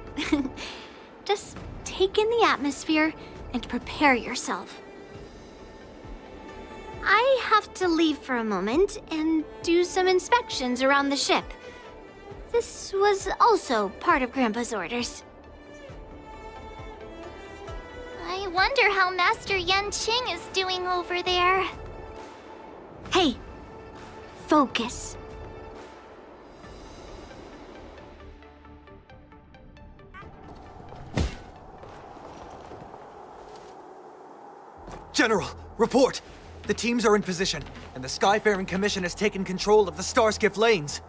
[SPEAKER 14] Just take in the atmosphere and prepare yourself. I have to leave for a moment and do some inspections around the ship. This was also part of Grandpa's orders.
[SPEAKER 19] I wonder how Master Yen Qing is doing over there.
[SPEAKER 14] Hey, focus.
[SPEAKER 8] General, report! The teams are in position, and the Skyfaring Commission has taken control of the Starskiff lanes.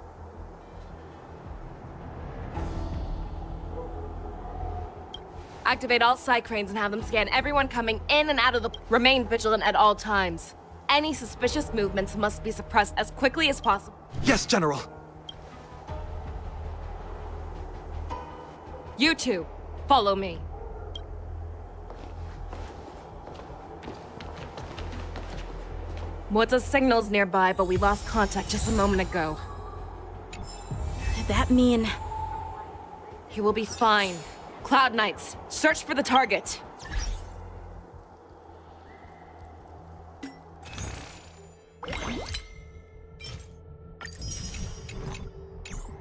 [SPEAKER 13] Activate all side cranes and have them scan everyone coming in and out of the... Remain vigilant at all times. Any suspicious movements must be suppressed as quickly as possible.
[SPEAKER 8] Yes, General!
[SPEAKER 13] You two, follow me. What's a signal's nearby, but we lost contact just a moment ago.
[SPEAKER 12] Did that mean...
[SPEAKER 13] He will be fine. Cloud Knights, search for the target.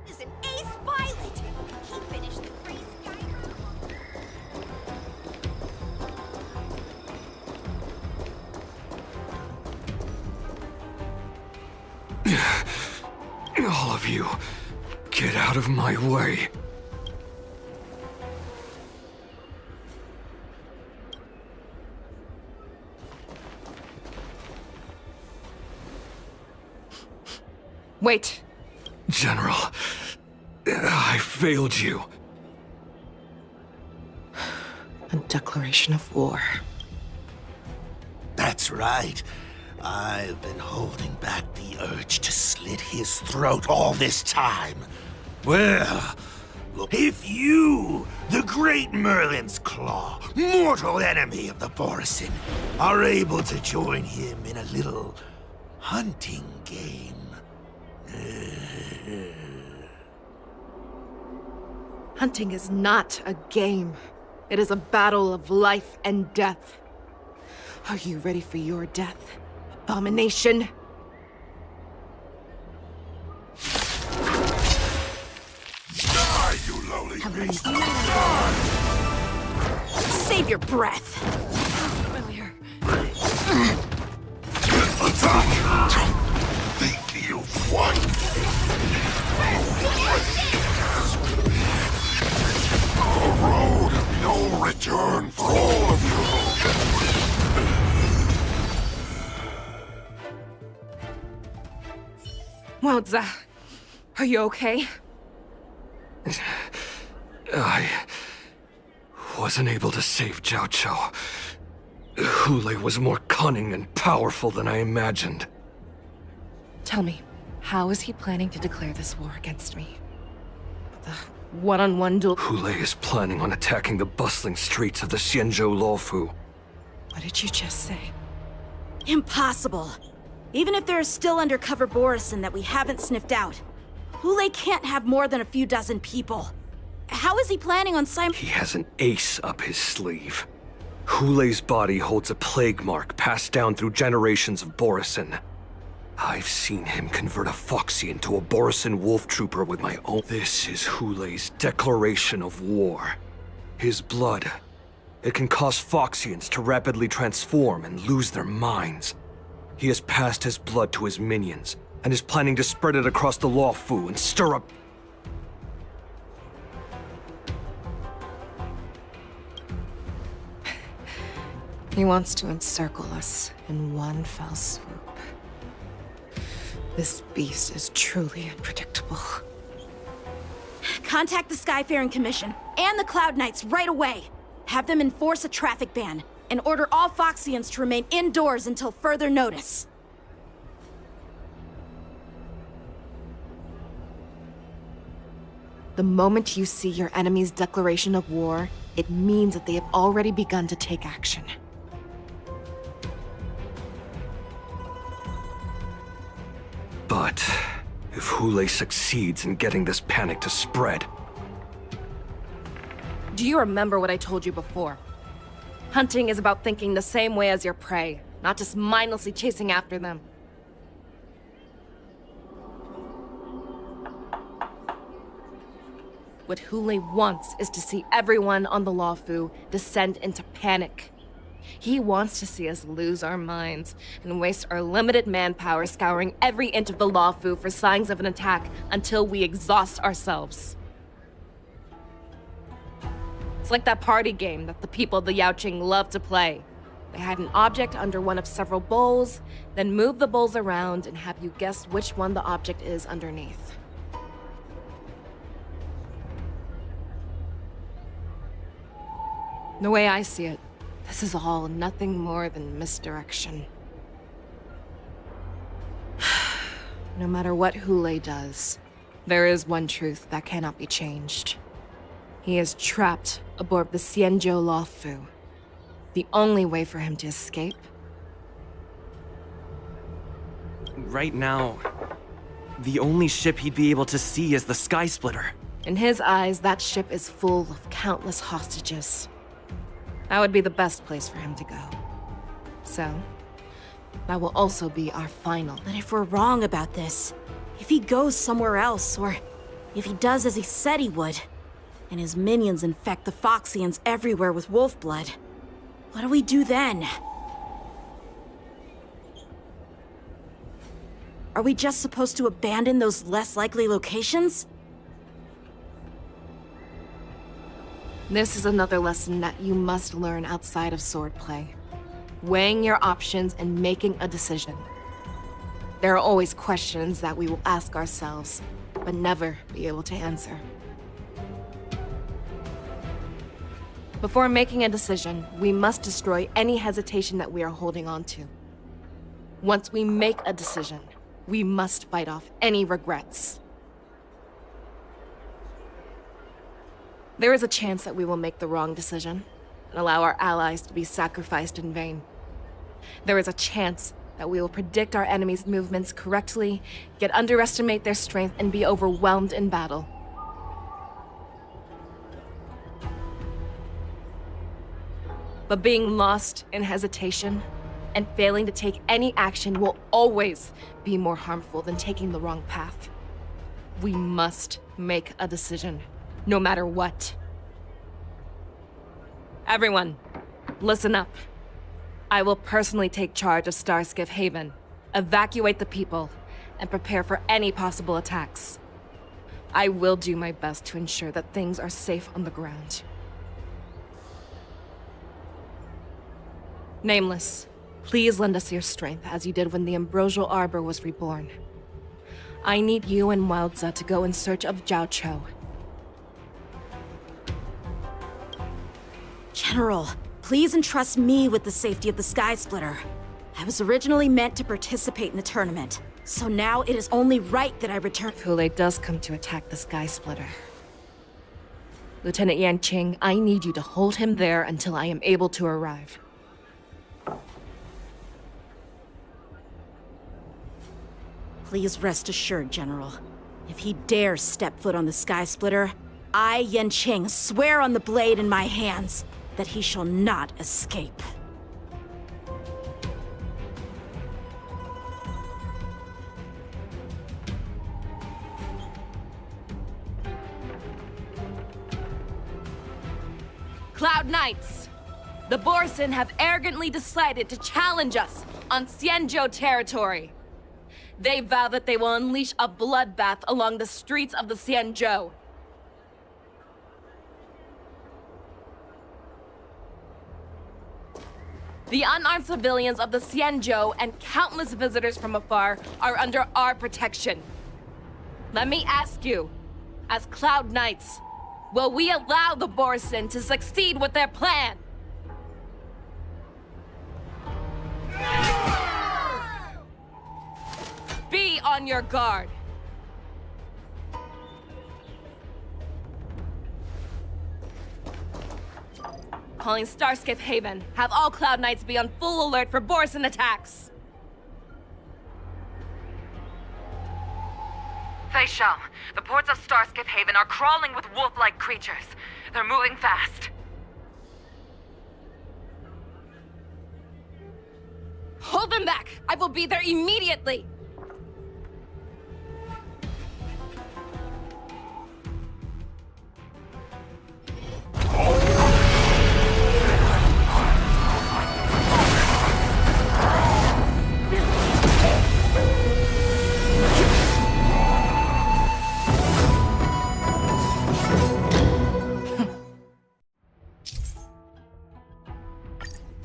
[SPEAKER 19] Is an ace pilot. He finished the race.
[SPEAKER 22] All of you, get out of my way.
[SPEAKER 13] Wait.
[SPEAKER 22] General, I failed you.
[SPEAKER 15] A declaration of war.
[SPEAKER 21] That's right. I've been holding back the urge to slit his throat all this time. Well, look, if you, the great Merlin's Claw, mortal enemy of the Borisin, are able to join him in a little hunting game.
[SPEAKER 13] Hunting is not a game. It is a battle of life and death. Are you ready for your death, abomination?
[SPEAKER 7] Die, you lowly beast!
[SPEAKER 12] Save your breath.
[SPEAKER 13] Familiar.
[SPEAKER 7] Attack! Think you've won! A road of no return for all of you!
[SPEAKER 13] Wowza, are you okay?
[SPEAKER 3] I wasn't able to save Jiao Chou. Hule was more cunning and powerful than I imagined.
[SPEAKER 13] Tell me, how is he planning to declare this war against me? The one-on-one duel.
[SPEAKER 3] Hule is planning on attacking the bustling streets of the Xianzhou Luofu.
[SPEAKER 13] What did you just say?
[SPEAKER 12] Impossible. Even if there is still undercover Borisin that we haven't sniffed out, Hule can't have more than a few dozen people. How is he planning on
[SPEAKER 3] He has an ace up his sleeve. Hule's body holds a plague mark passed down through generations of Borisin. I've seen him convert a Foxy into a Borisin wolf trooper with my own. This is Hule's declaration of war. His blood. It can cause Foxians to rapidly transform and lose their minds. He has passed his blood to his minions, and is planning to spread it across the Luofu and stir up...
[SPEAKER 13] He wants to encircle us in one fell swoop. This beast is truly unpredictable.
[SPEAKER 12] Contact the Skyfaring Commission and the Cloud Knights right away. Have them enforce a traffic ban and order all Foxians to remain indoors until further notice.
[SPEAKER 13] The moment you see your enemy's declaration of war, it means that they have already begun to take action.
[SPEAKER 3] But if Hule succeeds in getting this panic to spread...
[SPEAKER 13] Do you remember what I told you before? Hunting is about thinking the same way as your prey, not just mindlessly chasing after them. What Hule wants is to see everyone on the Luofu descend into panic. He wants to see us lose our minds and waste our limited manpower scouring every inch of the Luofu for signs of an attack until we exhaust ourselves. It's like that party game that the people of the Yaoqing love to play. They hide an object under one of several bowls, then move the bowls around and have you guess which one the object is underneath. The way I see it, this is all nothing more than misdirection. No matter what Hule does, there is one truth that cannot be changed. He is trapped aboard the Xianzhou Luofu. The only way for him to escape...
[SPEAKER 11] Right now, the only ship he'd be able to see is the Sky Splitter.
[SPEAKER 13] In his eyes, that ship is full of countless hostages. That would be the best place for him to go. So, that will also be our final.
[SPEAKER 12] But if we're wrong about this, if he goes somewhere else, or if he does as he said he would, and his minions infect the Foxians everywhere with wolf blood, what do we do then? Are we just supposed to abandon those less likely locations?
[SPEAKER 13] This is another lesson that you must learn outside of swordplay. Weighing your options and making a decision. There are always questions that we will ask ourselves, but never be able to answer. Before making a decision, we must destroy any hesitation that we are holding on to. Once we make a decision, we must fight off any regrets. There is a chance that we will make the wrong decision and allow our allies to be sacrificed in vain. There is a chance that we will predict our enemies' movements correctly, yet underestimate their strength and be overwhelmed in battle. But being lost in hesitation and failing to take any action will always be more harmful than taking the wrong path. We must make a decision, no matter what. Everyone, listen up. I will personally take charge of Starskiff Haven, evacuate the people, and prepare for any possible attacks. I will do my best to ensure that things are safe on the ground. Nameless, please lend us your strength as you did when the Ambrosial Arbor was reborn. I need you and Wildza to go in search of Jiao Chou.
[SPEAKER 12] General, please entrust me with the safety of the Sky Splitter. I was originally meant to participate in the tournament, so now it is only right that I return.
[SPEAKER 13] If Hule does come to attack the Sky Splitter, Lieutenant Yanqing, I need you to hold him there until I am able to arrive.
[SPEAKER 12] Please rest assured, General. If he dares step foot on the Sky Splitter, I, Yanqing, swear on the blade in my hands that he shall not escape.
[SPEAKER 13] Cloud Knights! The Borson have arrogantly decided to challenge us on Xianzhou territory. They vow that they will unleash a bloodbath along the streets of the Xianzhou. The unarmed civilians of the Xianzhou and countless visitors from afar are under our protection. Let me ask you, as Cloud Knights, will we allow the Borson to succeed with their plan? Be on your guard. Calling Starskiff Haven. Have all Cloud Knights be on full alert for Borson attacks.
[SPEAKER 16] Fei Shao, the ports of Starskiff Haven are crawling with wolf-like creatures. They're moving fast.
[SPEAKER 13] Hold them back! I will be there immediately!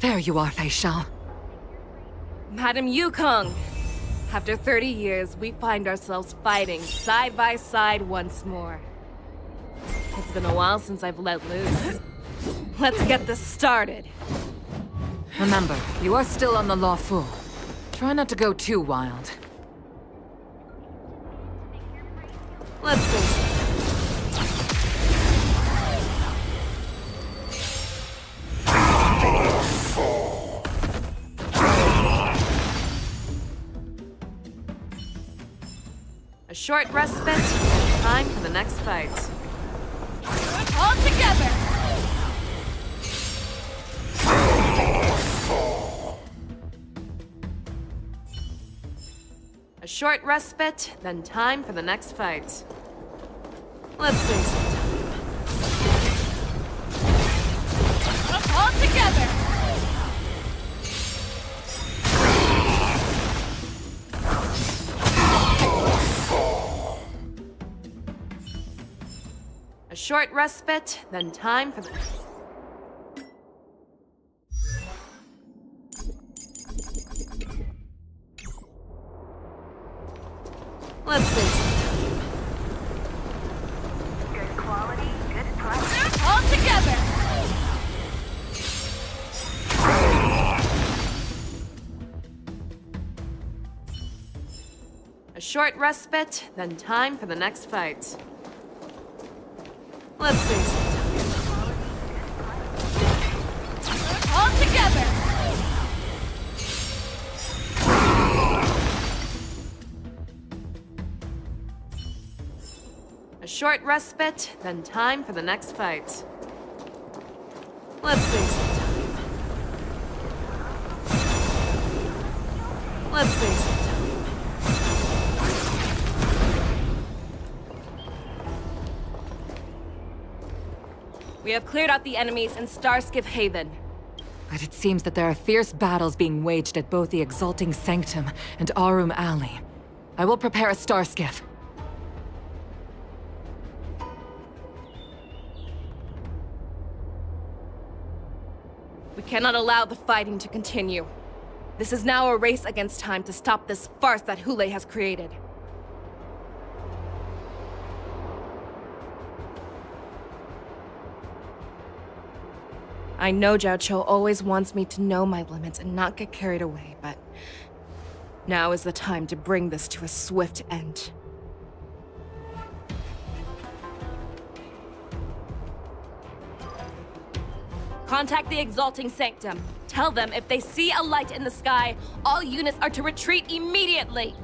[SPEAKER 16] There you are, Fei Shao.
[SPEAKER 13] Madam Yukong, after 30 years, we find ourselves fighting side by side once more. It's been a while since I've let loose. Let's get this started.
[SPEAKER 16] Remember, you are still on the Lawful. Try not to go too wild.
[SPEAKER 13] Let's see. A short respite, time for the next fight. All together! A short respite, then time for the next fight. Let's see. All together! A short respite, then time for the... Let's see.
[SPEAKER 16] Good quality, good price.
[SPEAKER 13] All together! A short respite, then time for the next fight. Let's see. All together! A short respite, then time for the next fight. Let's see. Let's see. We have cleared out the enemies in Starskiff Haven.
[SPEAKER 16] But it seems that there are fierce battles being waged at both the Exalting Sanctum and Arum Alley. I will prepare a starskiff.
[SPEAKER 13] We cannot allow the fighting to continue. This is now a race against time to stop this farce that Hule has created. I know Jiao Cho always wants me to know my limits and not get carried away, but now is the time to bring this to a swift end. Contact the Exalting Sanctum. Tell them if they see a light in the sky, all units are to retreat immediately.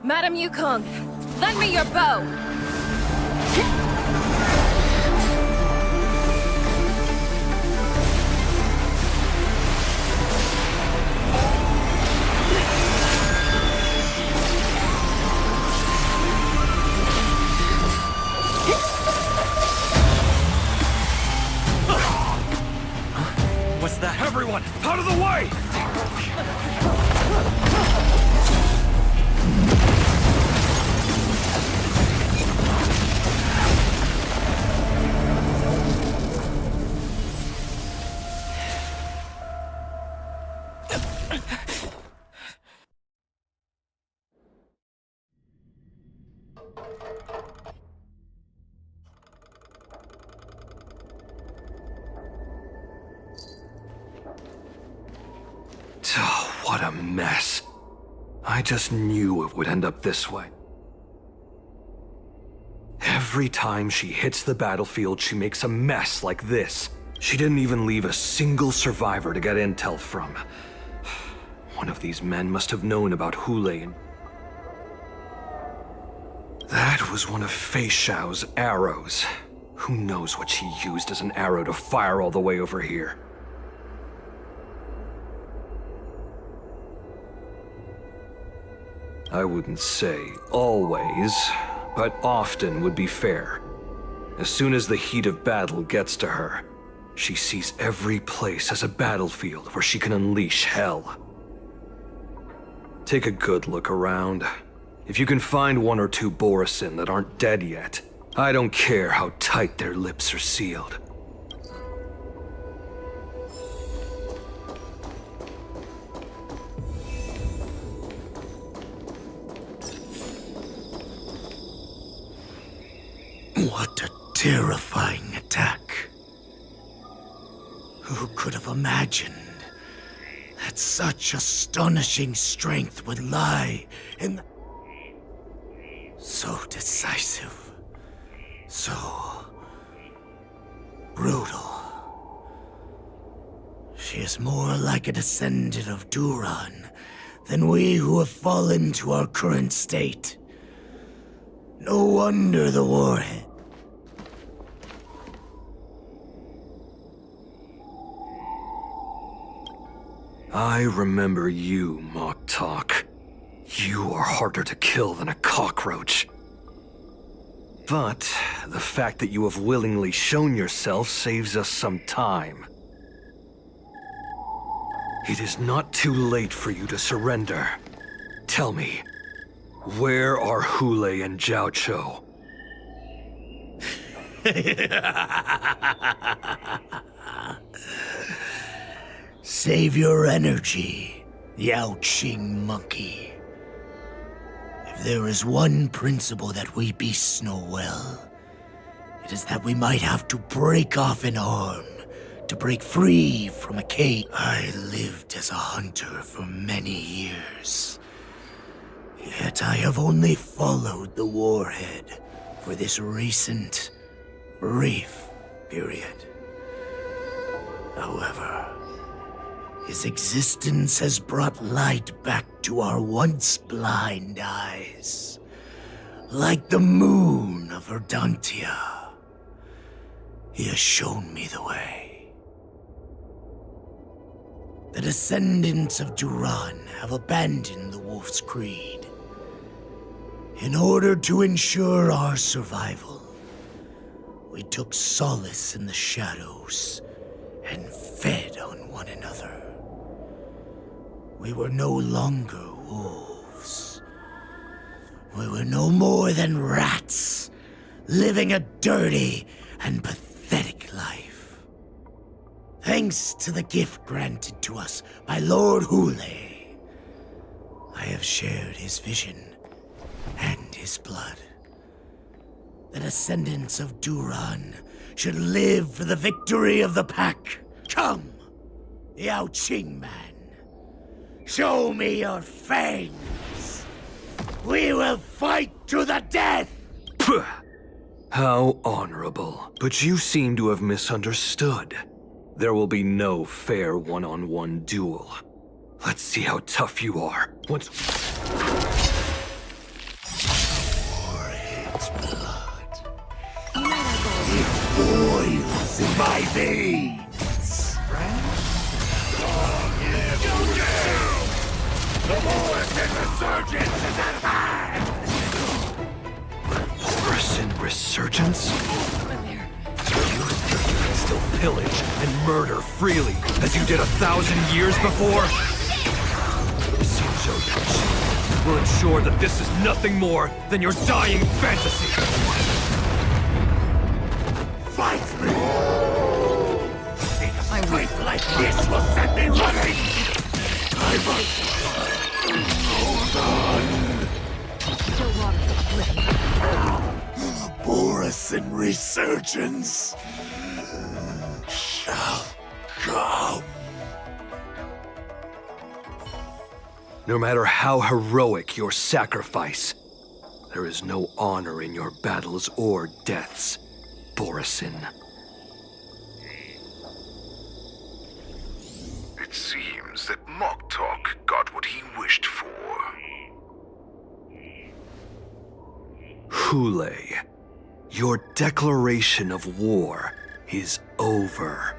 [SPEAKER 13] Madam Yukong, lend me your bow!
[SPEAKER 3] What's that? Everyone, out of the way! Oh, what a mess. I just knew it would end up this way. Every time she hits the battlefield, she makes a mess like this. She didn't even leave a single survivor to get intel from. One of these men must have known about Hulei and... That was one of Fei Xiao's arrows. Who knows what she used as an arrow to fire all the way over here? I wouldn't say always, but often would be fair. As soon as the heat of battle gets to her, she sees every place as a battlefield where she can unleash hell. Take a good look around. If you can find one or two Borisin that aren't dead yet, I don't care how tight their lips are sealed.
[SPEAKER 21] What a terrifying attack. Who could have imagined that such astonishing strength would lie in the... So decisive. So... brutal. She is more like a descendant of Duran than we who have fallen to our current state. No wonder the warhead...
[SPEAKER 3] I remember you, Mock Talk. You are harder to kill than a cockroach. But the fact that you have willingly shown yourself saves us some time. It is not too late for you to surrender. Tell me, where are Hulei and Jiao Cho?
[SPEAKER 21] Save your energy, Yao Qing monkey. If there is one principle that we beasts know well, it is that we might have to break off an arm to break free from a cage. I lived as a hunter for many years, yet I have only followed the warhead for this recent, brief period. However, his existence has brought light back to our once blind eyes, like the moon of Verdantia. He has shown me the way. The descendants of Duran have abandoned the Wolf's Creed. In order to ensure our survival, we took solace in the shadows and fed on one another. We were no longer wolves. We were no more than rats, living a dirty and pathetic life. Thanks to the gift granted to us by Lord Hulei, I have shared his vision and this blood. The descendants of Duran should live for the victory of the pack. Come, Yao Qing man. Show me your fangs. We will fight to the death!
[SPEAKER 3] How honorable. But you seem to have misunderstood. There will be no fair one-on-one duel. Let's see how tough you are. Once...
[SPEAKER 21] Warhead's blood. It boils in my veins. The Morrison Resurgence is at hand!
[SPEAKER 3] Morrison Resurgence? You think you can still pillage and murder freely, as you did 1,000 years before? Shinjo Yachi will ensure that this is nothing more than your dying fantasy!
[SPEAKER 21] Fight me! A fight like this will set me running! I must... hold on! The Morrison Resurgence shall come.
[SPEAKER 3] No matter how heroic your sacrifice, there is no honor in your battles or deaths, Borison.
[SPEAKER 22] It seems that Moktok got what he wished for.
[SPEAKER 3] Hule, your declaration of war is over.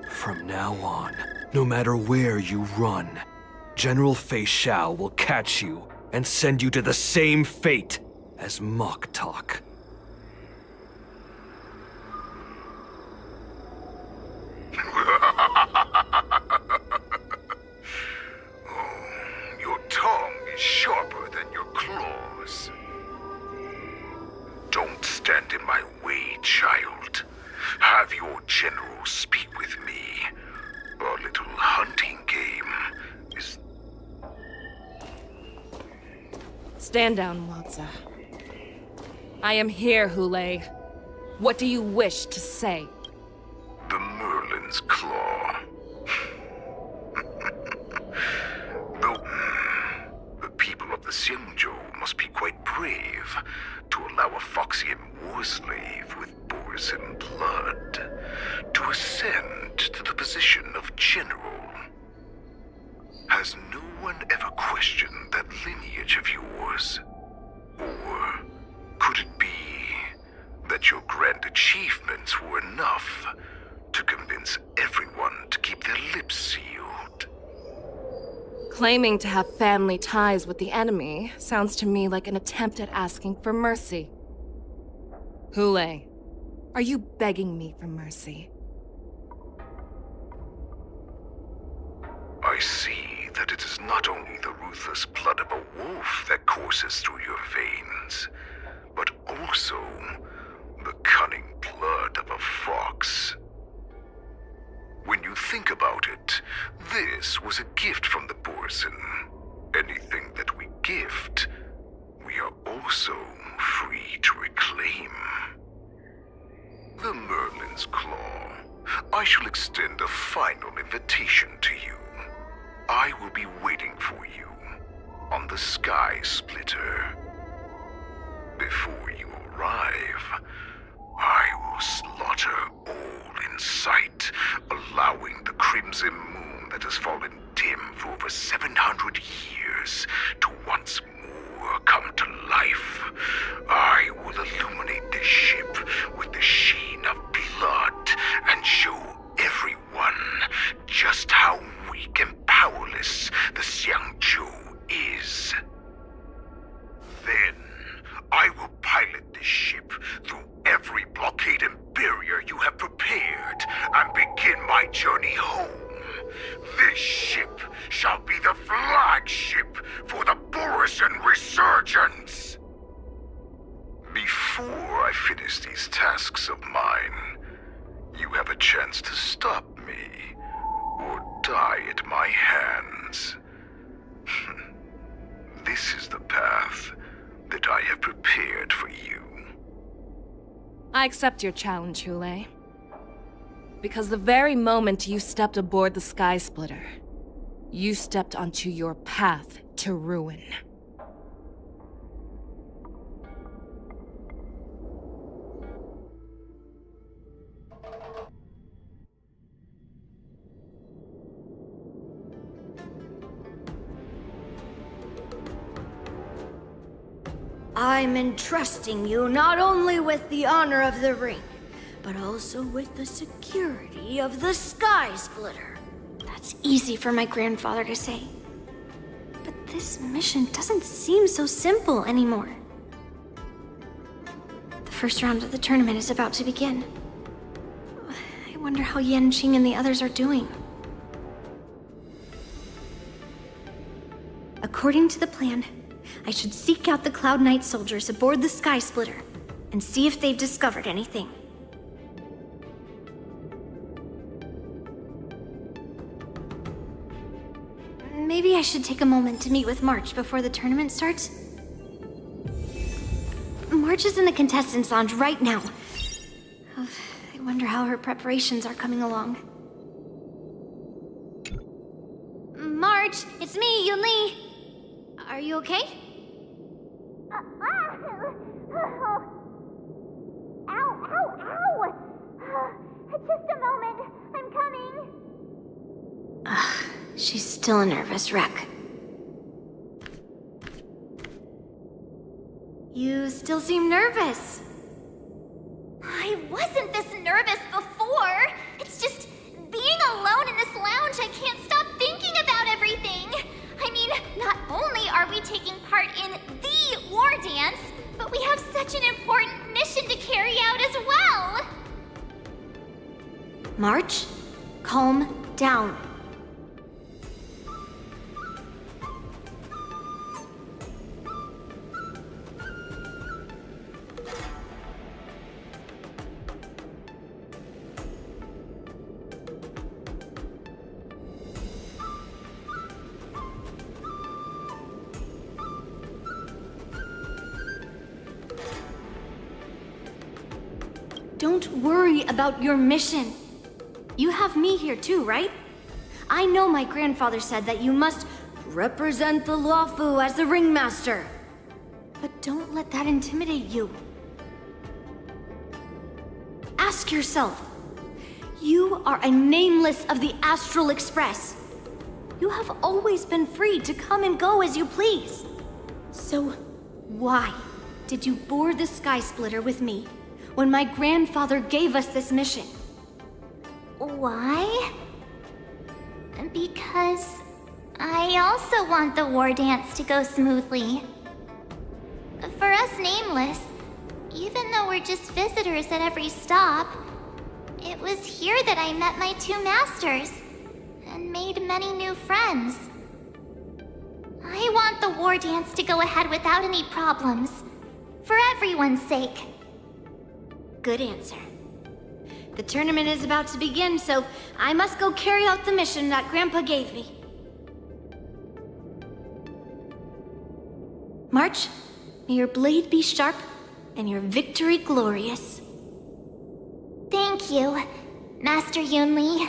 [SPEAKER 3] From now on, no matter where you run, General Fei Xiao will catch you and send you to the same fate as Moktok.
[SPEAKER 22] Your tongue is sharper than your claws. Don't stand in my way, child. Have your general speak with me. Our little hunting game is...
[SPEAKER 13] Stand down, Watsa. I am here, Hule. What do you wish to say?
[SPEAKER 22] The Merlin's Claw. Though, the people of the Xianzhou must be quite brave to allow a Foxian war slave with Borison blood to ascend to the position of general. Has no one ever questioned that lineage of yours? Or could it be that your grand achievements were enough to convince everyone to keep their lips sealed?
[SPEAKER 13] Claiming to have family ties with the enemy sounds to me like an attempt at asking for mercy. Hule, are you begging me for mercy?
[SPEAKER 22] I see that it is not only the ruthless blood of a wolf that courses through your veins, but also the cunning blood of a fox. When you think about it, this was a gift from the Borison. Anything that we gift, we are also free to reclaim. The Merlin's Claw. I shall extend a final invitation to you. I will be waiting for you on the Sky Splitter. Before you arrive, I will slaughter all in sight, allowing the crimson moon that has fallen dim for over 700 years to once more come to life. I will illuminate this ship with the sheen of blood and show everyone just how weak and powerless the Xianzhou is. Then, I will pilot this ship through every blockade and barrier you have prepared and begin my journey home. This ship shall be the flagship for the Borison Resurgence. Before I finish these tasks of mine, you have a chance to stop me or die at my hands. This This is the path that I have prepared for you.
[SPEAKER 13] I accept your challenge, Hule. Because the very moment you stepped aboard the Sky Splitter, you stepped onto your path to ruin.
[SPEAKER 1] I'm entrusting you not only with the honor of the ring, but also with the security of the Sky Splitter.
[SPEAKER 4] That's easy for my grandfather to say. But this mission doesn't seem so simple anymore. The first round of the tournament is about to begin. I wonder how Yanqing and the others are doing. According to the plan, I should seek out the Cloud Knight soldiers aboard the Sky Splitter and see if they've discovered anything. Maybe I should take a moment to meet with March before the tournament starts. March is in the contestants' lounge right now. I wonder how her preparations are coming along.
[SPEAKER 14] March, it's me, Yunli. Are you okay? Ow! Just a moment, I'm coming.
[SPEAKER 4] She's still a nervous wreck. You still seem nervous.
[SPEAKER 14] I wasn't this nervous before. It's just being alone in this lounge, I can't stop thinking about everything. I mean, not only are we taking part in the war dance, but we have such an important mission to carry out as well.
[SPEAKER 4] March, calm down. Don't worry about your mission. You have me here too, right? I know my grandfather said that you must represent the Luofu as the ringmaster. But don't let that intimidate you. Ask yourself, you are a nameless of the Astral Express. You have always been free to come and go as you please. So why did you board the Sky Splitter with me when my grandfather gave us this mission?
[SPEAKER 14] Why? Because I also want the war dance to go smoothly. For us Nameless, even though we're just visitors at every stop, it was here that I met my two masters and made many new friends. I want the war dance to go ahead without any problems, for everyone's sake.
[SPEAKER 4] Good answer. The tournament is about to begin, so I must go carry out the mission that Grandpa gave me. March, may your blade be sharp and your victory glorious.
[SPEAKER 14] Thank you, Master Yunli.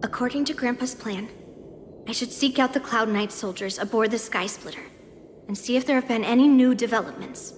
[SPEAKER 4] According to Grandpa's plan, I should seek out the Cloud Knight soldiers aboard the Sky Splitter and see if there have been any new developments.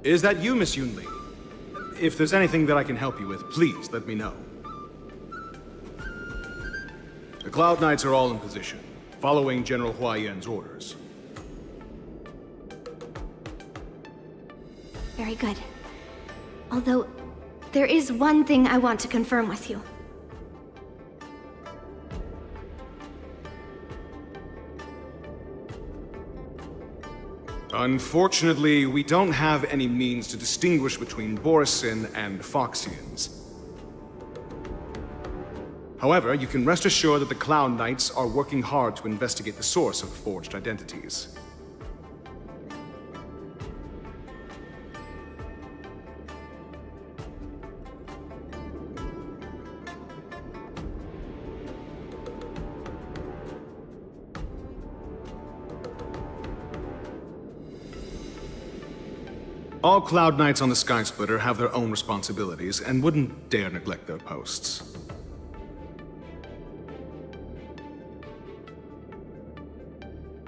[SPEAKER 17] Is that you, Miss Yunli? If there's anything that I can help you with, please let me know. The Cloud Knights are all in position, following General Hua Yan's orders.
[SPEAKER 4] Very good. Although,
[SPEAKER 1] there is one thing I want to confirm with you.
[SPEAKER 17] Unfortunately, we don't have any means to distinguish between Borisin and Foxians. However, you can rest assured that the Cloud Knights are working hard to investigate the source of forged identities. All Cloud Knights on the Sky Splitter have their own responsibilities and wouldn't dare neglect their posts.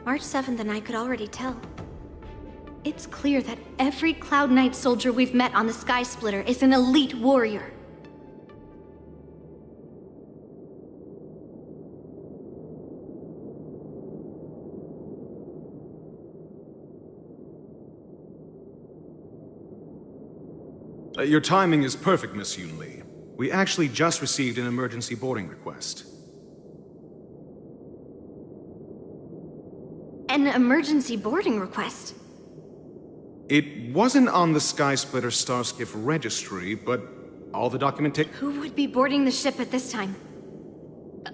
[SPEAKER 1] March 7th and I could already tell. It's clear that every Cloud Knight soldier we've met on the Sky Splitter is an elite warrior.
[SPEAKER 17] Your timing is perfect, Miss Yoon-Lee. We actually just received an emergency boarding request.
[SPEAKER 1] An emergency boarding request?
[SPEAKER 17] It wasn't on the Sky Splitter Starskiff registry, but all the documentation...
[SPEAKER 1] Who would be boarding the ship at this time?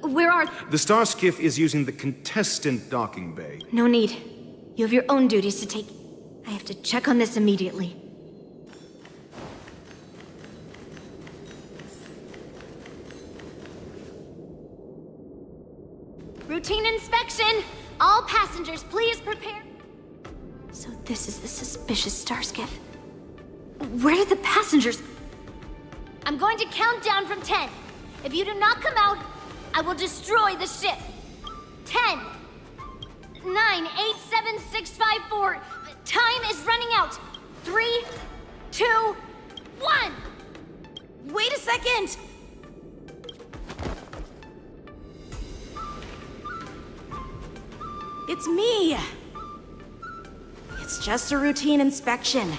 [SPEAKER 1] Where are...
[SPEAKER 17] The Starskiff is using the contestant docking bay.
[SPEAKER 1] No need. You have your own duties to take. I have to check on this immediately.
[SPEAKER 14] Routine inspection! All passengers, please prepare.
[SPEAKER 1] So this is the suspicious Starskiff. Where did the passengers...
[SPEAKER 14] I'm going to count down from 10. If you do not come out, I will destroy the ship. 10, 9, 8, 7, 6, 5, 4. Time is running out. 3, 2, 1.
[SPEAKER 12] Wait a second! It's me! It's just a routine inspection.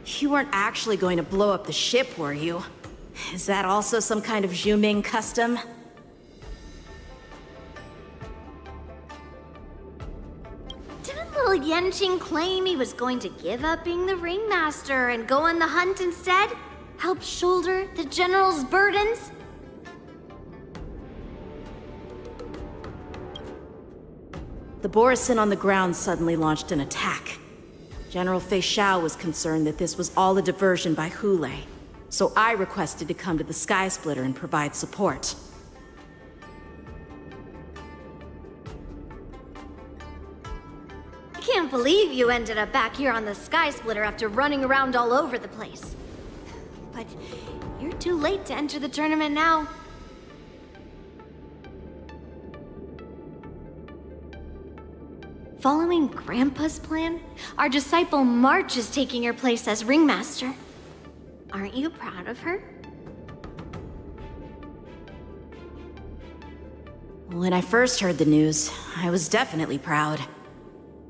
[SPEAKER 12] You weren't actually going to blow up the ship, were you? Is that also some kind of Zhuming custom?
[SPEAKER 1] Didn't little Yanqing claim he was going to give up being the ringmaster and go on the hunt instead? Help shoulder the general's burdens?
[SPEAKER 12] The Borisin on the ground suddenly launched an attack. General Fei Xiao was concerned that this was all a diversion by Hule, so I requested to come to the Sky Splitter and provide support.
[SPEAKER 1] I can't believe you ended up back here on the Sky Splitter after running around all over the place. But you're too late to enter the tournament now. Following Grandpa's plan, our disciple March is taking your place as ringmaster. Aren't you proud of her?
[SPEAKER 12] When I first heard the news, I was definitely proud,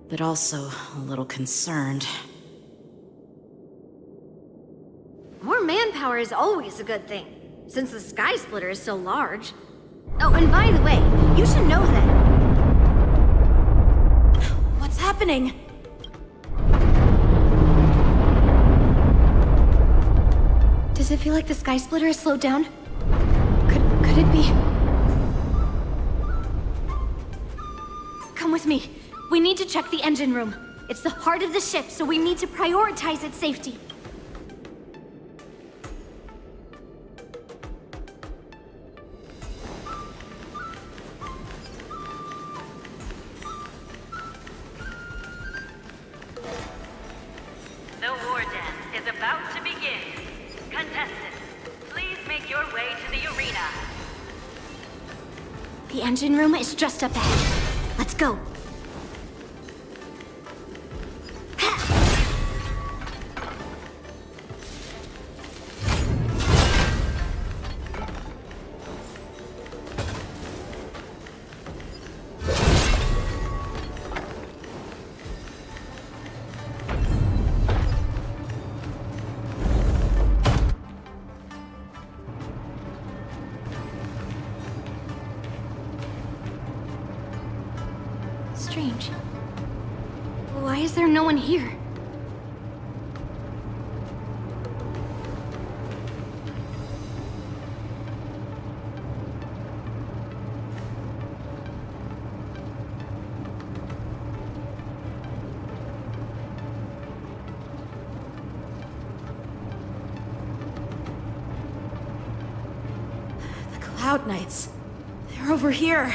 [SPEAKER 12] but also a little concerned.
[SPEAKER 1] More manpower is always a good thing, since the Sky Splitter is so large. Oh, and by the way, you should know that...
[SPEAKER 12] What's happening?
[SPEAKER 1] Does it feel like the Sky Splitter has slowed down? Could it be? Come with me. We need to check the engine room. It's the heart of the ship, so we need to prioritize its safety.
[SPEAKER 2] The war dance is about to begin. Contestants, please make your way to the arena.
[SPEAKER 1] The engine room is just up ahead. Let's go. strange. Why is there no one here?
[SPEAKER 12] Cloud Knights. They're over here.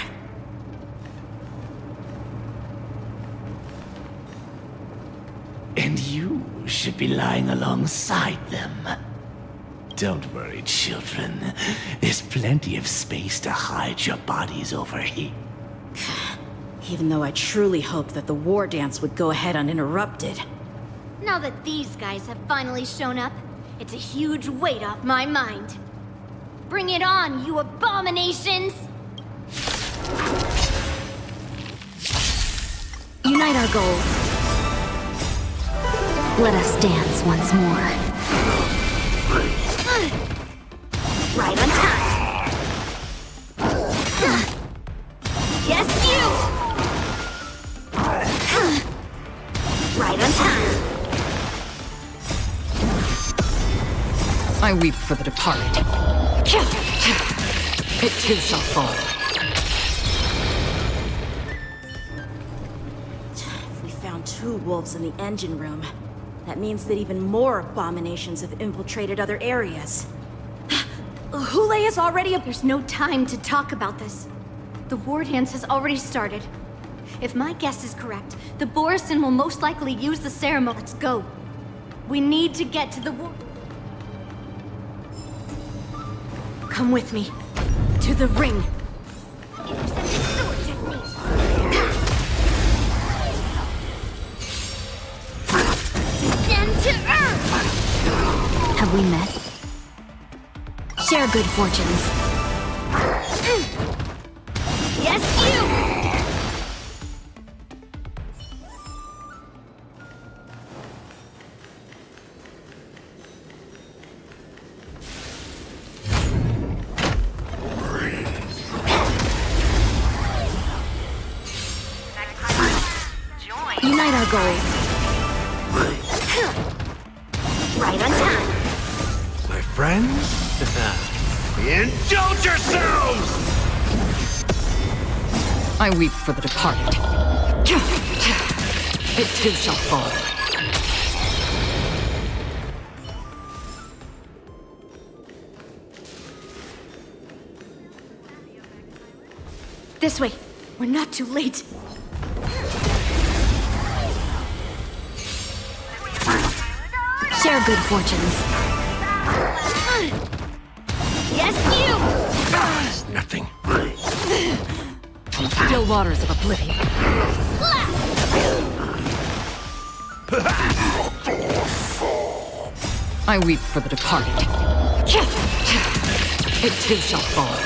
[SPEAKER 21] And you should be lying alongside them. Don't worry, children. There's plenty of space to hide your bodies over here.
[SPEAKER 12] Even though I truly hoped that the war dance would go ahead uninterrupted.
[SPEAKER 1] Now that these guys have finally shown up, it's a huge weight off my mind. Bring it on, you abominations!
[SPEAKER 14] Unite our goals. Let us dance once more. Right on time. Yes, you! Right on time.
[SPEAKER 16] I weep for the departed. It too shall fall.
[SPEAKER 12] If we found 2 wolves in the engine room, that means that even more abominations have infiltrated other areas. Hule is already
[SPEAKER 1] There's no time to talk about this. The war dance has already started. If my guess is correct, the Borison will most likely use the ceremony. Let's go. We need to get to the war. Come with me. To the ring.
[SPEAKER 14] Descend to Earth! Have we met? Share good fortunes. Yes, you! Unite our goals. Right on time.
[SPEAKER 22] My friends? Indulge yourselves!
[SPEAKER 16] I weep for the departed. It too shall fall.
[SPEAKER 1] This way. We're not too late.
[SPEAKER 14] Share good fortunes. Yes, you!
[SPEAKER 22] Nothing.
[SPEAKER 16] Still waters of oblivion. I weep for the departed. It too shall fall.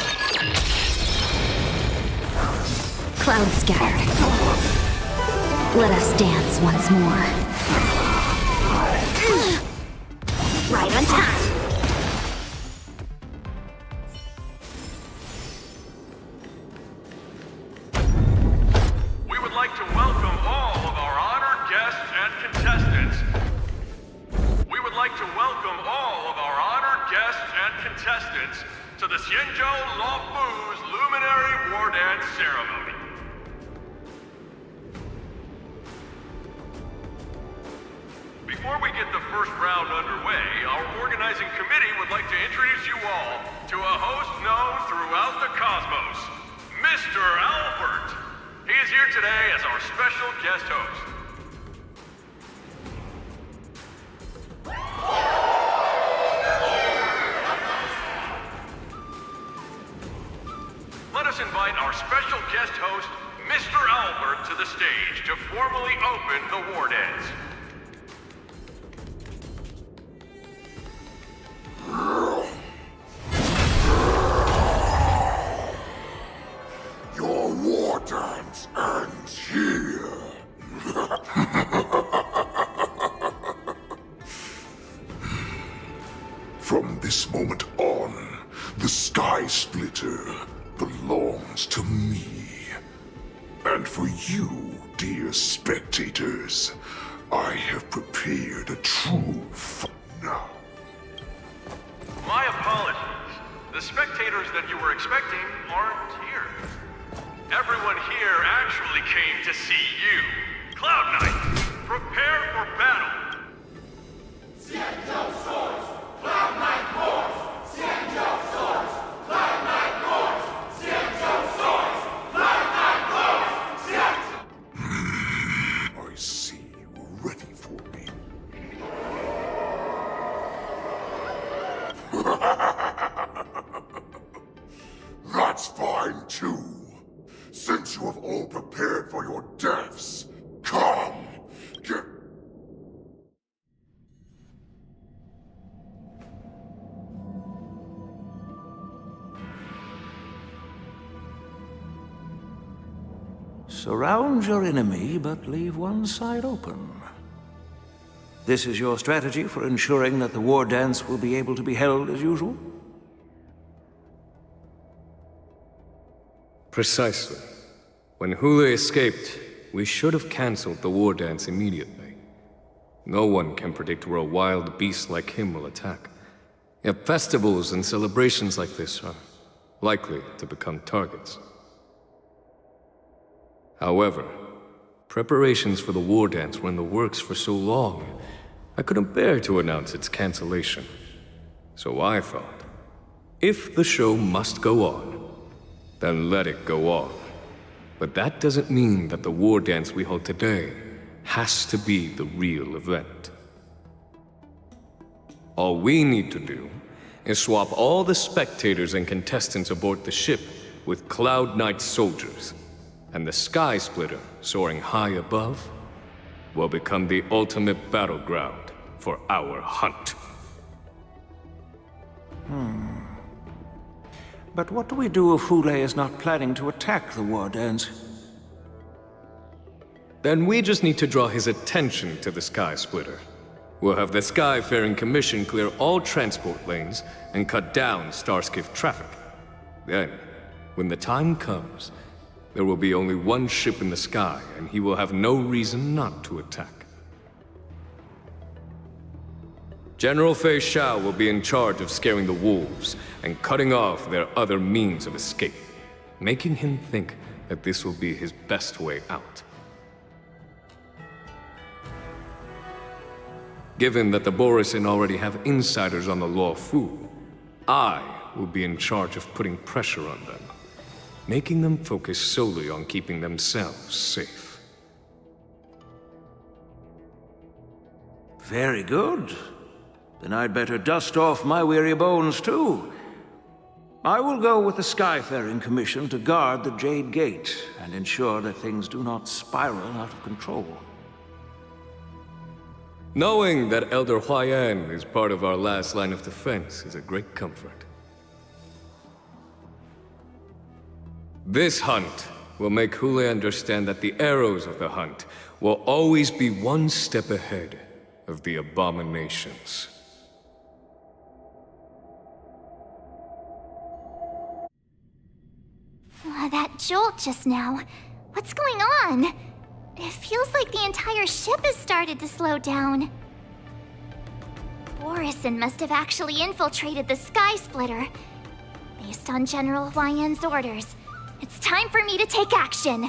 [SPEAKER 14] Clouds scattered. Let us dance once more. Right on time.
[SPEAKER 5] We would like to welcome all of our honored guests and contestants. We would like to welcome all of our honored guests and contestants to the Xianzhou Luofu's Luminary War Dance Ceremony. Before we get the first round underway, our organizing committee would like to introduce you all to a host known throughout the cosmos, Mr. Albert. He is here today as our special guest host. Let us invite our special guest host, Mr. Albert, to the stage to formally open the war dance.
[SPEAKER 7] Your war dance ends here. From this moment on, the Sky Splitter belongs to me. And for you, dear spectators, I have prepared a true now.
[SPEAKER 5] My apologies. The spectators that you were expecting aren't here. Everyone here actually came to see you. Cloud Knight, prepare for battle.
[SPEAKER 7] Xianzhou swords, Cloud Knight roars. Xianzhou swords, Cloud Knight roars. Xianzhou swords, Cloud Knight roars. I see you are ready for me. That's fine too. Since you have all prepared for your deaths, come, get...
[SPEAKER 10] Surround your enemy, but leave one side open. This is your strategy for ensuring that the war dance will be able to be held as usual?
[SPEAKER 3] Precisely. When Hule escaped, we should have cancelled the war dance immediately. No one can predict where a wild beast like him will attack. Yet festivals and celebrations like this are likely to become targets. However, preparations for the war dance were in the works for so long, I couldn't bear to announce its cancellation. So I thought, if the show must go on, then let it go on. But that doesn't mean that the war dance we hold today has to be the real event. All we need to do is swap all the spectators and contestants aboard the ship with Cloud Knight soldiers, and the Sky Splitter, soaring high above, will become the ultimate battleground for our hunt.
[SPEAKER 10] But what do we do if Hule is not planning to attack the war dance?
[SPEAKER 3] Then we just need to draw his attention to the Sky Splitter. We'll have the Skyfaring Commission clear all transport lanes and cut down Starskiff traffic. Then, when the time comes, there will be only one ship in the sky, and he will have no reason not to attack. General Fei Shao will be in charge of scaring the wolves and cutting off their other means of escape, making him think that this will be his best way out. Given that the Borisin already have insiders on the Law Fu, I will be in charge of putting pressure on them, making them focus solely on keeping themselves safe.
[SPEAKER 10] Very good. Then I'd better dust off my weary bones, too. I will go with the Skyfaring Commission to guard the Jade Gate and ensure that things do not spiral out of control.
[SPEAKER 3] Knowing that Elder Huayan is part of our last line of defense is a great comfort. This hunt will make Hule understand that the arrows of the hunt will always be one step ahead of the abominations.
[SPEAKER 19] That jolt just now. What's going on? It feels like the entire ship has started to slow down. Borisin must have actually infiltrated the Sky Splitter. Based on General Huayan's orders, it's time for me to take action.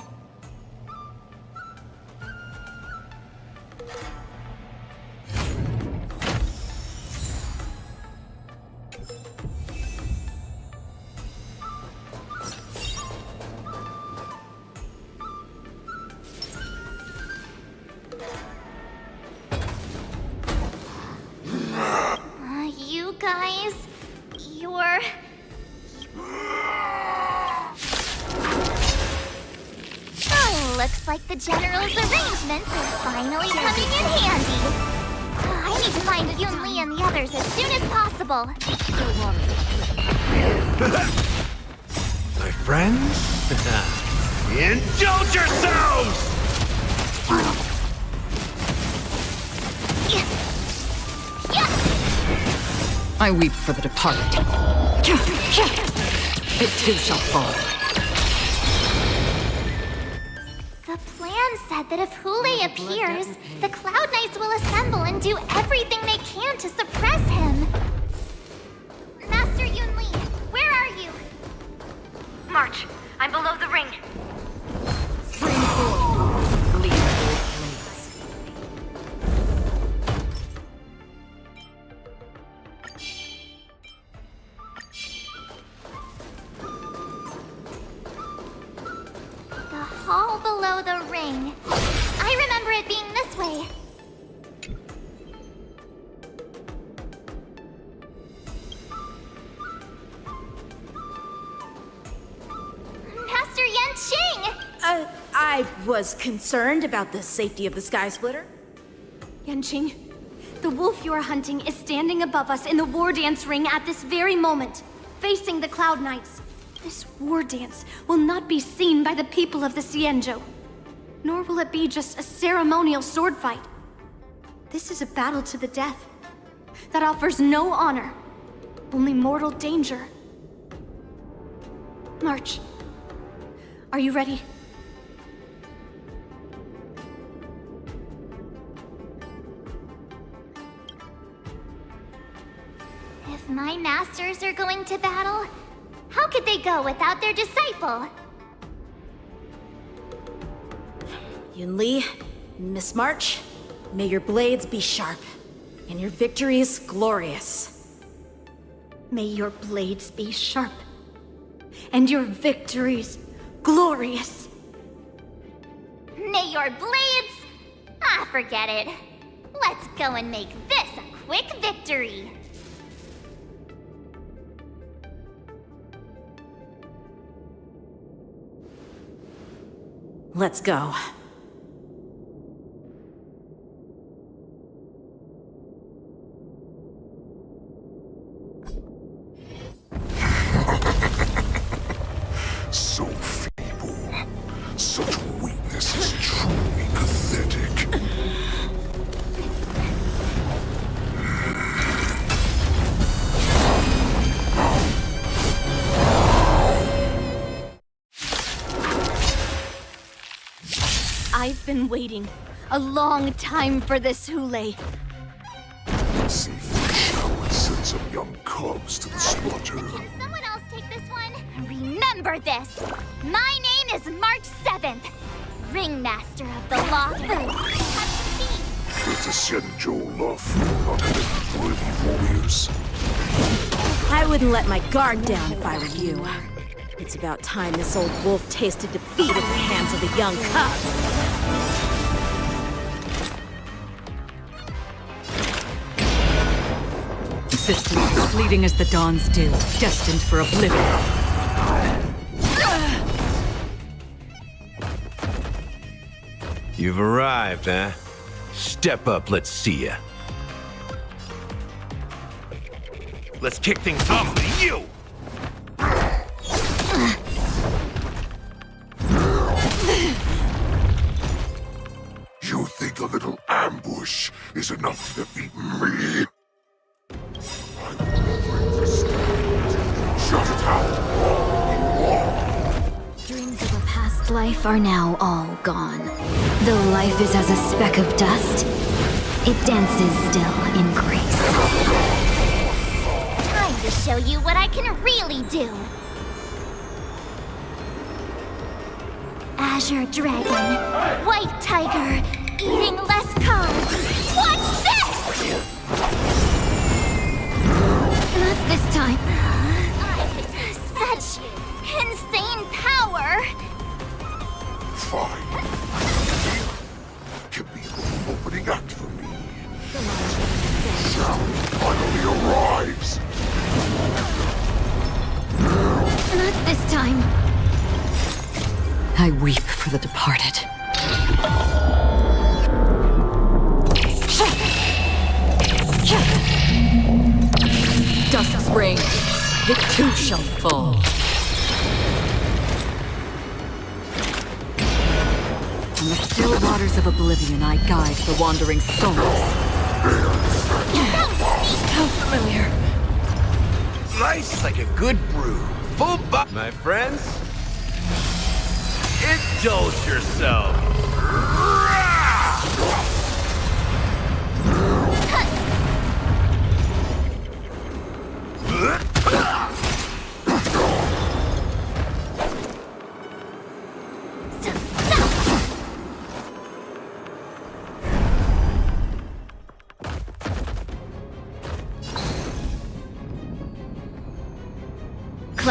[SPEAKER 19] You guys, you're... Oh, looks like the General's arrangements are finally coming in handy. I need to find Yun Li and the others as soon as possible.
[SPEAKER 18] My friends, indulge yourselves!
[SPEAKER 16] I weep for the departed. It too shall fall.
[SPEAKER 19] The plan Someone said that if Hule appears, the Cloud Knights will assemble and do everything they can to suppress him. Master Yunli, where are you?
[SPEAKER 2] March. I'm below the ring.
[SPEAKER 19] The hall below the ring. I remember it being this way. Master Yanqing!
[SPEAKER 12] I was concerned about the safety of the Sky Splitter.
[SPEAKER 1] Yanqing, the wolf you are hunting is standing above us in the war dance ring at this very moment, facing the Cloud Knights. This war dance will not be seen by the people of the Xianzhou, nor will it be just a ceremonial sword fight. This is a battle to the death that offers no honor, only mortal danger. March, are you ready?
[SPEAKER 19] If my masters are going to battle, how could they go without their disciple?
[SPEAKER 12] Yunli, Miss March, may your blades be sharp, and your victories glorious.
[SPEAKER 1] May your blades be sharp, and your victories glorious.
[SPEAKER 19] May your blades... Ah, forget it. Let's go and make this a quick victory.
[SPEAKER 12] Let's go.
[SPEAKER 7] So feeble. Such weakness is truly pathetic.
[SPEAKER 1] I've been waiting a long time for this, Hule.
[SPEAKER 7] See fish now and send some young cubs to the slaughter.
[SPEAKER 19] Can someone else take this one? Remember this. My name is March 7th, Ringmaster of the Lost Earth.
[SPEAKER 7] Does the Xianzhou love not have any worthy warriors?
[SPEAKER 12] I wouldn't let my guard down if I were you. It's about time this old wolf tasted defeat at the hands of a young cub.
[SPEAKER 16] Existence fleeting as the dawn's dew, destined for oblivion.
[SPEAKER 18] You've arrived, huh? Step up, let's see ya. Let's kick things off with you!
[SPEAKER 7] You think a little ambush is enough to defeat me? Shut it out!
[SPEAKER 1] Dreams of a past life are now all gone. Though life is as a speck of dust, it dances still in grace.
[SPEAKER 19] Time to show you what I can really do. Azure Dragon, White Tiger, eating less carbs. Watch this!
[SPEAKER 1] Not this time.
[SPEAKER 19] Such insane power.
[SPEAKER 7] Fine. Can be the opening act for me. Sound finally arrives.
[SPEAKER 1] Not this time.
[SPEAKER 16] I weep for the departed. Dusk's reign, it too shall fall. On the still waters of oblivion, I guide the wandering souls. How familiar.
[SPEAKER 18] Nice like a good brew. Full buck, my friends. Indulge yourself.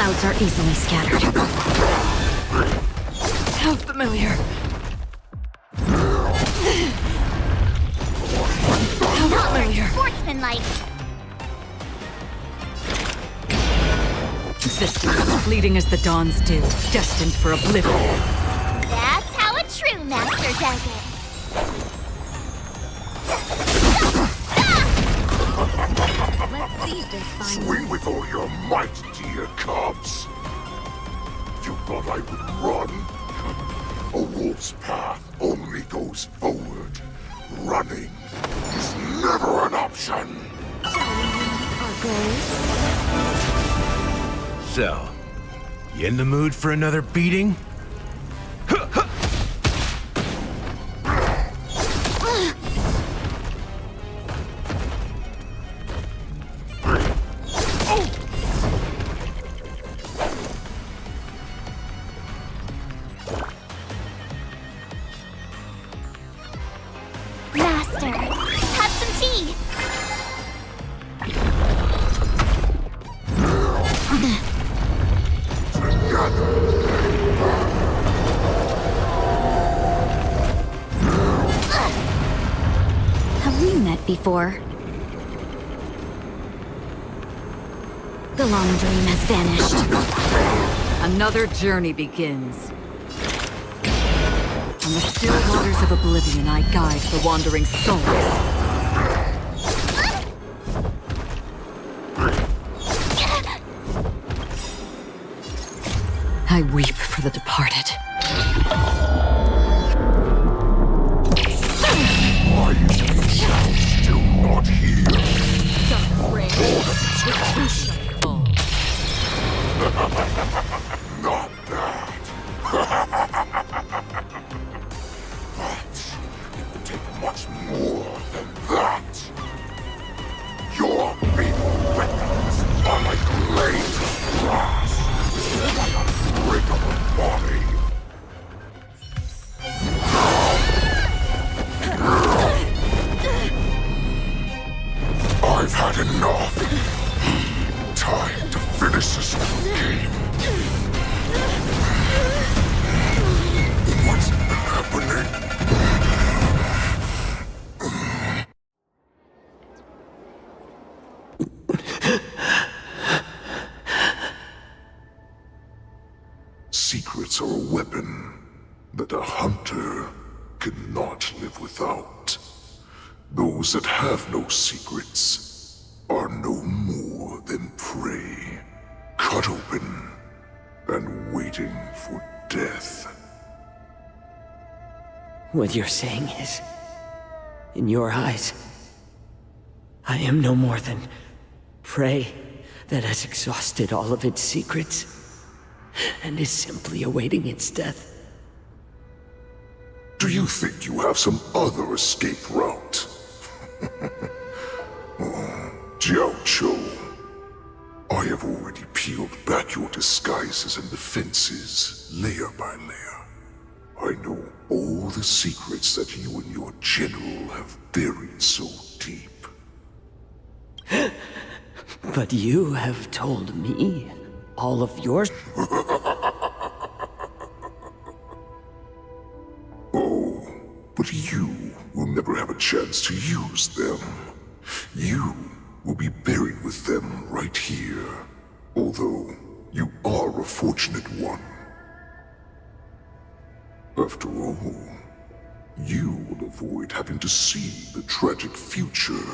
[SPEAKER 12] Clouds are easily scattered.
[SPEAKER 16] How familiar. How familiar.
[SPEAKER 19] Sportsmanlike.
[SPEAKER 16] Existence fleeting as the dawn's dew, destined for oblivion.
[SPEAKER 19] That's how a true master does it.
[SPEAKER 14] Let's seize this fine.
[SPEAKER 7] Swing with all your might, dear cubs. You thought I would run? A wolf's path only goes forward. Running is never an option.
[SPEAKER 18] So, you in the mood for another beating?
[SPEAKER 19] Master, have some tea.
[SPEAKER 12] Have we met before? The long dream has vanished.
[SPEAKER 16] Another journey begins. On the still waters of oblivion, I guide the wandering souls. I weep for the departed.
[SPEAKER 7] Why shall still not hear?
[SPEAKER 16] Just rain, which too shall fall.
[SPEAKER 7] Not that. But it would take much more than that. Your fatal weapons are like blades of grass. Like a breakable body. I've had enough. Time to finish this game. What's happening? Secrets are a weapon that a hunter cannot live without. Those that have no secrets are no more than prey, cut open and waiting for death.
[SPEAKER 6] What you're saying is, in your eyes, I am no more than prey that has exhausted all of its secrets and is simply awaiting its death.
[SPEAKER 7] Do you think you have some other escape route? Jiao Cho, I have already peeled back your disguises and defenses, layer by layer. I know all the secrets that you and your general have buried so deep.
[SPEAKER 6] But you have told me all of yours.
[SPEAKER 7] Oh, but you will never have a chance to use them. You will be buried with them right here. Although, you are a fortunate one. After all, you will avoid having to see the tragic future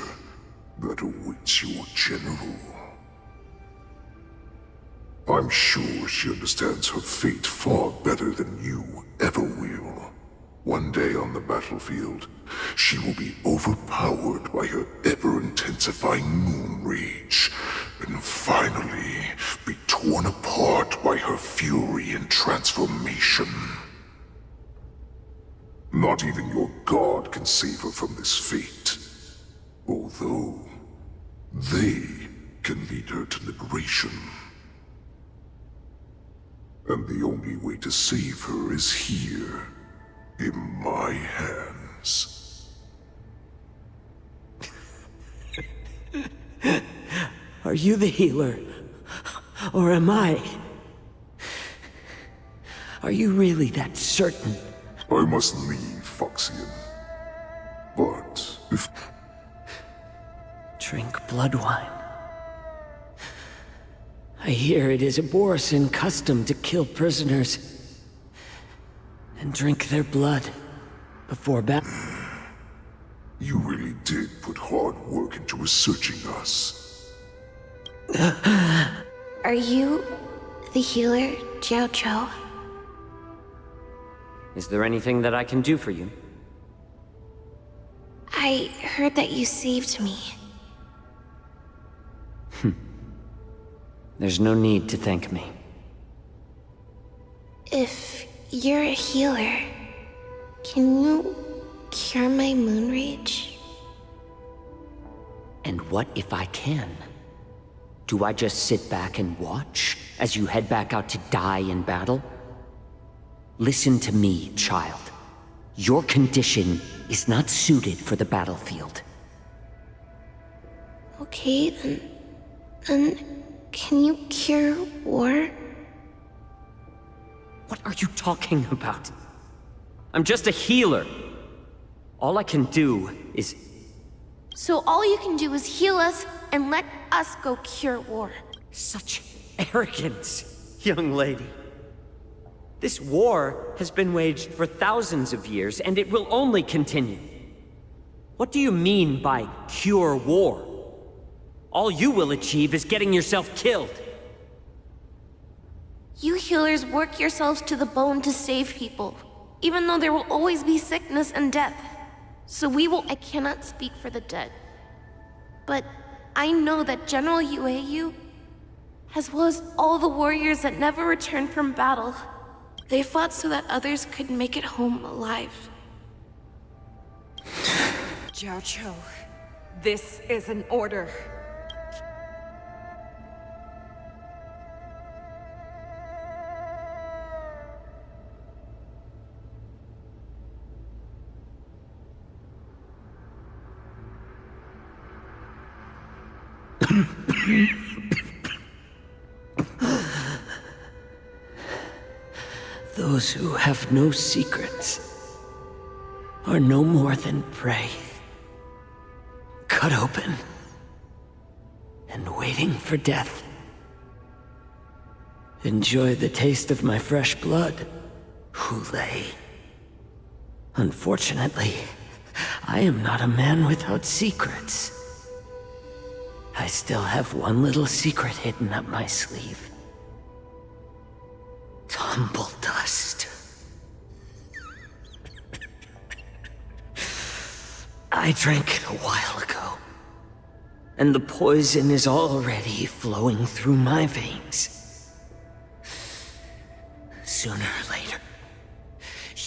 [SPEAKER 7] that awaits your general. I'm sure she understands her fate far better than you ever will. One day on the battlefield, she will be overpowered by her ever-intensifying moon rage, and finally be torn apart by her fury and transformation. Not even your god can save her from this fate, although they can lead her to liberation. And the only way to save her is here, in my hands.
[SPEAKER 6] Are you the healer Or am I? Are you really that certain?
[SPEAKER 7] I must leave, Foxian. But if...
[SPEAKER 6] Drink blood wine. I hear it is a Borisin custom to kill prisoners and drink their blood before battle.
[SPEAKER 7] You really did put hard work into researching us.
[SPEAKER 9] Are you the healer, Jiao Cho?
[SPEAKER 6] Is there anything that I can do for you?
[SPEAKER 9] I heard that you saved me.
[SPEAKER 6] There's no need to thank me.
[SPEAKER 9] If you're a healer, can you cure my moon rage?
[SPEAKER 6] And what if I can? Do I just sit back and watch as you head back out to die in battle? Listen to me, child. Your condition is not suited for the battlefield.
[SPEAKER 9] Okay, then can you cure war?
[SPEAKER 6] What are you talking about? I'm just a healer. All I can do is...
[SPEAKER 9] So all you can do is heal us and let us go cure war.
[SPEAKER 6] Such arrogance, young lady. This war has been waged for thousands of years, and it will only continue. What do you mean by cure war? All you will achieve is getting yourself killed.
[SPEAKER 9] You healers work yourselves to the bone to save people, even though there will always be sickness and death. So I cannot speak for the dead. But I know that General Yueyu, as well as all the warriors that never returned from battle, they fought so that others could make it home alive.
[SPEAKER 16] Jiao Cho, this is an order.
[SPEAKER 6] Those who have no secrets are no more than prey. Cut open and waiting for death. Enjoy the taste of my fresh blood, Hulei. Unfortunately, I am not a man without secrets. I still have one little secret hidden up my sleeve. Tumble dust. I drank it a while ago, and the poison is already flowing through my veins. Sooner or later,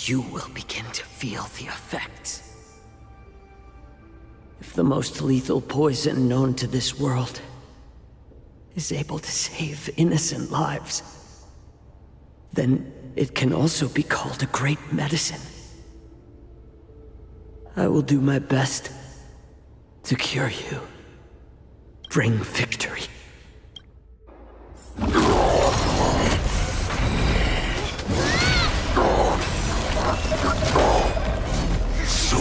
[SPEAKER 6] you will begin to feel the effects. If the most lethal poison known to this world is able to save innocent lives, then it can also be called a great medicine. I will do my best to cure you. Bring victory.
[SPEAKER 7] So,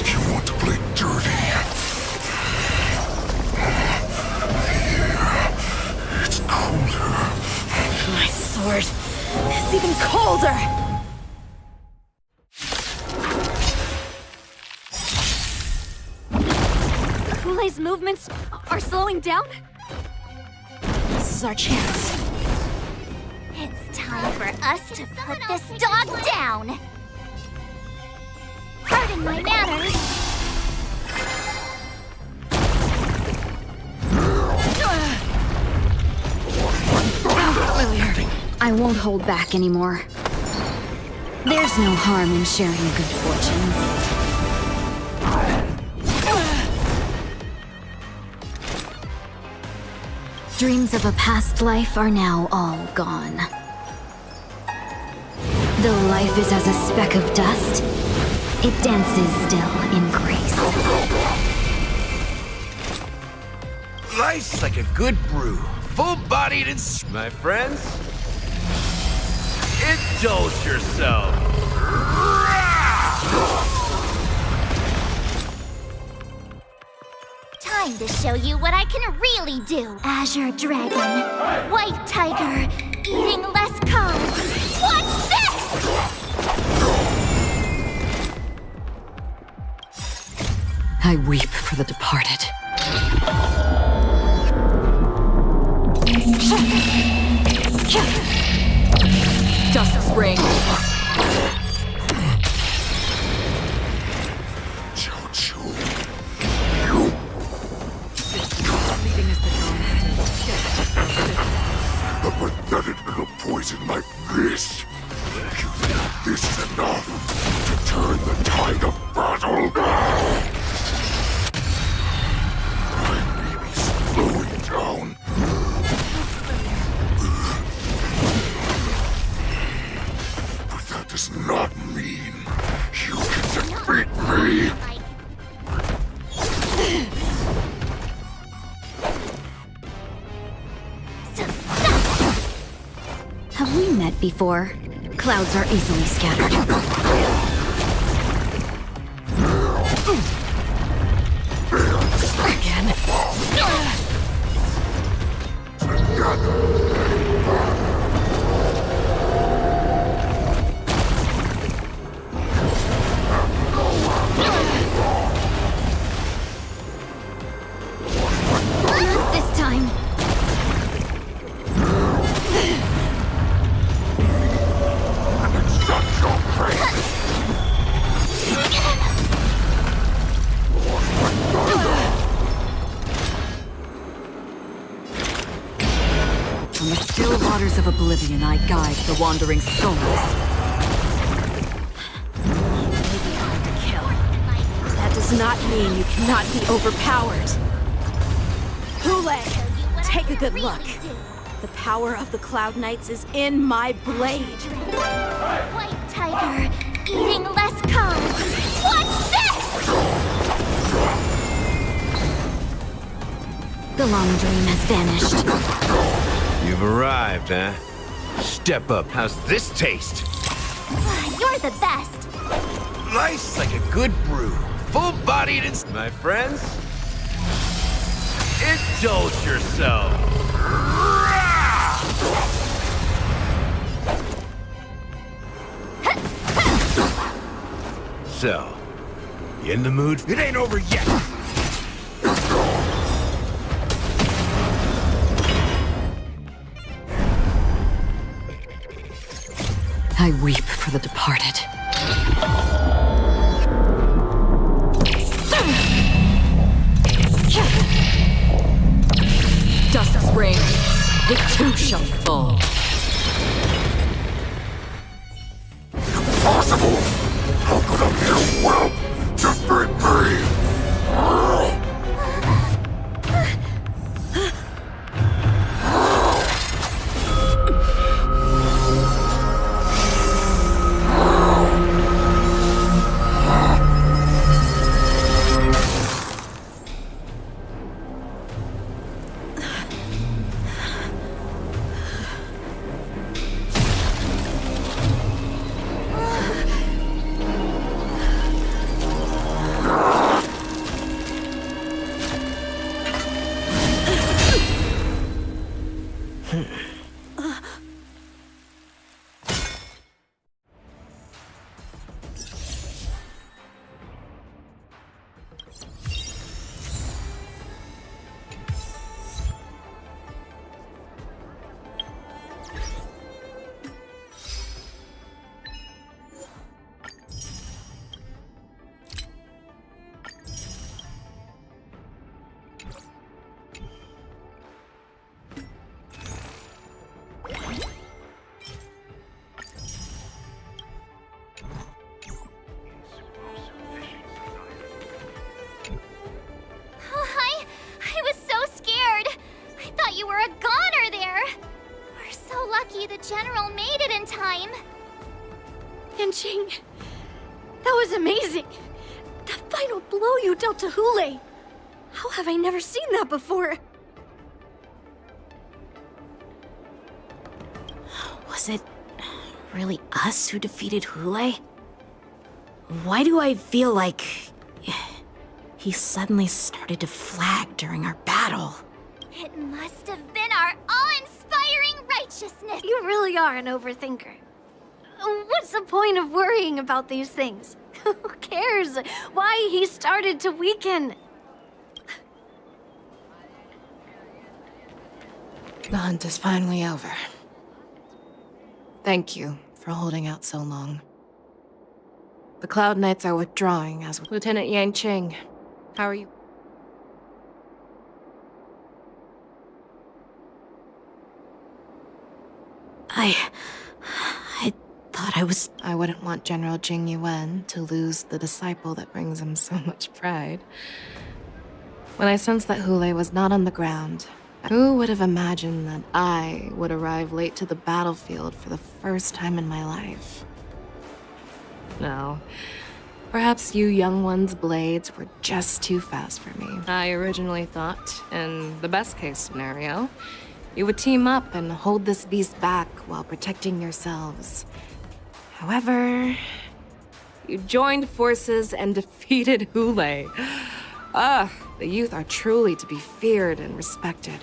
[SPEAKER 7] you want to play dirty? Yeah, it's colder.
[SPEAKER 9] My sword is even colder!
[SPEAKER 1] Hulei's movements are slowing down?
[SPEAKER 9] This is our chance.
[SPEAKER 19] It's time for us to put this dog down! Pardon my manners!
[SPEAKER 1] I won't hold back anymore. There's no harm in sharing good fortunes. Dreams of a past life are now all gone. Though life is as a speck of dust, it dances still in grace.
[SPEAKER 18] Life's like a good brew. full-bodied and my friends, indulge yourself.
[SPEAKER 19] Time to show you what I can really do. Azure Dragon, White Tiger, eating less carbs. What's this?
[SPEAKER 16] I weep for the departed. Justice reigns.
[SPEAKER 7] The pathetic little poison like this. You think this is enough to turn the tide of battle? I may be slowing down. But that does not mean you can defeat me.
[SPEAKER 1] Have we met before? Clouds are easily scattered.
[SPEAKER 16] Again.
[SPEAKER 1] This time.
[SPEAKER 16] From the still waters of oblivion, I guide the wandering souls.
[SPEAKER 12] Maybe hard to kill. That does not mean you cannot be overpowered. Hule, take a good look. The power of the Cloud Knights is in my blade.
[SPEAKER 19] White Tiger, eating less carbs. What's this?
[SPEAKER 1] The long dream has vanished.
[SPEAKER 18] You've arrived, huh? Step up. How's this taste?
[SPEAKER 19] You're the best.
[SPEAKER 18] Nice like a good brew. Full-bodied and my friends, indulge yourself. So, you in the mood? It ain't over yet!
[SPEAKER 16] I weep for the departed. Justice reigns. It too shall fall.
[SPEAKER 7] Impossible! How could a mere whelp defeat me?
[SPEAKER 19] General made it in time.
[SPEAKER 1] Yanqing, that was amazing. The final blow you dealt to Hule. How have I never seen that before?
[SPEAKER 12] Was it really us who defeated Hule? Why do I feel like he suddenly started to flag during our battle?
[SPEAKER 19] It must have been our awe-inspiring righteousness.
[SPEAKER 1] You really are an overthinker. What's the point of worrying about these things? Who cares why he started to weaken?
[SPEAKER 13] The hunt is finally over. Thank you for holding out so long. The Cloud Knights are withdrawing as Lieutenant Yang Qing. How are you?
[SPEAKER 12] I thought I was...
[SPEAKER 13] I wouldn't want General Jing Yuan to lose the disciple that brings him so much pride. When I sensed that Hule was not on the ground, who would have imagined that I would arrive late to the battlefield for the first time in my life? No. Perhaps you young ones' blades were just too fast for me. I originally thought, in the best-case scenario, you would team up and hold this beast back while protecting yourselves. However, you joined forces and defeated Hule. The youth are truly to be feared and respected.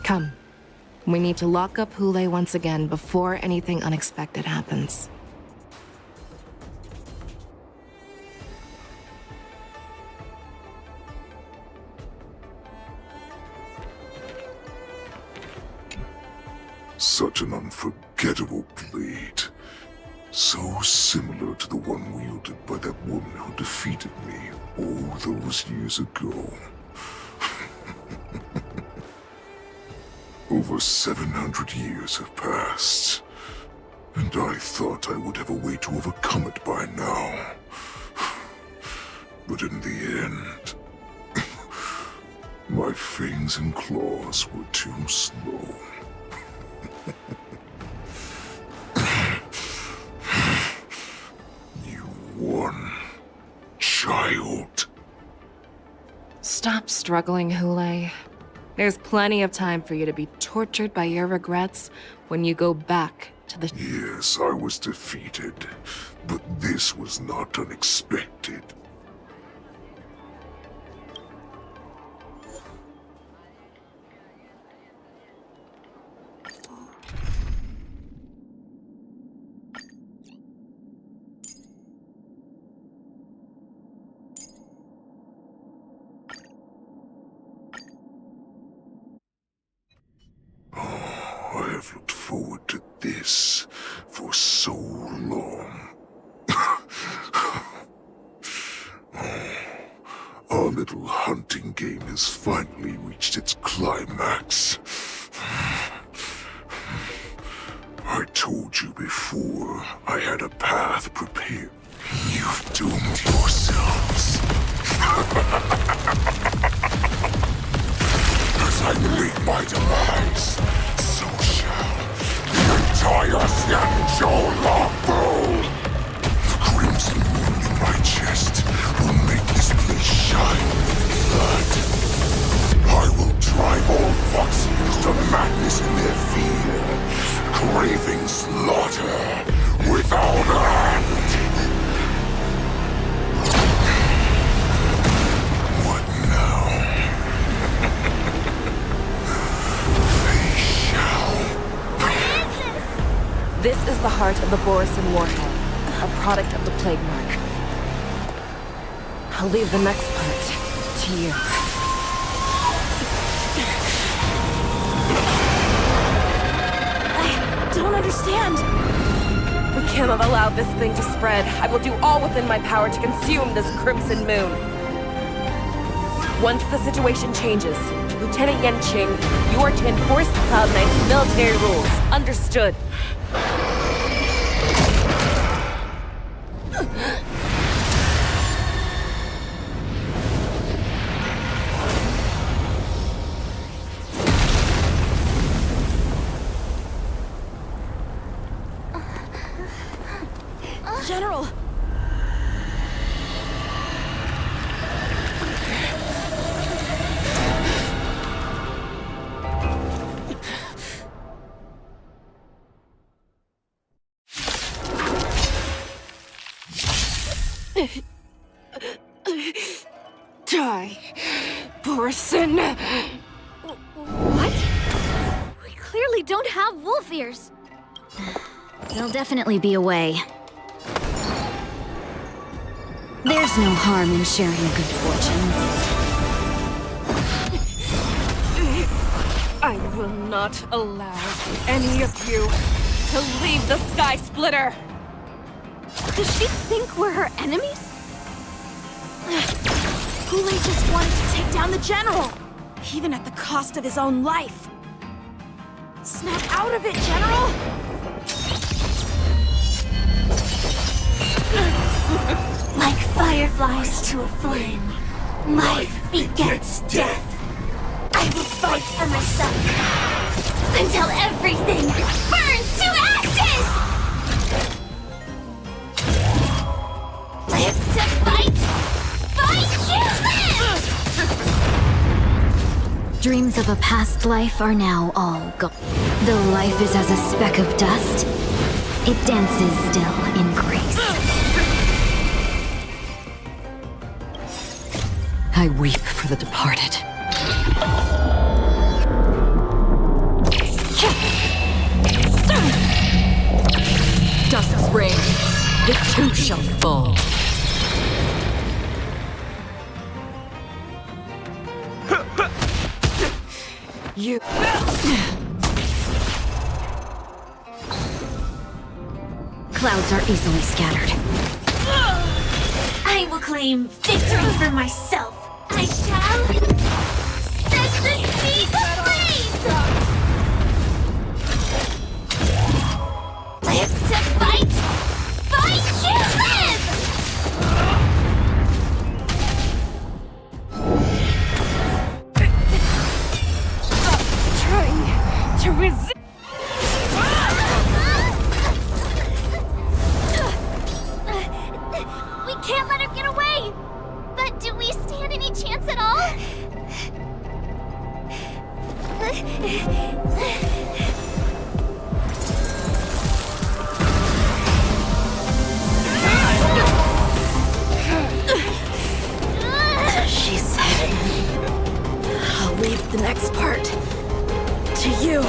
[SPEAKER 13] Come, we need to lock up Hule once again before anything unexpected happens.
[SPEAKER 7] Such an unforgettable blade. So similar to the one wielded by that woman who defeated me all those years ago. Over 700 years have passed, and I thought I would have a way to overcome it by now. But in the end, my fangs and claws were too slow. You won, child.
[SPEAKER 13] Stop struggling, Hule. There's plenty of time for you to be tortured by your regrets when you go back to the...
[SPEAKER 7] Yes, I was defeated, but this was not unexpected. I have looked forward to this for so long. Our little hunting game has finally reached its climax. I told you before, I had a path prepared. You've doomed yourselves. As I meet my demise, so shall the entire Xianzhou longbow. The crimson wound in my chest will make this place shine with blood. I will drive all Foxians to madness in their fear, craving slaughter without end. What now?
[SPEAKER 13] This is the heart of the Borisin warhead, a product of the plague mark. I'll leave the next part to you.
[SPEAKER 12] I don't understand.
[SPEAKER 8] We cannot allow this thing to spread. I will do all within my power to consume this crimson moon. Once the situation changes, Lieutenant Yan Qing, you are to enforce the Cloud Knight's military rules. Understood.
[SPEAKER 12] General!
[SPEAKER 13] Die, Borison!
[SPEAKER 1] What? We clearly don't have wolf ears.
[SPEAKER 14] There'll definitely be a way. There's no harm in sharing good fortunes.
[SPEAKER 13] I will not allow any of you to leave the Sky Splitter!
[SPEAKER 1] Does she think we're her enemies? Goulet just wanted to take down the general,
[SPEAKER 12] Even at the cost of his own life. Snap out of it, General!
[SPEAKER 19] Like fireflies to a flame, life begets death. I will fight for myself until everything burns to ashes! Live to fight! Fight to live!
[SPEAKER 14] Dreams of a past life are now all gone. Though life is as a speck of dust, it dances still in grace.
[SPEAKER 16] I weep for the departed. Dust's reign, the two shall fall.
[SPEAKER 13] You...
[SPEAKER 14] Clouds are easily scattered.
[SPEAKER 19] I will claim victory for myself. I shall set the seas ablaze! Live to fight! Fight to live!
[SPEAKER 13] Trying to resist...
[SPEAKER 19] We can't let her get away! But do we stand any chance at all?
[SPEAKER 12] She said, I'll leave the next part to you.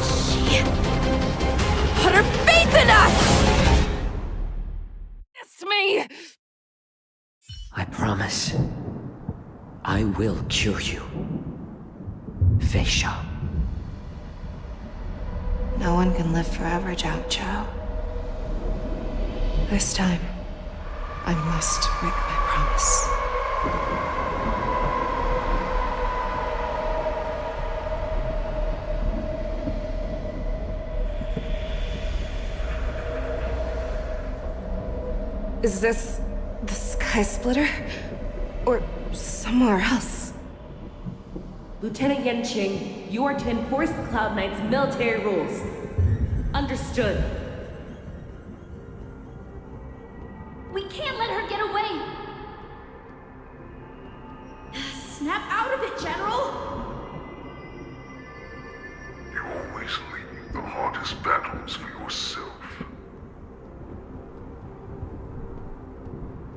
[SPEAKER 12] She put her faith in us!
[SPEAKER 13] It's me!
[SPEAKER 6] I promise. I will cure you. Feisha.
[SPEAKER 13] No one can live forever, Zhao Zhao. This time, I must break my promise. Is this the Sky Splitter? Or somewhere else?
[SPEAKER 8] Lieutenant Yanqing, you are to enforce the Cloud Knight's military rules. Understood.
[SPEAKER 19] We can't let her get away! Snap out of it, General!
[SPEAKER 7] You always leave the hardest battles for yourself.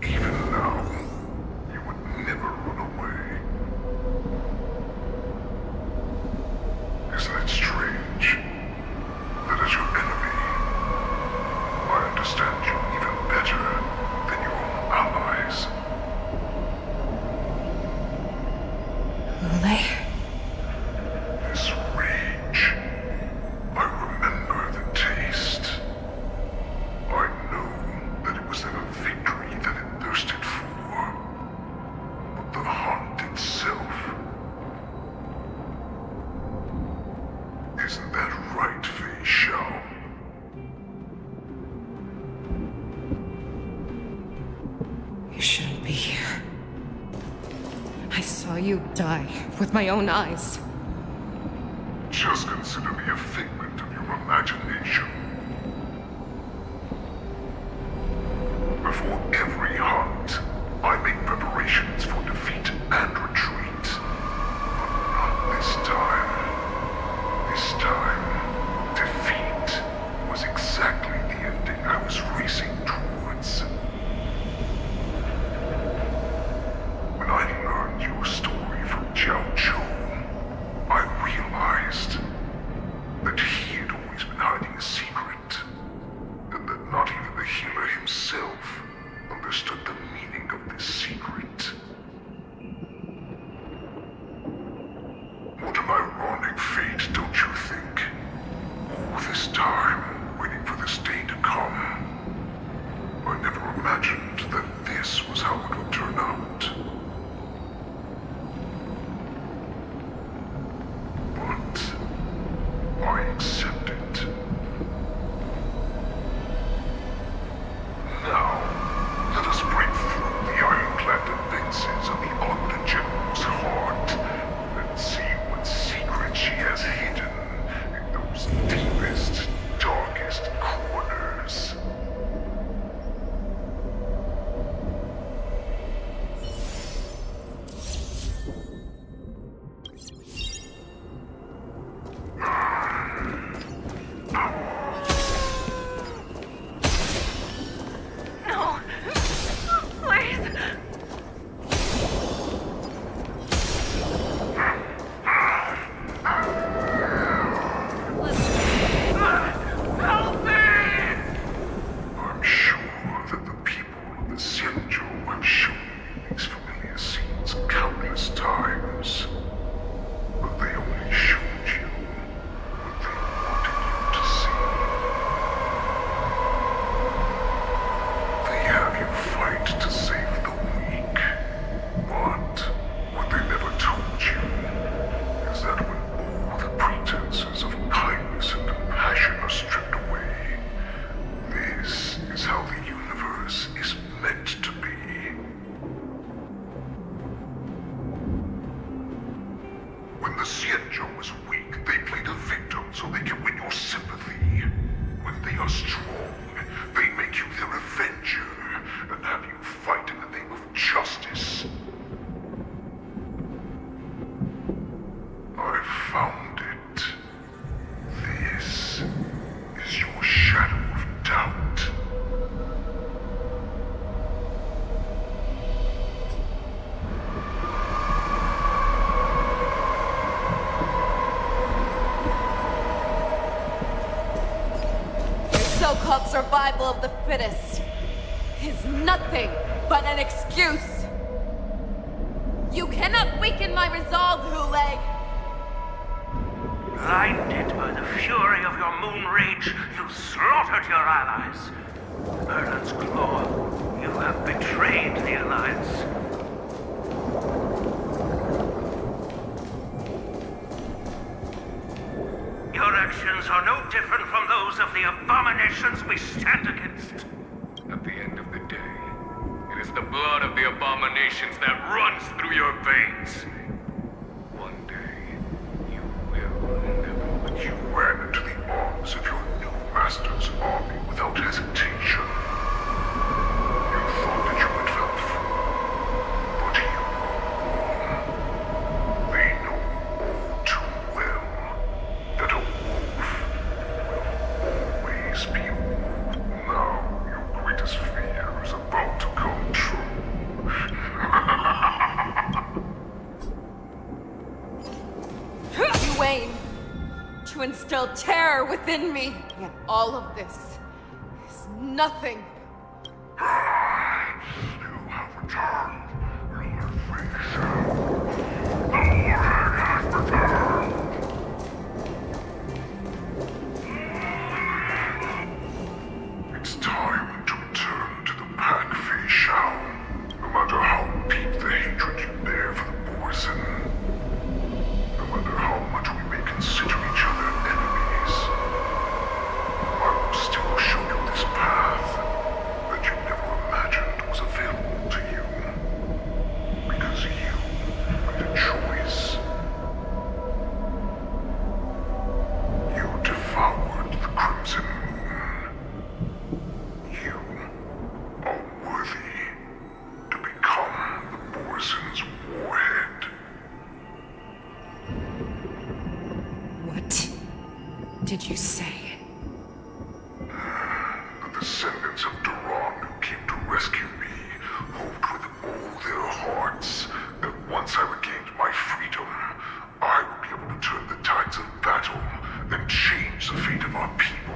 [SPEAKER 7] Even now, you would never run away. Is that strange? That as your enemy, I understand you even better than your own allies.
[SPEAKER 13] Goulet?
[SPEAKER 7] This rage, I remember the taste. I know that it was never victory that it thirsted for, but the hunt itself. Isn't that right, Fei Xiao?
[SPEAKER 13] You shouldn't be here. I saw you die with my own eyes.
[SPEAKER 7] Just consider me a figment of your imagination. Before every hunt, I make preparations for defeat and retreat. But not this time. This time, defeat was exactly the ending I was racing
[SPEAKER 13] so-called survival of the fittest is nothing but an excuse. You cannot weaken my resolve, Hule.
[SPEAKER 10] Blinded by the fury of your moon rage, you slaughtered your allies. Merlin's Claw, you have betrayed the Alliance. Your actions are no different from those of the abominations we stand against.
[SPEAKER 15] At the end of the day, it is the blood of the abominations that runs through your veins. One day, you will never.
[SPEAKER 7] But you ran into the arms of your new master's army without hesitation. You thought that you had found freedom, but you were wrong. They know all too well that a wolf will always be a wolf. Now your greatest fear is about to come true.
[SPEAKER 13] You aim to instill terror within me. Yet all of this is nothing.
[SPEAKER 7] You have returned, Lord Facer. The warhead has returned. It's time to return to the pack, Fei Shao. No matter how deep the hatred you bear for the Borson, no matter how much we may consider each other enemies, I will still show you this path that you never imagined was available to you. Because you made a choice. You devoured the Crimson Moon. You are worthy to become the Borson's warhead.
[SPEAKER 13] What did you say?
[SPEAKER 7] The descendants of Duran who came to rescue me hoped with all their hearts that once I regained my freedom, I would be able to turn the tides of battle and change the fate of our people,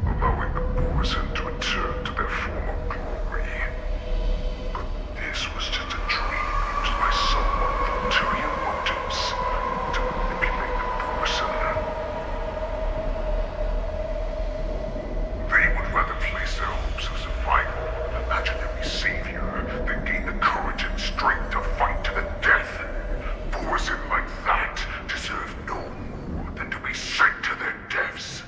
[SPEAKER 7] allowing the Borson to return to their former glory. But this was just a dream used by someone with ulterior motives to manipulate the Borson. They would rather place their hopes of survival on an imaginary savior than gain the courage and strength to fight to the death. Borson like that deserve no more than to be sent to their deaths.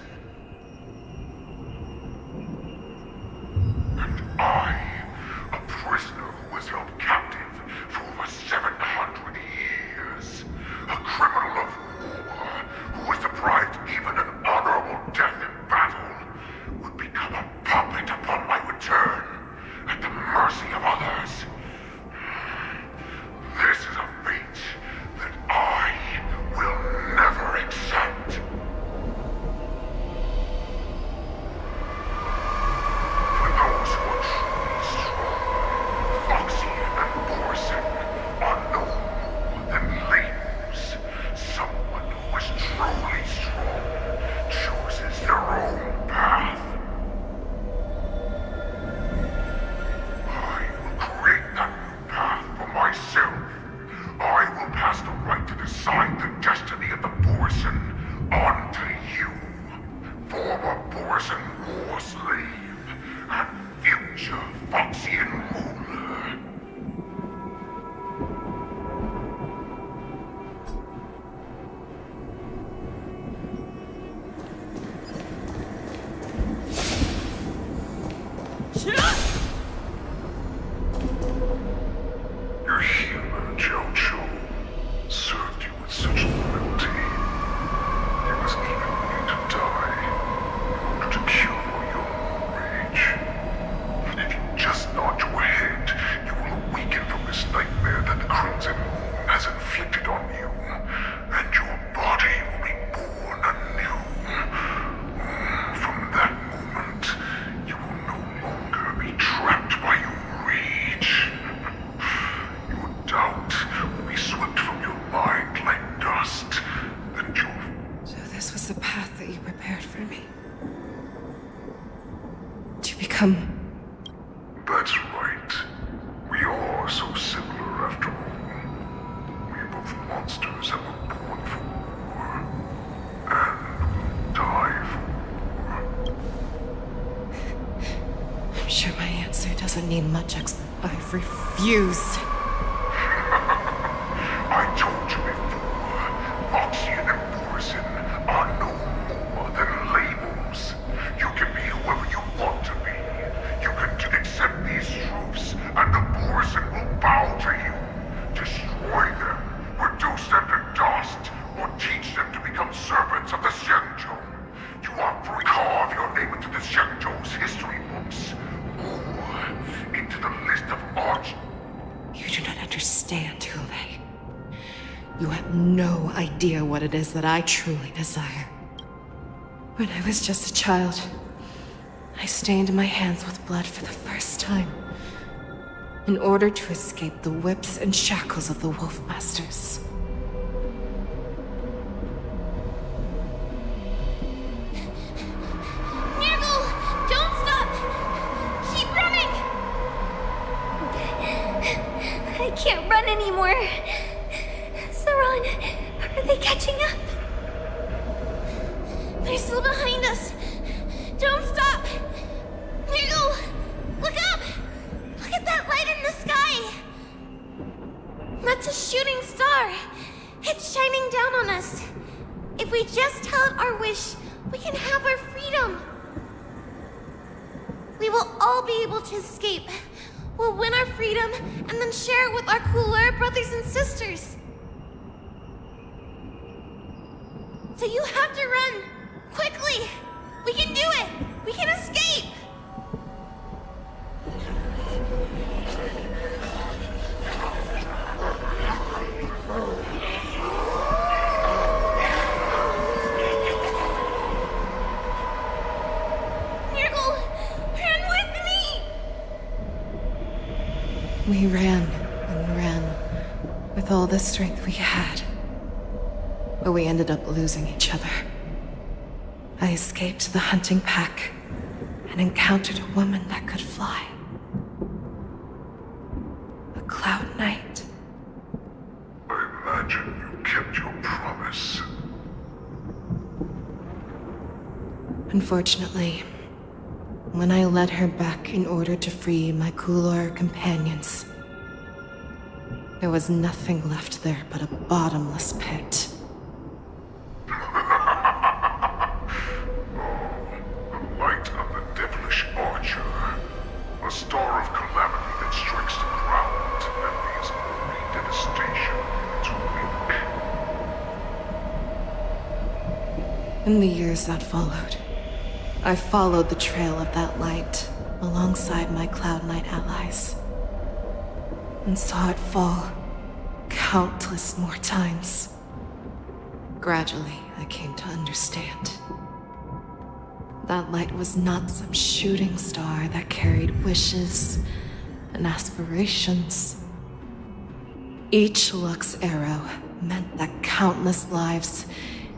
[SPEAKER 13] become...
[SPEAKER 7] That's right. We are so similar after all. We are both monsters and were born for war. And will die for war.
[SPEAKER 13] I'm sure my answer doesn't need much I refuse.
[SPEAKER 7] I told you before, Foxian and Borison are no more than labels. You can be whoever you want to be. You can accept these truths, and the Borison will bow to you. Destroy them, reduce them to dust, or teach them to become servants of the Shenzhou. You are free to carve your name into the Shenzhou's history books, or into the list of arch...
[SPEAKER 13] You do not understand, Hule. You have no idea what it is that I truly desire. When I was just a child, I stained my hands with blood for the first time, in order to escape the whips and shackles of the Wolf Masters.
[SPEAKER 19] Nurgle! Don't stop! Keep running!
[SPEAKER 1] I can't run anymore. Saran, are they catching up?
[SPEAKER 19] They're still behind us. Don't stop! Nurgle! Look up! Look at that light in the sky! That's a shooting star. It's shining down on us. If we just tell it our wish, we can have our freedom. We will all be able to escape. We'll win our freedom and then share it with our cooler brothers and sisters. So you have to run! Quickly! We can do it! We can escape! Nurgle! Run with me!
[SPEAKER 13] We ran and ran with all the strength we had. But we ended up losing each other. I escaped the hunting pack and encountered a woman that could fly. A Cloud Knight.
[SPEAKER 7] I imagine you kept your promise.
[SPEAKER 13] Unfortunately, when I led her back in order to free my Kulor companions, there was nothing left there but a bottomless pit.
[SPEAKER 7] A star of calamity that strikes the ground and leaves only devastation to wink.
[SPEAKER 13] In the years that followed, I followed the trail of that light alongside my Cloud Knight allies, and saw it fall countless more times. Gradually, I came to understand. That light was not some shooting star that carried wishes and aspirations. Each Lux arrow meant that countless lives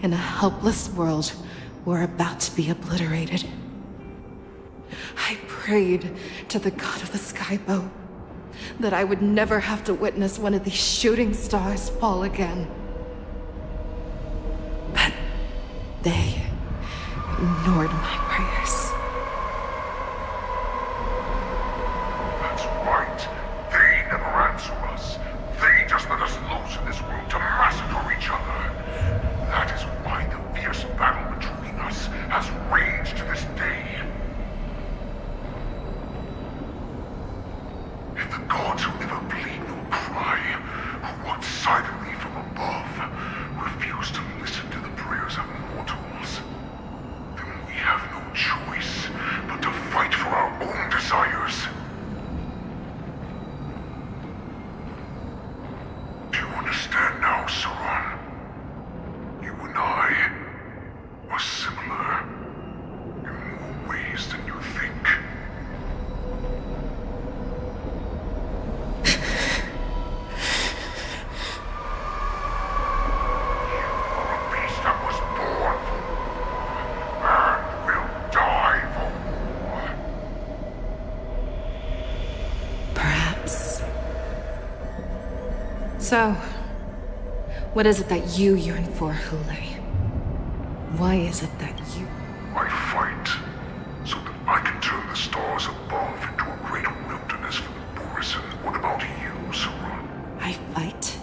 [SPEAKER 13] in a helpless world were about to be obliterated. I prayed to the god of the skybow that I would never have to witness one of these shooting stars fall again. But they ignored my prayers.
[SPEAKER 7] That's right. They never answer us. They just let us loose in this world to massacre each other. That is why the fierce battle between us has raged to this day. If the gods who never bleed nor cry, who walk silently from above, refuse to listen to the prayers of mortals, then we have no choice but to fight for our own desires. Do you understand now, Saran? You and I are similar in more ways than you think.
[SPEAKER 13] So, what is it that you yearn for, Hule? Why is it that you...
[SPEAKER 7] I fight so that I can turn the stars above into a greater wilderness for the Borisin. What about you, Saran?
[SPEAKER 13] I fight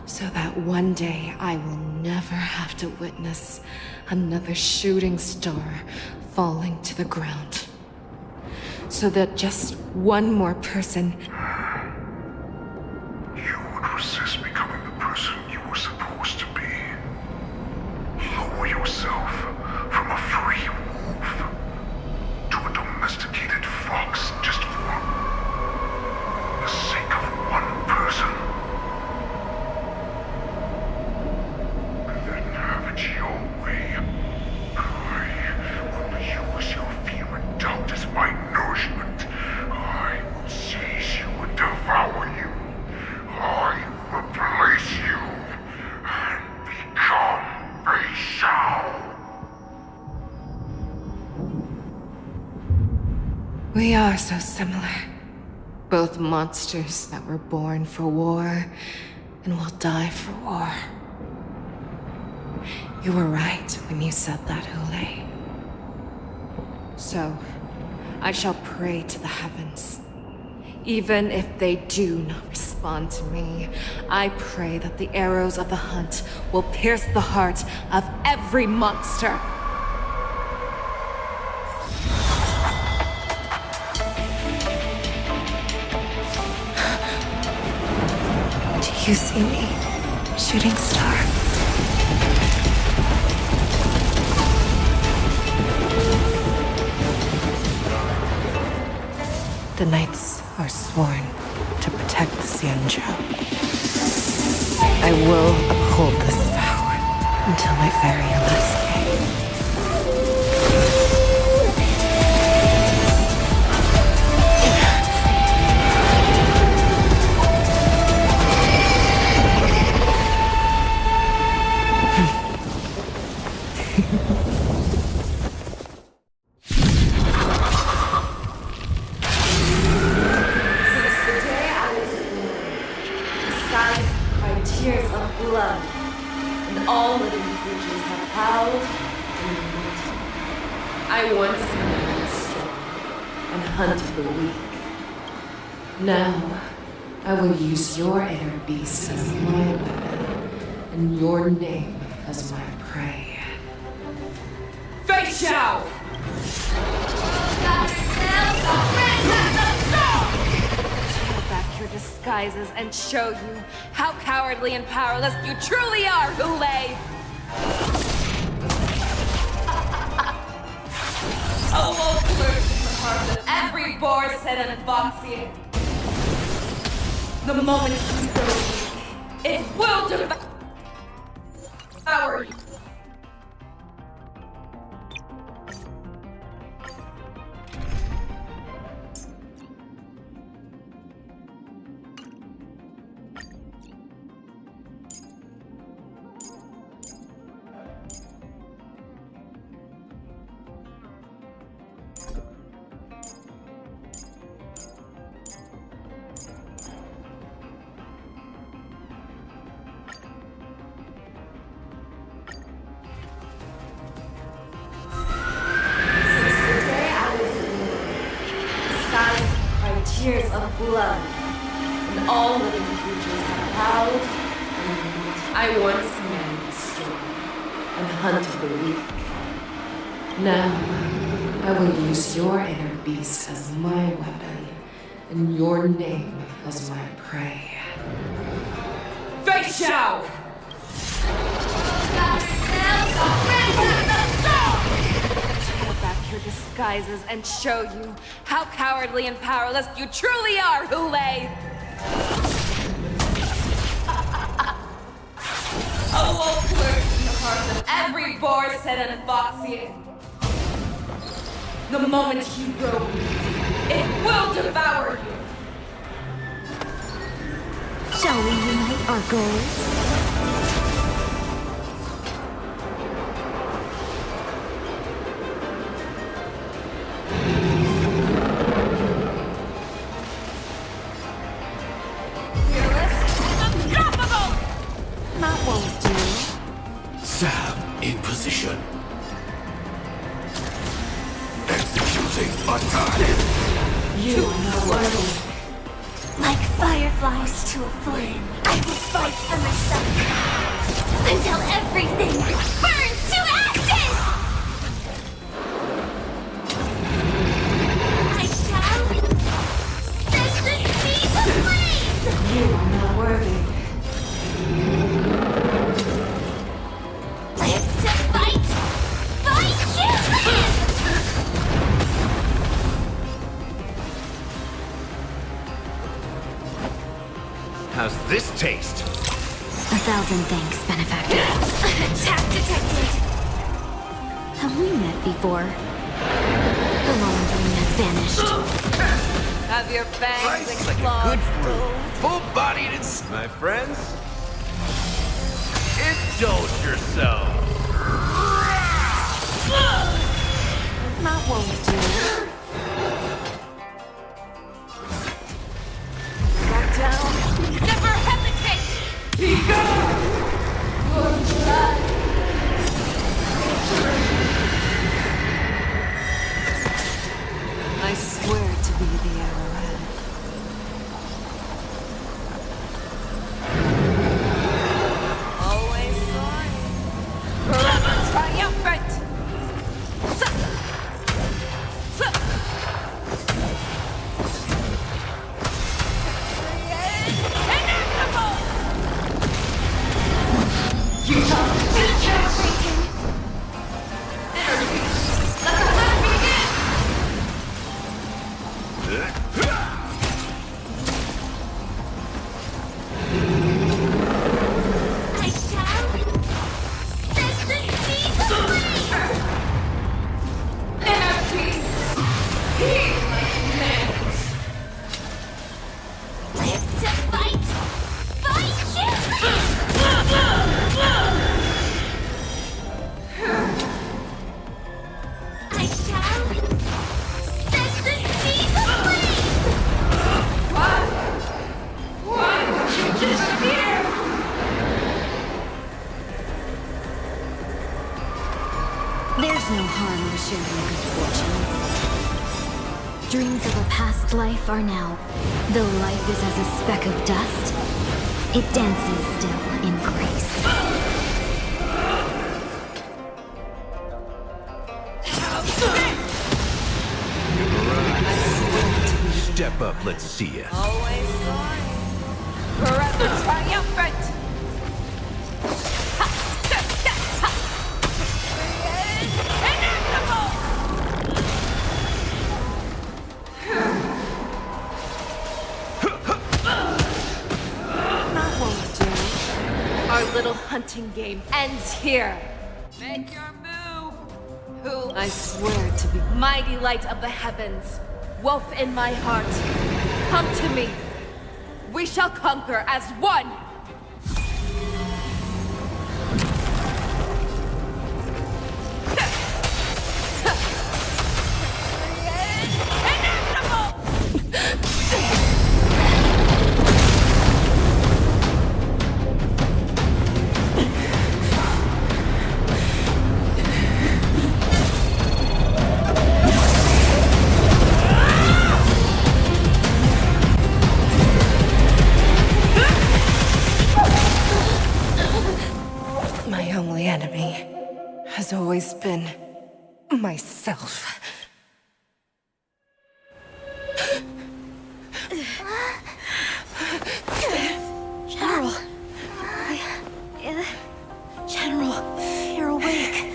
[SPEAKER 13] so that one day I will never have to witness another shooting star falling to the ground. So that just one more person...
[SPEAKER 7] You would resist becoming the person you were supposed to be. Lower yourself from a free wolf to a domesticated fox just for the sake of one person. And then have it your way. I will use your fear and doubt as my nourishment. I will seize you and devour you. I will replace you and become a shell.
[SPEAKER 13] We are so similar. Both monsters that were born for war and will die for war. You were right when you said that, Hule. So, I shall pray to the heavens. Even if they do not respond to me, I pray that the arrows of the hunt will pierce the heart of every monster. Do you see me, shooting star? The knights are sworn to protect the Xianzhou. I will uphold this vow until my very last day.
[SPEAKER 8] Tears of blood, and all living creatures have howled and lamented. I once knew the storm and hunted the weak. Now, I will use your air beast as my weapon, and your name as my prey. Fei Xiao! Your disguises and show you how cowardly and powerless you truly are, Hule! A wolf lurks in the heart of every Borisin and Foxian. The moment you go weak, it will devour you. Tears of blood, and all living creatures have howled and lamented. I once knew the storm and hunted the weak. Now, I will use your air beast as my weapon, and your name as my prey. Fei Xiao! Your disguises and show you how cowardly and powerless you truly are, Hule! A wolf lurks in the heart of every Borisin and Foxian. The moment you grow weak, it will devour you!
[SPEAKER 1] Shall we unite our goals?
[SPEAKER 19] Fearless,
[SPEAKER 7] Closing attack!
[SPEAKER 8] You are not worthy.
[SPEAKER 19] Like fireflies to a flame, I will fight for myself until everything burns to ashes! I shall set the seas ablaze!
[SPEAKER 8] You are not worthy.
[SPEAKER 19] Live to fight! Fight you live!
[SPEAKER 18] How's this taste?
[SPEAKER 1] 1,000 thanks, benefactor.
[SPEAKER 19] Attack detected!
[SPEAKER 1] Have we met before? The long dream has vanished.
[SPEAKER 13] Have your fangs
[SPEAKER 18] Rice
[SPEAKER 13] and
[SPEAKER 18] like a
[SPEAKER 13] claws
[SPEAKER 18] good fruit.
[SPEAKER 13] dulled?
[SPEAKER 18] Full-bodied and... My friends? Indulge yourself.
[SPEAKER 13] That won't do. Back down.
[SPEAKER 19] Never hesitate!
[SPEAKER 13] I swear to be the arrowhead. Always sorry. Forever triumphant!
[SPEAKER 19] I shall set the seas ablaze! Live to fight! Fight you! I shall set the seas ablaze!
[SPEAKER 1] There's no harm in sharing good fortunes. Dreams of a past life are now. Though life is as a speck of dust, it dances still in grace.
[SPEAKER 18] Step up, let's see ya.
[SPEAKER 13] Always sorry. Forever triumphant! That won't do. Our little hunting game ends here. Make your move! Who? I swear to be mighty light of the heavens, wolf in my heart. Come to me. We shall conquer as one! My only enemy has always been myself.
[SPEAKER 1] General! General, you're awake.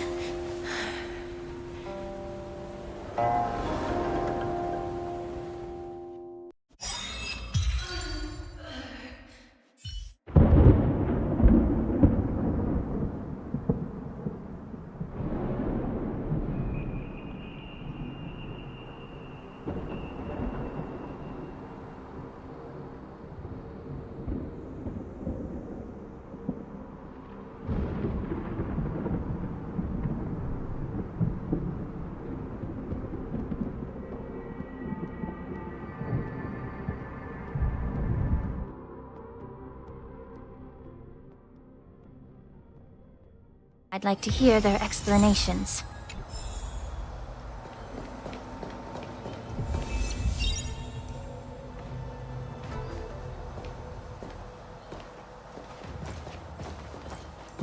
[SPEAKER 19] I'd like to hear their explanations.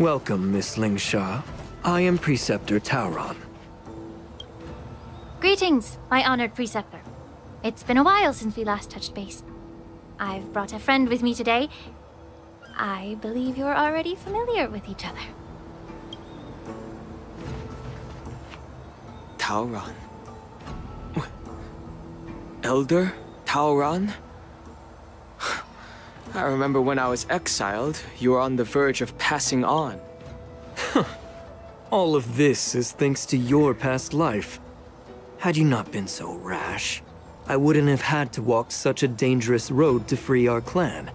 [SPEAKER 6] Welcome, Miss Lingsha. I am Preceptor Tauron.
[SPEAKER 14] Greetings, my honored preceptor. It's been a while since we last touched base. I've brought a friend with me today. I believe you're already familiar with each other.
[SPEAKER 6] Tauron. Elder Tauron? I remember when I was exiled, you were on the verge of passing on. All of this is thanks to your past life. Had you not been so rash, I wouldn't have had to walk such a dangerous road to free our clan,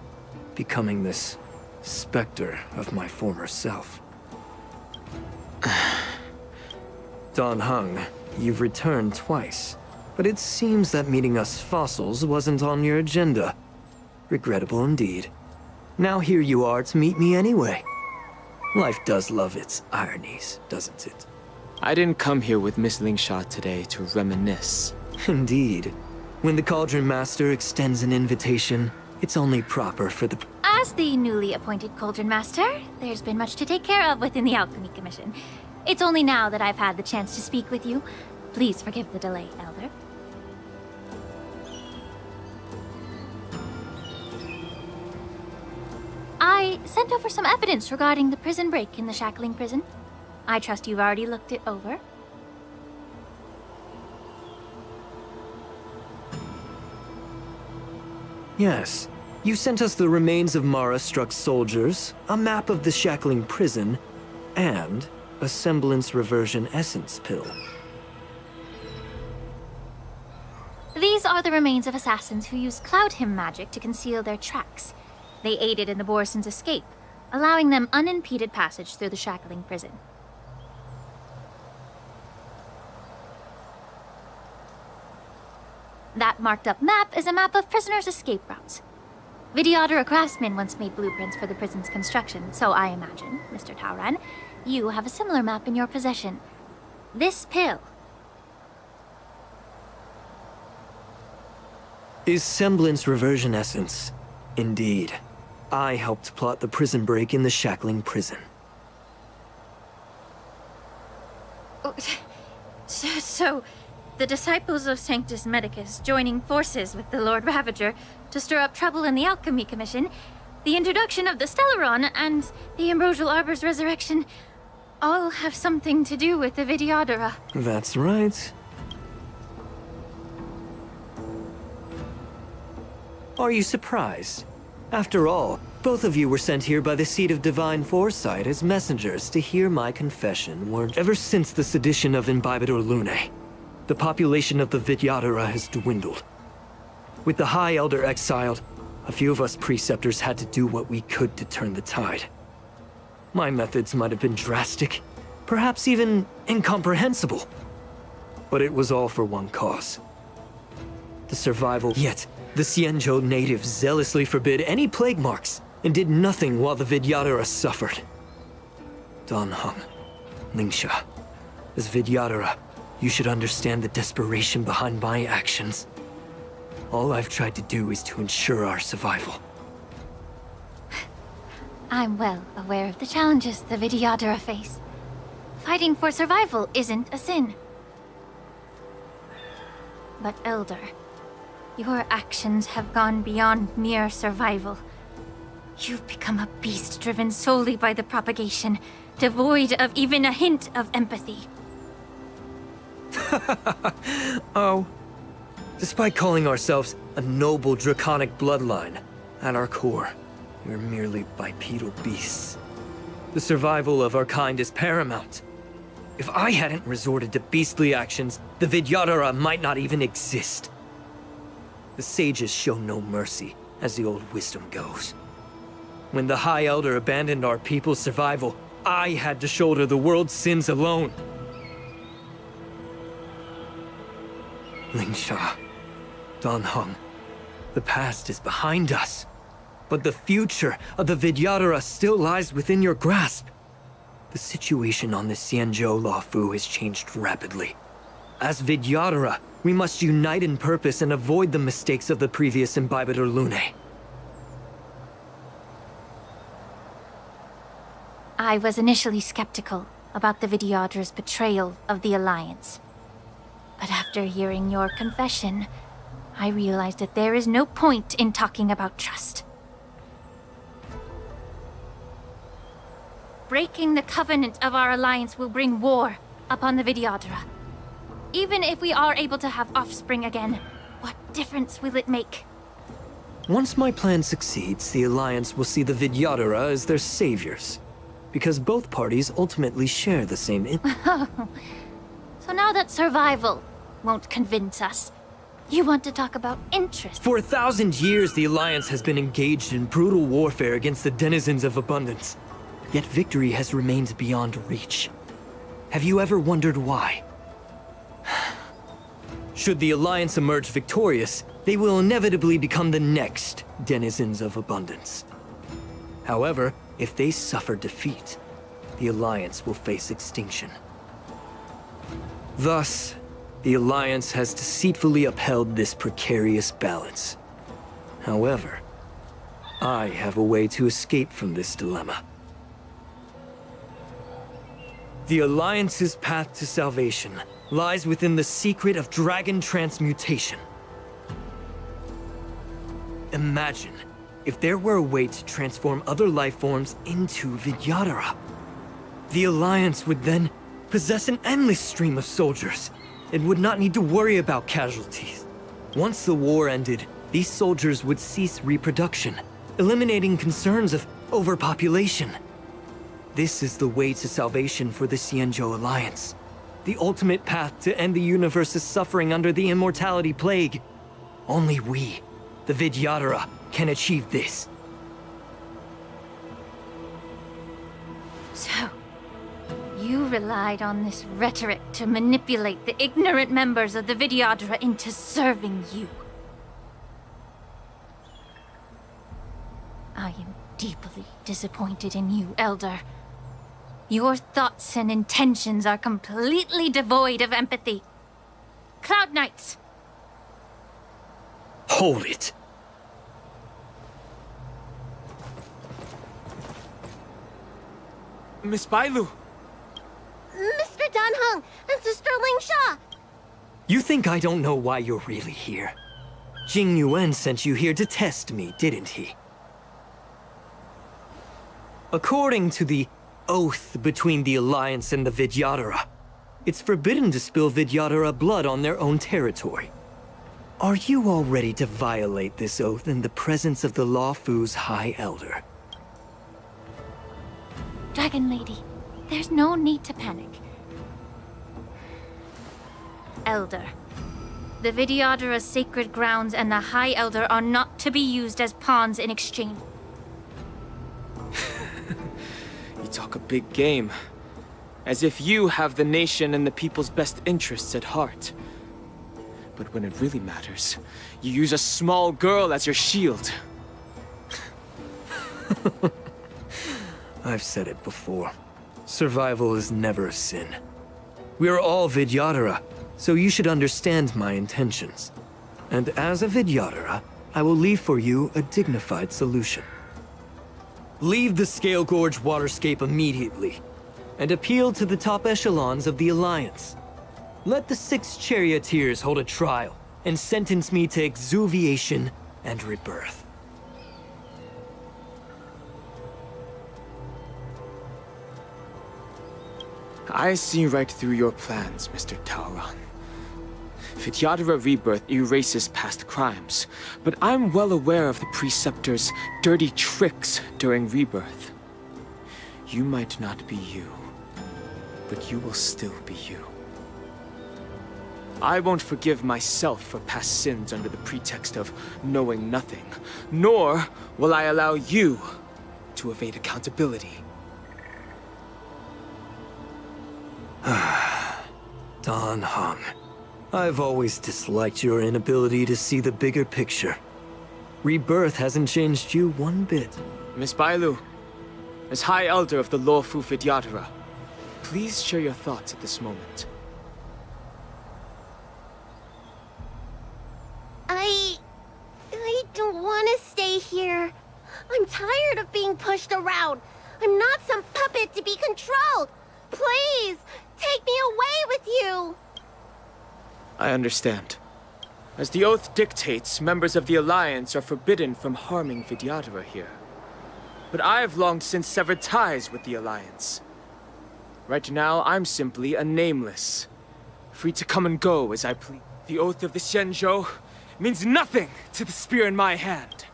[SPEAKER 6] becoming this specter of my former self. Dan Heng, you've returned twice, but it seems that meeting us fossils wasn't on your agenda. Regrettable indeed. Now here you are to meet me anyway. Life does love its ironies, doesn't it? I didn't come here with Miss Lingsha today to reminisce. Indeed. When the Cauldron Master extends an invitation, it's only proper for the...
[SPEAKER 14] As the newly appointed Cauldron Master, there's been much to take care of within the Alchemy Commission. It's only now that I've had the chance to speak with you. Please forgive the delay, Elder. I sent over some evidence regarding the prison break in the Shackling prison. I trust you've already looked it over.
[SPEAKER 6] Yes. You sent us the remains of Mara-struck soldiers, a map of the Shackling prison, and a semblance reversion essence pill.
[SPEAKER 14] These are the remains of assassins who used Cloud Hymn magic to conceal their tracks. They aided in the Borison's escape, allowing them unimpeded passage through the Shackling prison. That marked-up map is a map of prisoners' escape routes. Vidyadhara craftsmen once made blueprints for the prison's construction, so I imagine, Mr. Tauron, you have a similar map in your possession. This pill
[SPEAKER 6] is semblance reversion essence. Indeed. I helped plot the prison break in the Shackling prison.
[SPEAKER 14] So, the disciples of Sanctus Medicus joining forces with the Lord Ravager to stir up trouble in the Alchemy Commission, the introduction of the Stellaron, and the Ambrosial Arbor's resurrection all have something to do with the Vidyadhara.
[SPEAKER 6] That's right. Are you surprised? After all, both of you were sent here by the Seat of Divine Foresight as messengers to hear my confession, weren't ever since the sedition of Imbibitor Lunae. The population of the Vidyadhara has dwindled. With the High Elder exiled, a few of us preceptors had to do what we could to turn the tide. My methods might have been drastic, perhaps even incomprehensible. But it was all for one cause. The survival. Yet, the Xianzhou natives zealously forbid any plague marks and did nothing while the Vidyadhara suffered. Dan Heng, Lingsha, as Vidyadhara, you should understand the desperation behind my actions. All I've tried to do is to ensure our survival.
[SPEAKER 14] I'm well aware of the challenges the Vidyadhara face. Fighting for survival isn't a sin. But Elder, your actions have gone beyond mere survival. You've become a beast driven solely by the propagation, devoid of even a hint of empathy.
[SPEAKER 6] Oh. Despite calling ourselves a noble draconic bloodline, at our core, we're merely bipedal beasts. The survival of our kind is paramount. If I hadn't resorted to beastly actions, the Vidyadhara might not even exist. The sages show no mercy, as the old wisdom goes. When the High Elder abandoned our people's survival, I had to shoulder the world's sins alone. Lingsha, Dan Heng, the past is behind us, but the future of the Vidyadhara still lies within your grasp. The situation on the Xianzhou Luofu has changed rapidly. As Vidyadhara, we must unite in purpose and avoid the mistakes of the previous Imbibitor Lunae.
[SPEAKER 1] I was initially skeptical about the Vidyadra's betrayal of the Alliance. But after hearing your confession, I realized that there is no point in talking about trust. Breaking the covenant of our alliance will bring war upon the Vidyadhara. Even if we are able to have offspring again, what difference will it make?
[SPEAKER 6] Once my plan succeeds, the Alliance will see the Vidyadhara as their saviors. Because both parties ultimately share the same
[SPEAKER 1] So now that survival won't convince us, you want to talk about interest?
[SPEAKER 6] For 1,000 years, the Alliance has been engaged in brutal warfare against the denizens of abundance. Yet victory has remained beyond reach. Have you ever wondered why? Should the Alliance emerge victorious, they will inevitably become the next denizens of abundance. However, if they suffer defeat, the Alliance will face extinction. Thus, the Alliance has deceitfully upheld this precarious balance. However, I have a way to escape from this dilemma. The Alliance's path to salvation lies within the secret of dragon transmutation. Imagine if there were a way to transform other life forms into Vidyadhara. The Alliance would then possess an endless stream of soldiers and would not need to worry about casualties. Once the war ended, these soldiers would cease reproduction, eliminating concerns of overpopulation. This is the way to salvation for the Xianzhou Alliance. The ultimate path to end the universe's suffering under the immortality plague. Only we, the Vidyadhara, can achieve this.
[SPEAKER 1] So, you relied on this rhetoric to manipulate the ignorant members of the Vidyadhara into serving you. I am deeply disappointed in you, Elder. Your thoughts and intentions are completely devoid of empathy. Cloud Knights!
[SPEAKER 6] Hold it!
[SPEAKER 11] Miss Bailu!
[SPEAKER 9] Mr. Dan Heng and Sister Ling Sha!
[SPEAKER 6] You think I don't know why you're really here? Jing Yuan sent you here to test me, didn't he? According to the oath between the Alliance and the Vidyadhara, it's forbidden to spill Vidyadhara blood on their own territory. Are you all ready to violate this oath in the presence of the Luofu's High Elder?
[SPEAKER 1] Dragon Lady, there's no need to panic. Elder, the Vidyadhara's sacred grounds and the High Elder are not to be used as pawns in exchange.
[SPEAKER 11] You talk a big game. As if you have the nation and the people's best interests at heart. But when it really matters, you use a small girl as your shield.
[SPEAKER 6] I've said it before. Survival is never a sin. We are all Vidyadhara, so you should understand my intentions. And as a Vidyadhara, I will leave for you a dignified solution. Leave the Scale Gorge waterscape immediately, and appeal to the top echelons of the Alliance. Let the 6 charioteers hold a trial, and sentence me to exuviation and rebirth.
[SPEAKER 11] I see right through your plans, Mr. Taoran. Vidyadhara rebirth erases past crimes, but I'm well aware of the Preceptor's dirty tricks during rebirth. You might not be you, but you will still be you. I won't forgive myself for past sins under the pretext of knowing nothing, nor will I allow you to evade accountability.
[SPEAKER 6] Dan Heng, I've always disliked your inability to see the bigger picture. Rebirth hasn't changed you one bit.
[SPEAKER 11] Miss Bailu, as High Elder of the Luofu Vidyadhara, please share your thoughts at this moment.
[SPEAKER 9] I don't want to stay here. I'm tired of being pushed around. I'm not some puppet to be controlled! Please, take me away with you!
[SPEAKER 11] I understand. As the oath dictates, members of the Alliance are forbidden from harming Vidyadhara here. But I have long since severed ties with the Alliance. Right now, I'm simply a nameless, free to come and go as I please. The oath of the Xianzhou means nothing to the spear in my hand.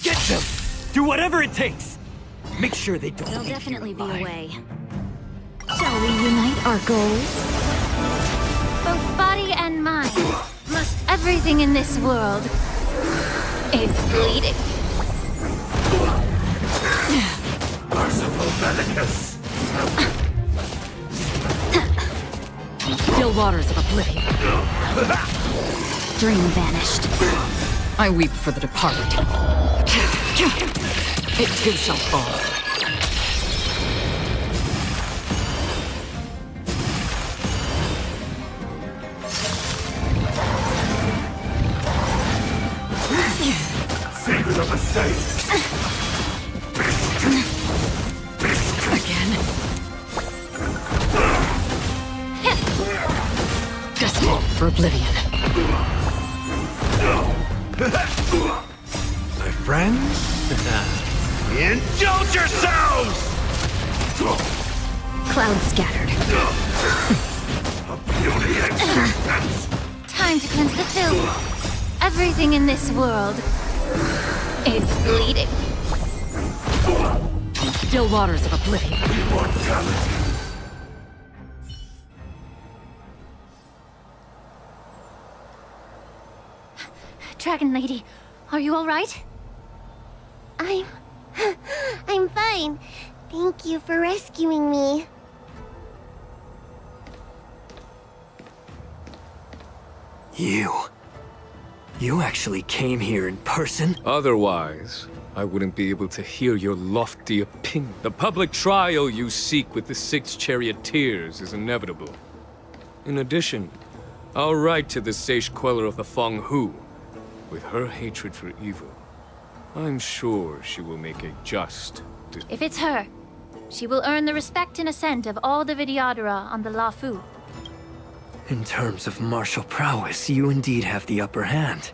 [SPEAKER 6] Get them! Do whatever it takes! Make sure they don't.
[SPEAKER 14] They'll definitely be away. Shall we unite our goals? Both body and mind. Must everything in this world is bleeding.
[SPEAKER 7] Merciful Bellicus!
[SPEAKER 16] Still waters of oblivion.
[SPEAKER 14] Dream vanished.
[SPEAKER 16] I weep for the departed. It too shall fall.
[SPEAKER 7] Secret of the saints!
[SPEAKER 16] Again. Destined for oblivion.
[SPEAKER 18] My friends? Indulge yourselves!
[SPEAKER 14] Clouds scattered. Time to cleanse the filth. Everything in this world is bleeding.
[SPEAKER 16] Still waters of oblivion.
[SPEAKER 14] Dragon Lady, are you all right?
[SPEAKER 9] I'm fine. Thank you for rescuing me.
[SPEAKER 6] You actually came here in person?
[SPEAKER 4] Otherwise, I wouldn't be able to hear your lofty opinion. The public trial you seek with the 6 charioteers is inevitable. In addition, I'll write to the sage queller of the Feng Hu. With her hatred for evil, I'm sure she will make a just decision.
[SPEAKER 14] If it's her, she will earn the respect and assent of all the Vidyadhara on the Lafu.
[SPEAKER 6] In terms of martial prowess, you indeed have the upper hand.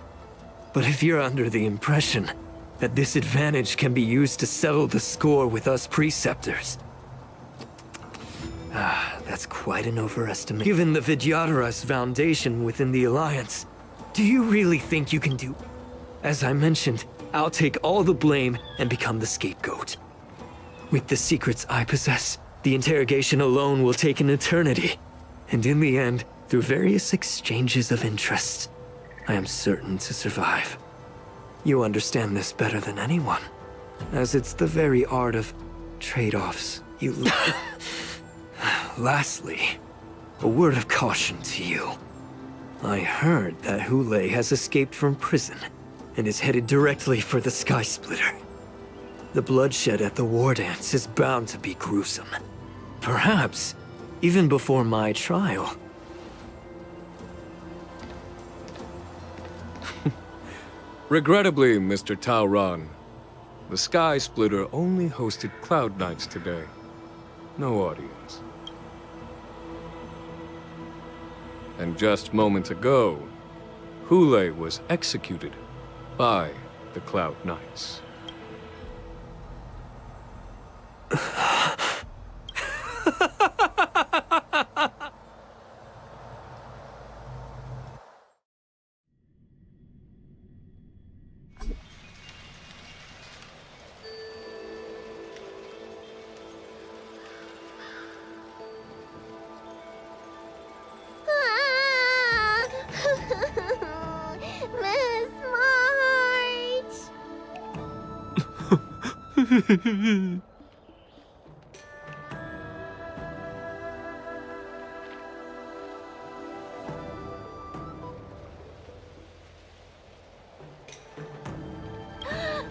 [SPEAKER 6] But if you're under the impression that this advantage can be used to settle the score with us preceptors, that's quite an overestimate. Given the Vidyadhara's foundation within the Alliance, do you really think you can do? As I mentioned, I'll take all the blame and become the scapegoat. With the secrets I possess, the interrogation alone will take an eternity. And in the end, through various exchanges of interest, I am certain to survive. You understand this better than anyone, as it's the very art of trade-offs you Lastly, a word of caution to you. I heard that Hule has escaped from prison and is headed directly for the Sky Splitter. The bloodshed at the war dance is bound to be gruesome. Perhaps even before my trial.
[SPEAKER 4] Regrettably, Mr. Taoran, the Sky Splitter only hosted Cloud Knights today. No audience. And just moments ago, Hule was executed by the Cloud Knights.
[SPEAKER 9] Miss March!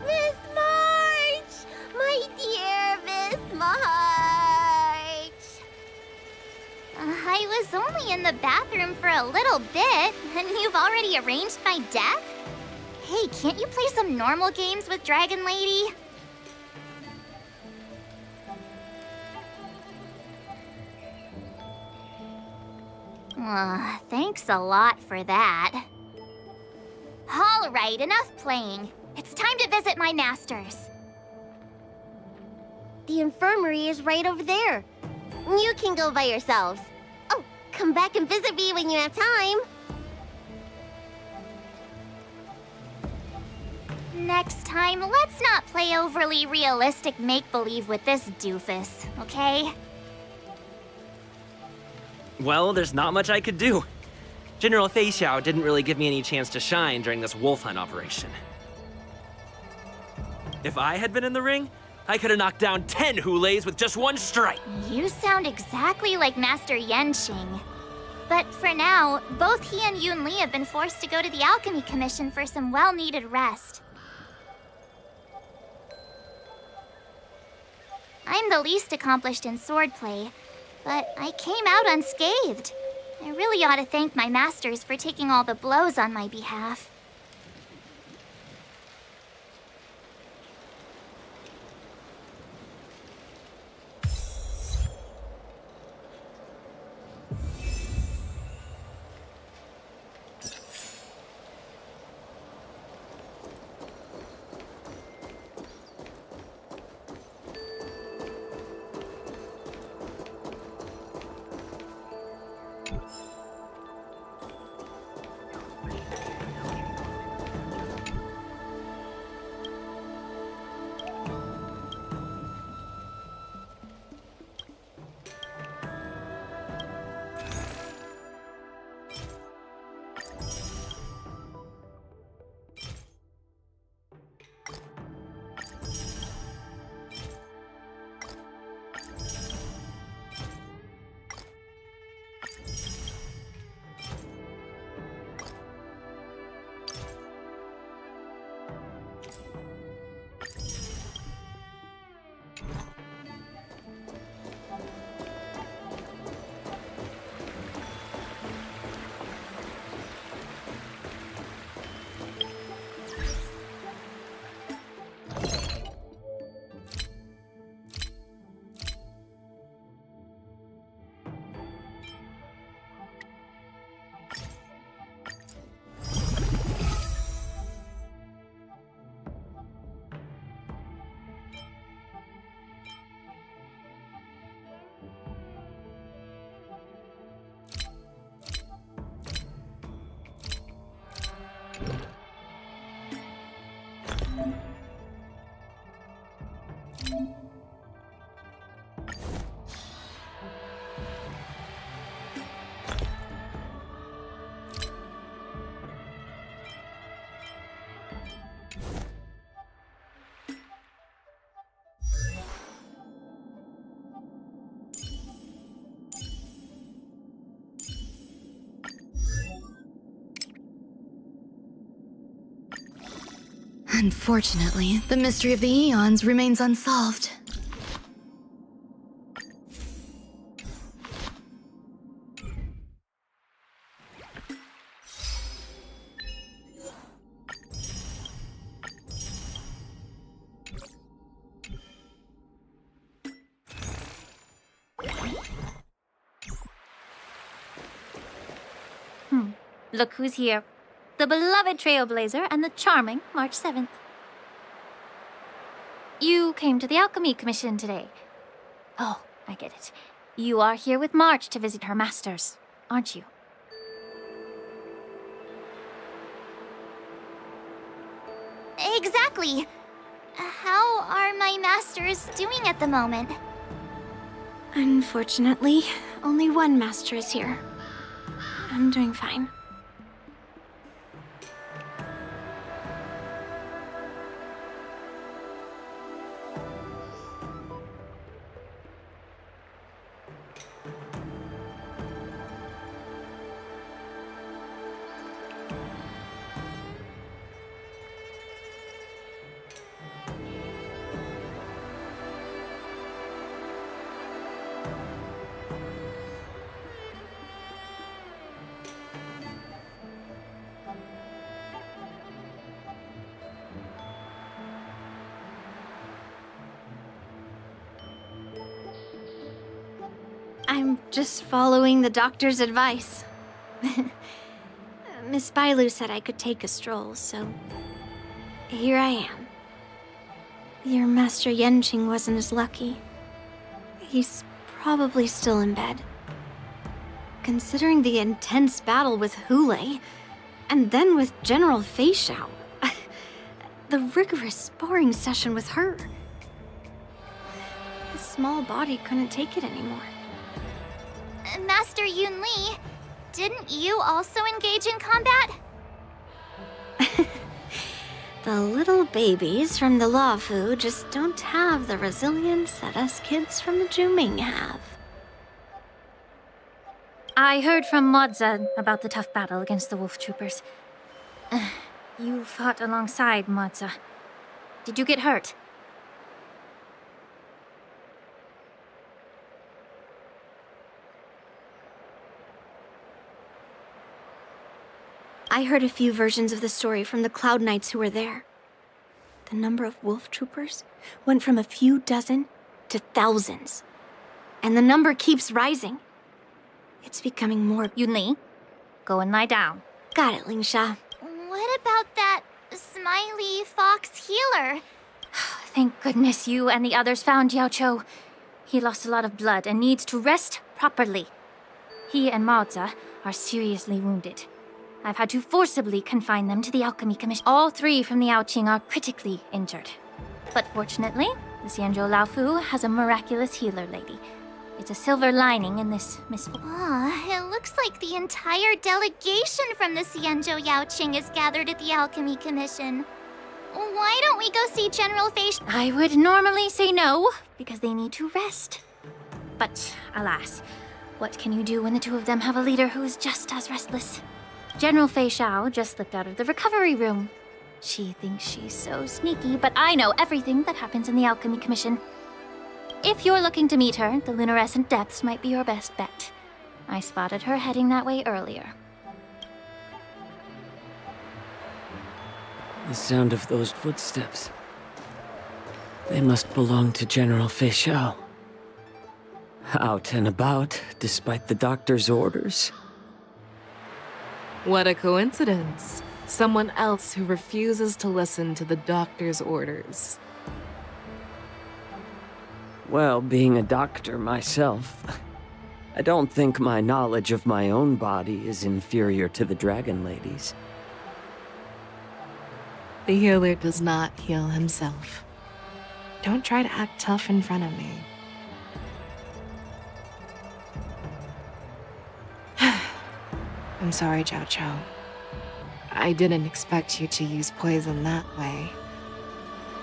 [SPEAKER 9] Miss March! My dear Miss March!
[SPEAKER 19] in the bathroom for a little bit, and you've already arranged my death? Hey, can't you play some normal games with Dragon Lady? Thanks a lot for that. All right, enough playing. It's time to visit my masters.
[SPEAKER 17] The infirmary is right over there. You can go by yourselves. Oh, come back and visit me when you have time.
[SPEAKER 19] Next time, let's not play overly realistic make-believe with this doofus, okay?
[SPEAKER 20] Well, there's not much I could do. General Fei Xiao didn't really give me any chance to shine during this wolf hunt operation. If I had been in the ring, I could have knocked down 10 Hulays with just one strike.
[SPEAKER 19] You sound exactly like Master Yenqing. But for now, both he and Yun Li have been forced to go to the Alchemy Commission for some well-needed rest. I'm the least accomplished in swordplay, but I came out unscathed. I really ought to thank my masters for taking all the blows on my behalf.
[SPEAKER 23] Unfortunately, the mystery of the Eons remains unsolved.
[SPEAKER 14] Look who's here. The beloved trailblazer and the charming March 7th. You came to the Alchemy Commission today. Oh, I get it. You are here with March to visit her masters, aren't you?
[SPEAKER 19] Exactly. How are my masters doing at the moment?
[SPEAKER 1] Unfortunately, only one master is here. I'm doing fine.
[SPEAKER 14] I'm just following the doctor's advice. Miss Bailu said I could take a stroll, so here I am. Your Master Yenqing wasn't as lucky. He's probably still in bed. Considering the intense battle with Hule, and then with General Fei Xiao, the rigorous sparring session with her. His small body couldn't take it anymore.
[SPEAKER 19] Master Yun Li, didn't you also engage in combat?
[SPEAKER 14] The little babies from the Luofu just don't have the resilience that us kids from the Zhuming have. I heard from Moza about the tough battle against the wolf troopers. You fought alongside Moza. Did you get hurt? I heard a few versions of the story from the Cloud Knights who were there. The number of wolf troopers went from a few dozen to thousands. And the number keeps rising. It's becoming more...
[SPEAKER 19] Yun Li, go and lie down.
[SPEAKER 14] Got it, Lingsha.
[SPEAKER 19] What about that smiley fox healer?
[SPEAKER 14] Thank goodness you and the others found Yao Cho. He lost a lot of blood and needs to rest properly. He and Maoza are seriously wounded. I've had to forcibly confine them to the Alchemy Commission. All three from the Yaoqing are critically injured. But fortunately, the Xianzhou Laofu has a miraculous healer lady. It's a silver lining in this misfortune.
[SPEAKER 19] It looks like the entire delegation from the Xianzhou Yaoqing is gathered at the Alchemy Commission. Why don't we go see General Fei?
[SPEAKER 14] I would normally say no, because they need to rest. But alas, what can you do when the two of them have a leader who is just as restless? General Fei Xiao just slipped out of the recovery room. She thinks she's so sneaky, but I know everything that happens in the Alchemy Commission. If you're looking to meet her, the luminescent depths might be your best bet. I spotted her heading that way earlier.
[SPEAKER 6] The sound of those footsteps. They must belong to General Fei Xiao. Out and about, despite the doctor's orders.
[SPEAKER 13] What a coincidence. Someone else who refuses to listen to the doctor's orders.
[SPEAKER 6] Well, being a doctor myself, I don't think my knowledge of my own body is inferior to the Dragon Lady's.
[SPEAKER 13] The healer does not heal himself. Don't try to act tough in front of me. I'm sorry, Zhao Cho. I didn't expect you to use poison that way.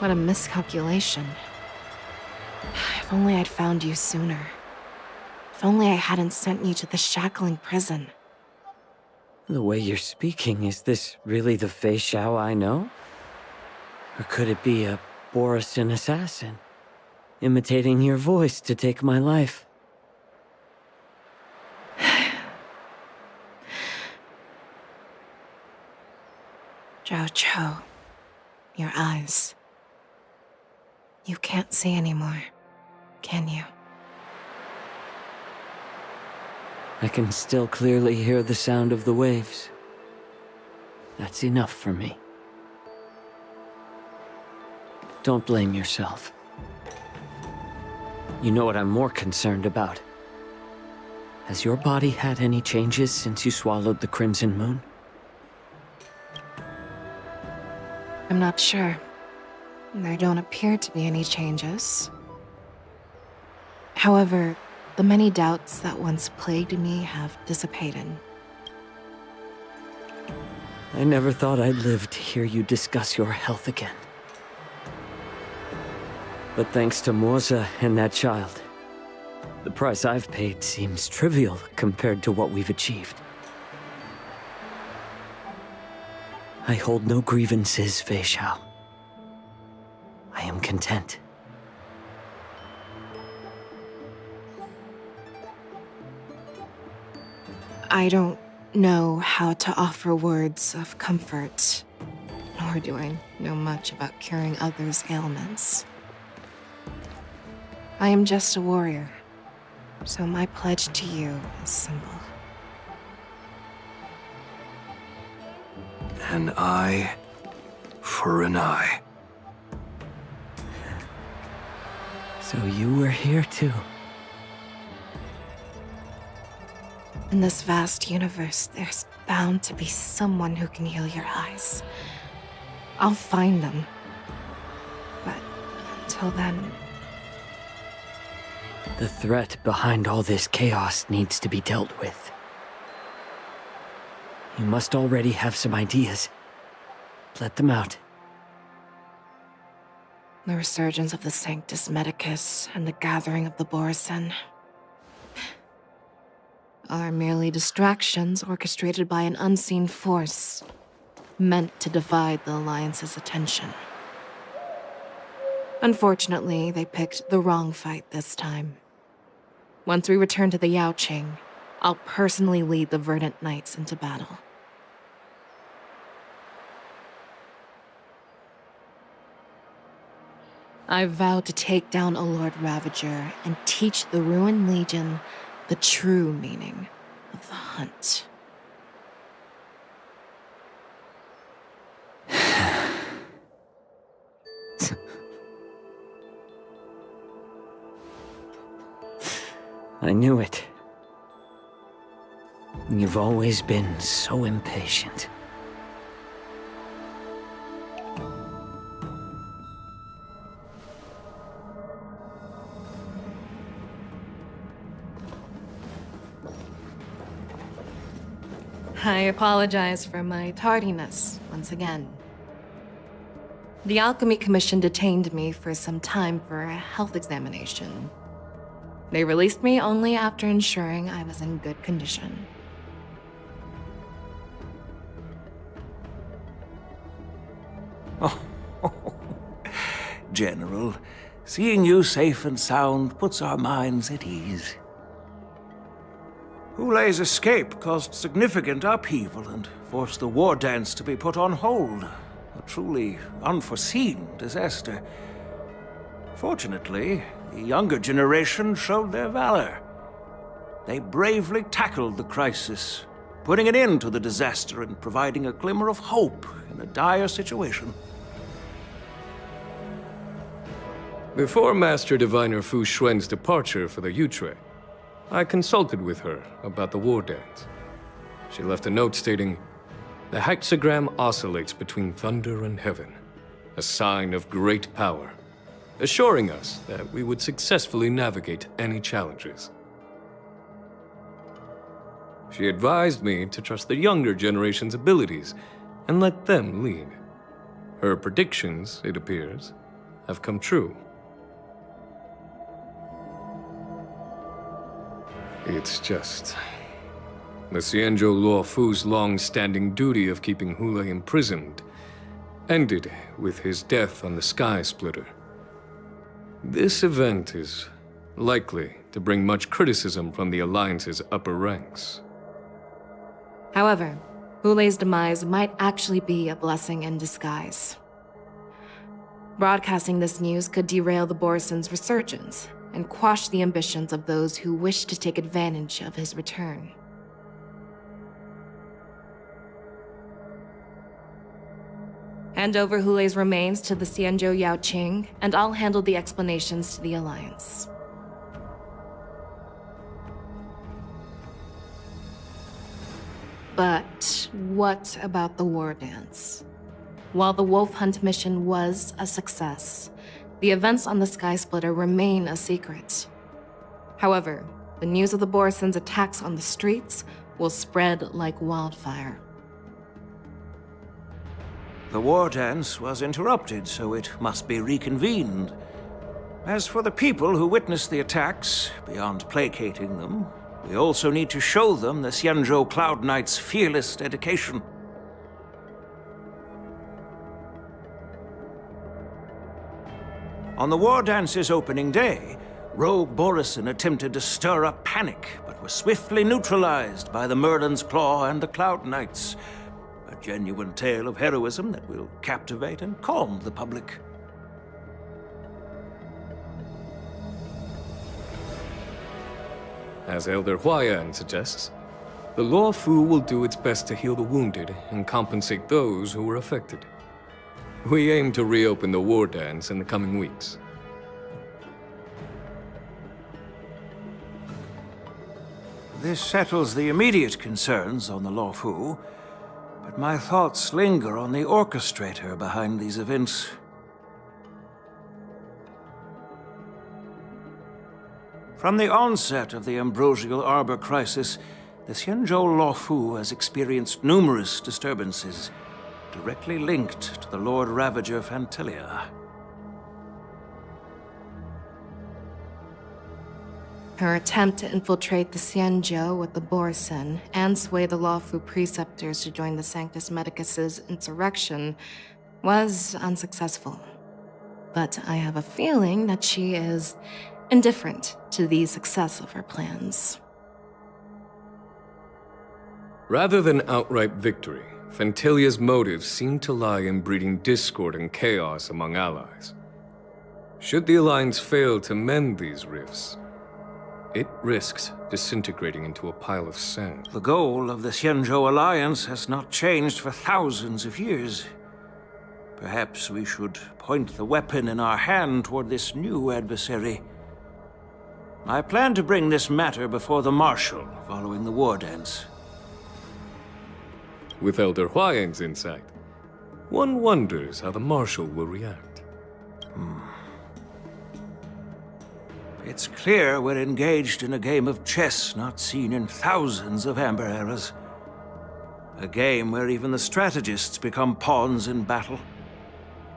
[SPEAKER 13] What a miscalculation. If only I'd found you sooner. If only I hadn't sent you to the shackling prison.
[SPEAKER 6] The way you're speaking, is this really the Fei Xiao I know? Or could it be a Borisin assassin, imitating your voice to take my life?
[SPEAKER 13] Zhao Cho, your eyes. You can't see anymore, can you?
[SPEAKER 6] I can still clearly hear the sound of the waves. That's enough for me. Don't blame yourself. You know what I'm more concerned about? Has your body had any changes since you swallowed the Crimson Moon?
[SPEAKER 13] I'm not sure. There don't appear to be any changes. However, the many doubts that once plagued me have dissipated.
[SPEAKER 6] I never thought I'd live to hear you discuss your health again. But thanks to Moza and that child, the price I've paid seems trivial compared to what we've achieved. I hold no grievances, Fei Xiao. I am content.
[SPEAKER 13] I don't know how to offer words of comfort, nor do I know much about curing others' ailments. I am just a warrior, So my pledge to you is simple.
[SPEAKER 3] An eye for an eye.
[SPEAKER 6] So you were here too.
[SPEAKER 13] In this vast universe, there's bound to be someone who can heal your eyes. I'll find them. But until then...
[SPEAKER 6] The threat behind all this chaos needs to be dealt with. You must already have some ideas. Let them out.
[SPEAKER 13] The resurgence of the Sanctus Medicus and the gathering of the Borison are merely distractions orchestrated by an unseen force, meant to divide the Alliance's attention. Unfortunately, they picked the wrong fight this time. Once we return to the Yaoqing, I'll personally lead the Verdant Knights into battle. I vow to take down a Lord Ravager and teach the Ruined Legion the true meaning of the hunt.
[SPEAKER 6] I knew it. You've always been so impatient.
[SPEAKER 13] I apologize for my tardiness once again. The Alchemy Commission detained me for some time for a health examination. They released me only after ensuring I was in good condition.
[SPEAKER 10] General, seeing you safe and sound puts our minds at ease. Hulei's escape caused significant upheaval and forced the war dance to be put on hold. A truly unforeseen disaster. Fortunately, the younger generation showed their valor. They bravely tackled the crisis, putting an end to the disaster and providing a glimmer of hope in a dire situation.
[SPEAKER 4] Before Master Diviner Fu Xuan's departure for the Yutre, I consulted with her about the war dance. She left a note stating, "The hexagram oscillates between thunder and heaven, a sign of great power," assuring us that we would successfully navigate any challenges. She advised me to trust the younger generation's abilities and let them lead. Her predictions, it appears, have come true. It's just... the Xianzhou Luo Fu's long-standing duty of keeping Hulei imprisoned ended with his death on the Sky Splitter. This event is likely to bring much criticism from the Alliance's upper ranks.
[SPEAKER 13] However, Hulei's demise might actually be a blessing in disguise. Broadcasting this news could derail the Borison's resurgence and quash the ambitions of those who wish to take advantage of his return. Hand over Hulei's remains to the Xianzhou Yaoqing, and I'll handle the explanations to the Alliance. But what about the war dance? While the Wolf Hunt mission was a success, the events on the Sky Splitter remain a secret. However, the news of the Borison's attacks on the streets will spread like wildfire.
[SPEAKER 10] The war dance was interrupted, so it must be reconvened. As for the people who witnessed the attacks, beyond placating them, we also need to show them the Xianzhou Cloud Knight's fearless dedication. On the war dance's opening day, rogue Borison attempted to stir up panic, but was swiftly neutralized by the Merlin's Claw and the Cloud Knights. A genuine tale of heroism that will captivate and calm the public.
[SPEAKER 4] As Elder Huayan suggests, the Law Fu will do its best to heal the wounded and compensate those who were affected. We aim to reopen the war dance in the coming weeks.
[SPEAKER 10] This settles the immediate concerns on the Law Fu, but my thoughts linger on the orchestrator behind these events. From the onset of the Ambrosial Arbor crisis, the Xianzhou Law Fu has experienced numerous disturbances, directly linked to the Lord Ravager Fantilia.
[SPEAKER 13] Her attempt to infiltrate the Xianzhou with the Borsen and sway the Lawfu preceptors to join the Sanctus Medicus's insurrection was unsuccessful. But I have a feeling that she is indifferent to the success of her plans.
[SPEAKER 4] Rather than outright victory, Fantilia's motives seem to lie in breeding discord and chaos among allies. Should the Alliance fail to mend these rifts, it risks disintegrating into a pile of sand.
[SPEAKER 10] The goal of the Xianzhou Alliance has not changed for thousands of years. Perhaps we should point the weapon in our hand toward this new adversary. I plan to bring this matter before the Marshal following the war dance.
[SPEAKER 4] With Elder Huayan's insight, one wonders how the Marshal will react.
[SPEAKER 10] It's clear we're engaged in a game of chess not seen in thousands of Amber eras. A game where even the strategists become pawns in battle.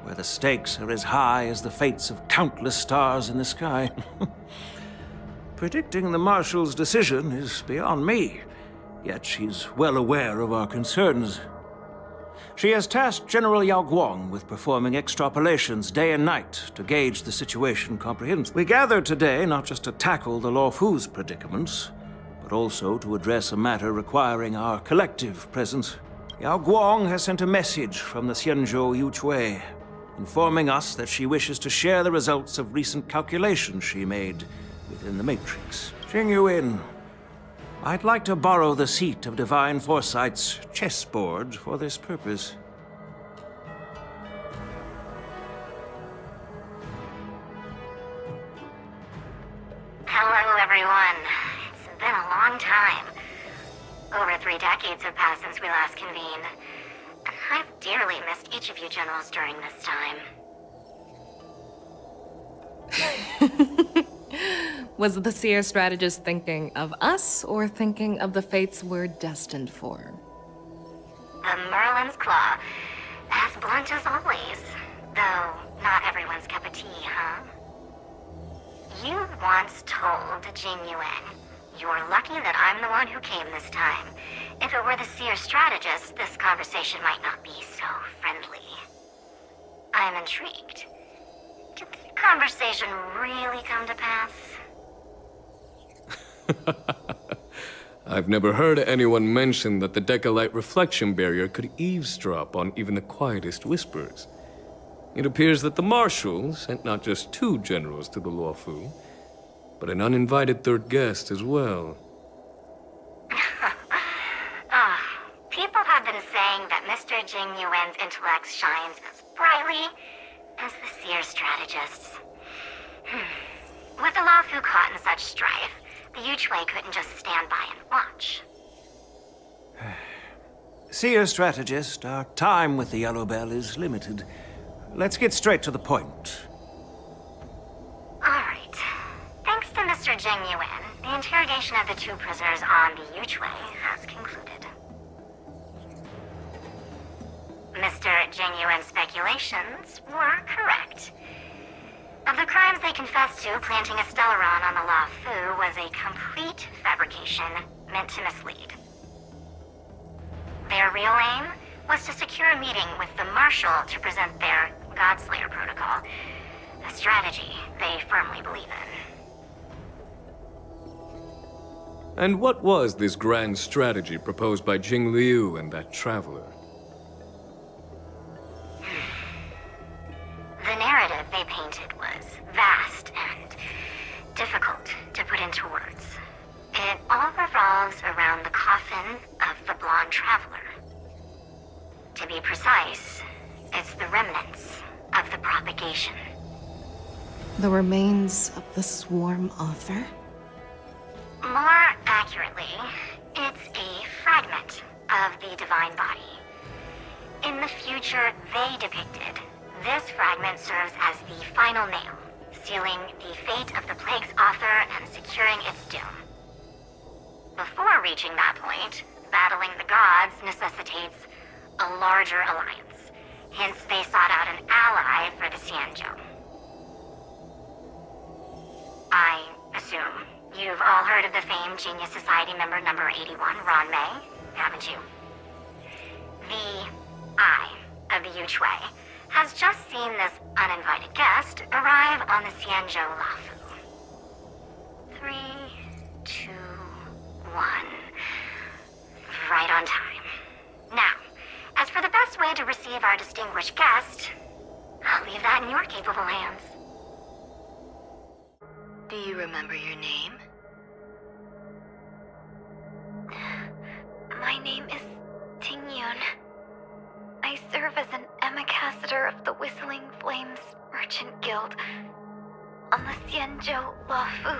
[SPEAKER 10] Where the stakes are as high as the fates of countless stars in the sky. Predicting the Marshal's decision is beyond me, yet she's well aware of our concerns. She has tasked General Yao Guang with performing extrapolations day and night to gauge the situation comprehensively. We gathered today not just to tackle the Law Fu's predicaments, but also to address a matter requiring our collective presence. Yao Guang has sent a message from the Xianzhou Yuchui, informing us that she wishes to share the results of recent calculations she made within the Matrix. Jing Yuan, I'd like to borrow the seat of Divine Foresight's chessboard for this purpose.
[SPEAKER 5] Hello, everyone. It's been a long time. Over 3 decades have passed since we last convened. And I've dearly missed each of you generals during this time.
[SPEAKER 13] Was the Seer strategist thinking of us, or thinking of the fates we're destined for?
[SPEAKER 5] The Merlin's Claw. As blunt as always. Though, not everyone's cup of tea, huh? You once told Jing Yuan, "You're lucky that I'm the one who came this time. If it were the Seer strategist, this conversation might not be so friendly." I'm intrigued. Did the conversation really come to pass?
[SPEAKER 4] I've never heard anyone mention that the Decalite reflection barrier could eavesdrop on even the quietest whispers. It appears that the Marshal sent not just 2 generals to the Law Fu, but an uninvited 3rd guest as well.
[SPEAKER 5] People have been saying that Mr. Jing Yuan's intellect shines as brightly as the Seer strategist's. With the Law Fu caught in such strife, the Yuchui couldn't just stand by and watch.
[SPEAKER 10] Seer strategist, our time with the Yellow Bell is limited. Let's get straight to the point.
[SPEAKER 5] Alright. Thanks to Mr. Jing Yuan, the interrogation of the 2 prisoners on the Yuchui has concluded. Mr. Jing Yuan's speculations were correct. Of the crimes they confessed to, planting a Stellaron on the Law Fu was a complete fabrication meant to mislead. Their real aim was to secure a meeting with the Marshal to present their Godslayer protocol, a strategy they firmly believe in.
[SPEAKER 4] And what was this grand strategy proposed by Jing Liu and that traveler?
[SPEAKER 5] The narrative they painted was vast and difficult to put into words. It all revolves around the coffin of the blonde traveler. To be precise, it's the remnants of the propagation.
[SPEAKER 13] The remains of the swarm author?
[SPEAKER 5] More accurately, it's a fragment of the divine body. In the future they depicted, this fragment serves as the final nail, sealing the fate of the plague's author and securing its doom. Before reaching that point, battling the gods necessitates a larger alliance. Hence, they sought out an ally for the Xianzhou. I assume you've all heard of the famed Genius Society member number 81, Ron May, haven't you? The Eye of the Yuchue has just seen this uninvited guest arrive on the Xianzhou Lafu. 3, 2, 1. Right on time. Now, as for the best way to receive our distinguished guest, I'll leave that in your capable hands.
[SPEAKER 23] Do you remember your name?
[SPEAKER 1] My name is Tingyun. I serve as an ambassador of the Whistling Flames Merchant Guild on the Xianzhou Lafu.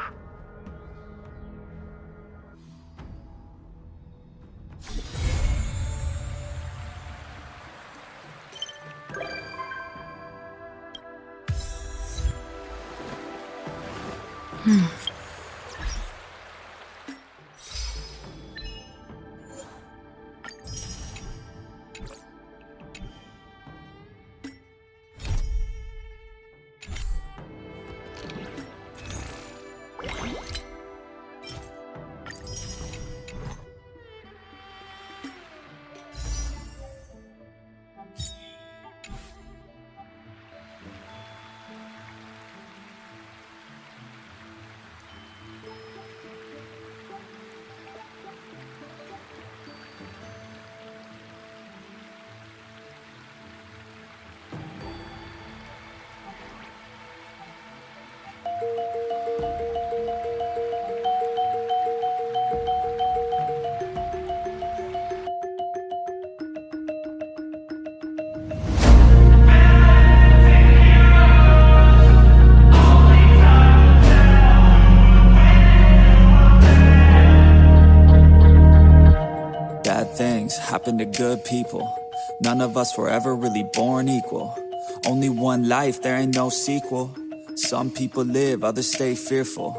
[SPEAKER 2] Bad things happen to good people. None of us were ever really born equal. Only one life, there ain't no sequel. Some people live, others stay fearful.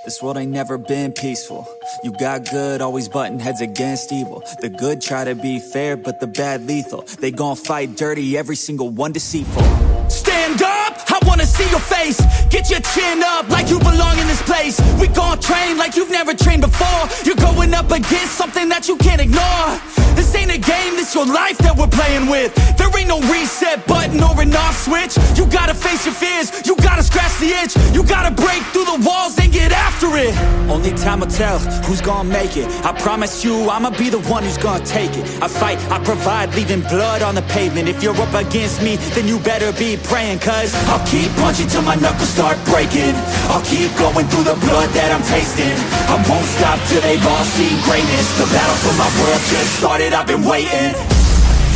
[SPEAKER 2] This world ain't never been peaceful. You got good, always butting heads against evil. The good try to be fair, but the bad lethal. They gon' fight dirty, every single one deceitful. Stand up, I wanna see your face. Get your chin up like you belong in this place. We gon' train like you've never trained before. You're going up against something that you can't ignore. This ain't a game, this your life that we're playing with. There ain't no reset button or an off switch. You gotta face your fears, you gotta scratch the itch. You gotta break through the walls and get after it. Only time will tell who's gonna make it. I promise you, I'ma be the one who's gonna take it. I fight, I provide, leaving blood on the pavement. If you're up against me, then you better be praying. Cause I'll keep punching till my knuckles start breaking. I'll keep going through the blood that I'm tasting. I won't stop till they've all seen greatness. The battle for my world just started, I've been waiting.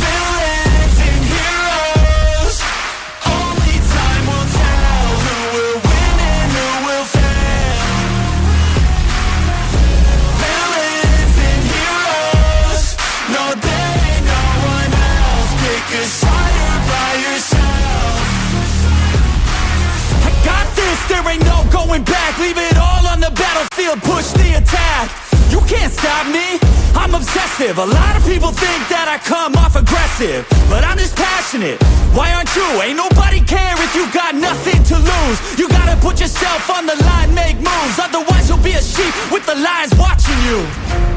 [SPEAKER 2] Villains and heroes, only time will tell who will win and who will fail. Villains and heroes, no there ain't no one else. Pick a side by yourself. I got this, there ain't no going back. Leave it all on the battlefield, push the attack. You can't stop me, I'm obsessive. A lot of people think that I come off aggressive, but I'm just passionate. Why aren't you? Ain't nobody care if you got nothing to lose. You gotta put yourself on the line, make moves. Otherwise you'll be a sheep with the lions watching you.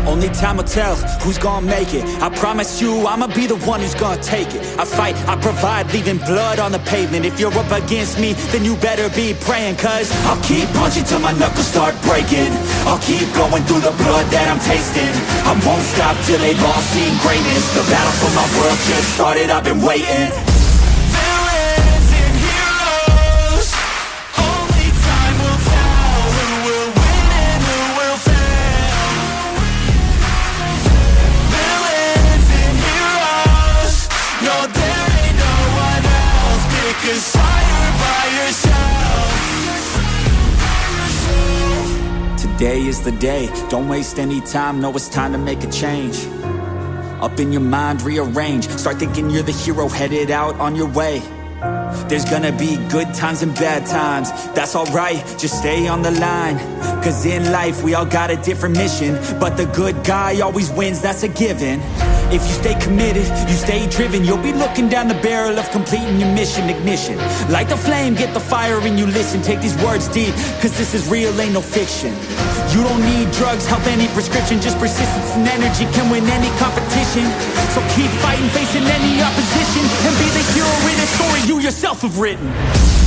[SPEAKER 2] Only time will tell who's gonna make it. I promise you, I'ma be the one who's gonna take it. I fight, I provide, leaving blood on the pavement. If you're up against me, then you better be praying. Cause I'll keep punching till my knuckles start breaking. I'll keep going through the blood that I'm tasting. I won't stop till they've all seen greatness. The battle for my world just started, I've been waiting. Villains and heroes, only time will tell who will win and who will fail. Today is the day, don't waste any time, no, it's time to make a change. Up in your mind, rearrange, start thinking you're the hero headed out on your way. There's gonna be good times and bad times, that's alright, just stay on the line. Cause in life we all got a different mission, but the good guy always wins, that's a given. If you stay committed, you stay driven, you'll be looking down the barrel of completing your mission. Ignition, light the flame, get the fire and you listen. Take these words deep, cause this is real, ain't no fiction. You don't need drugs, help, any prescription, just persistence and energy can win any competition. So keep fighting, facing any opposition, and be the hero in a story you yourself have written.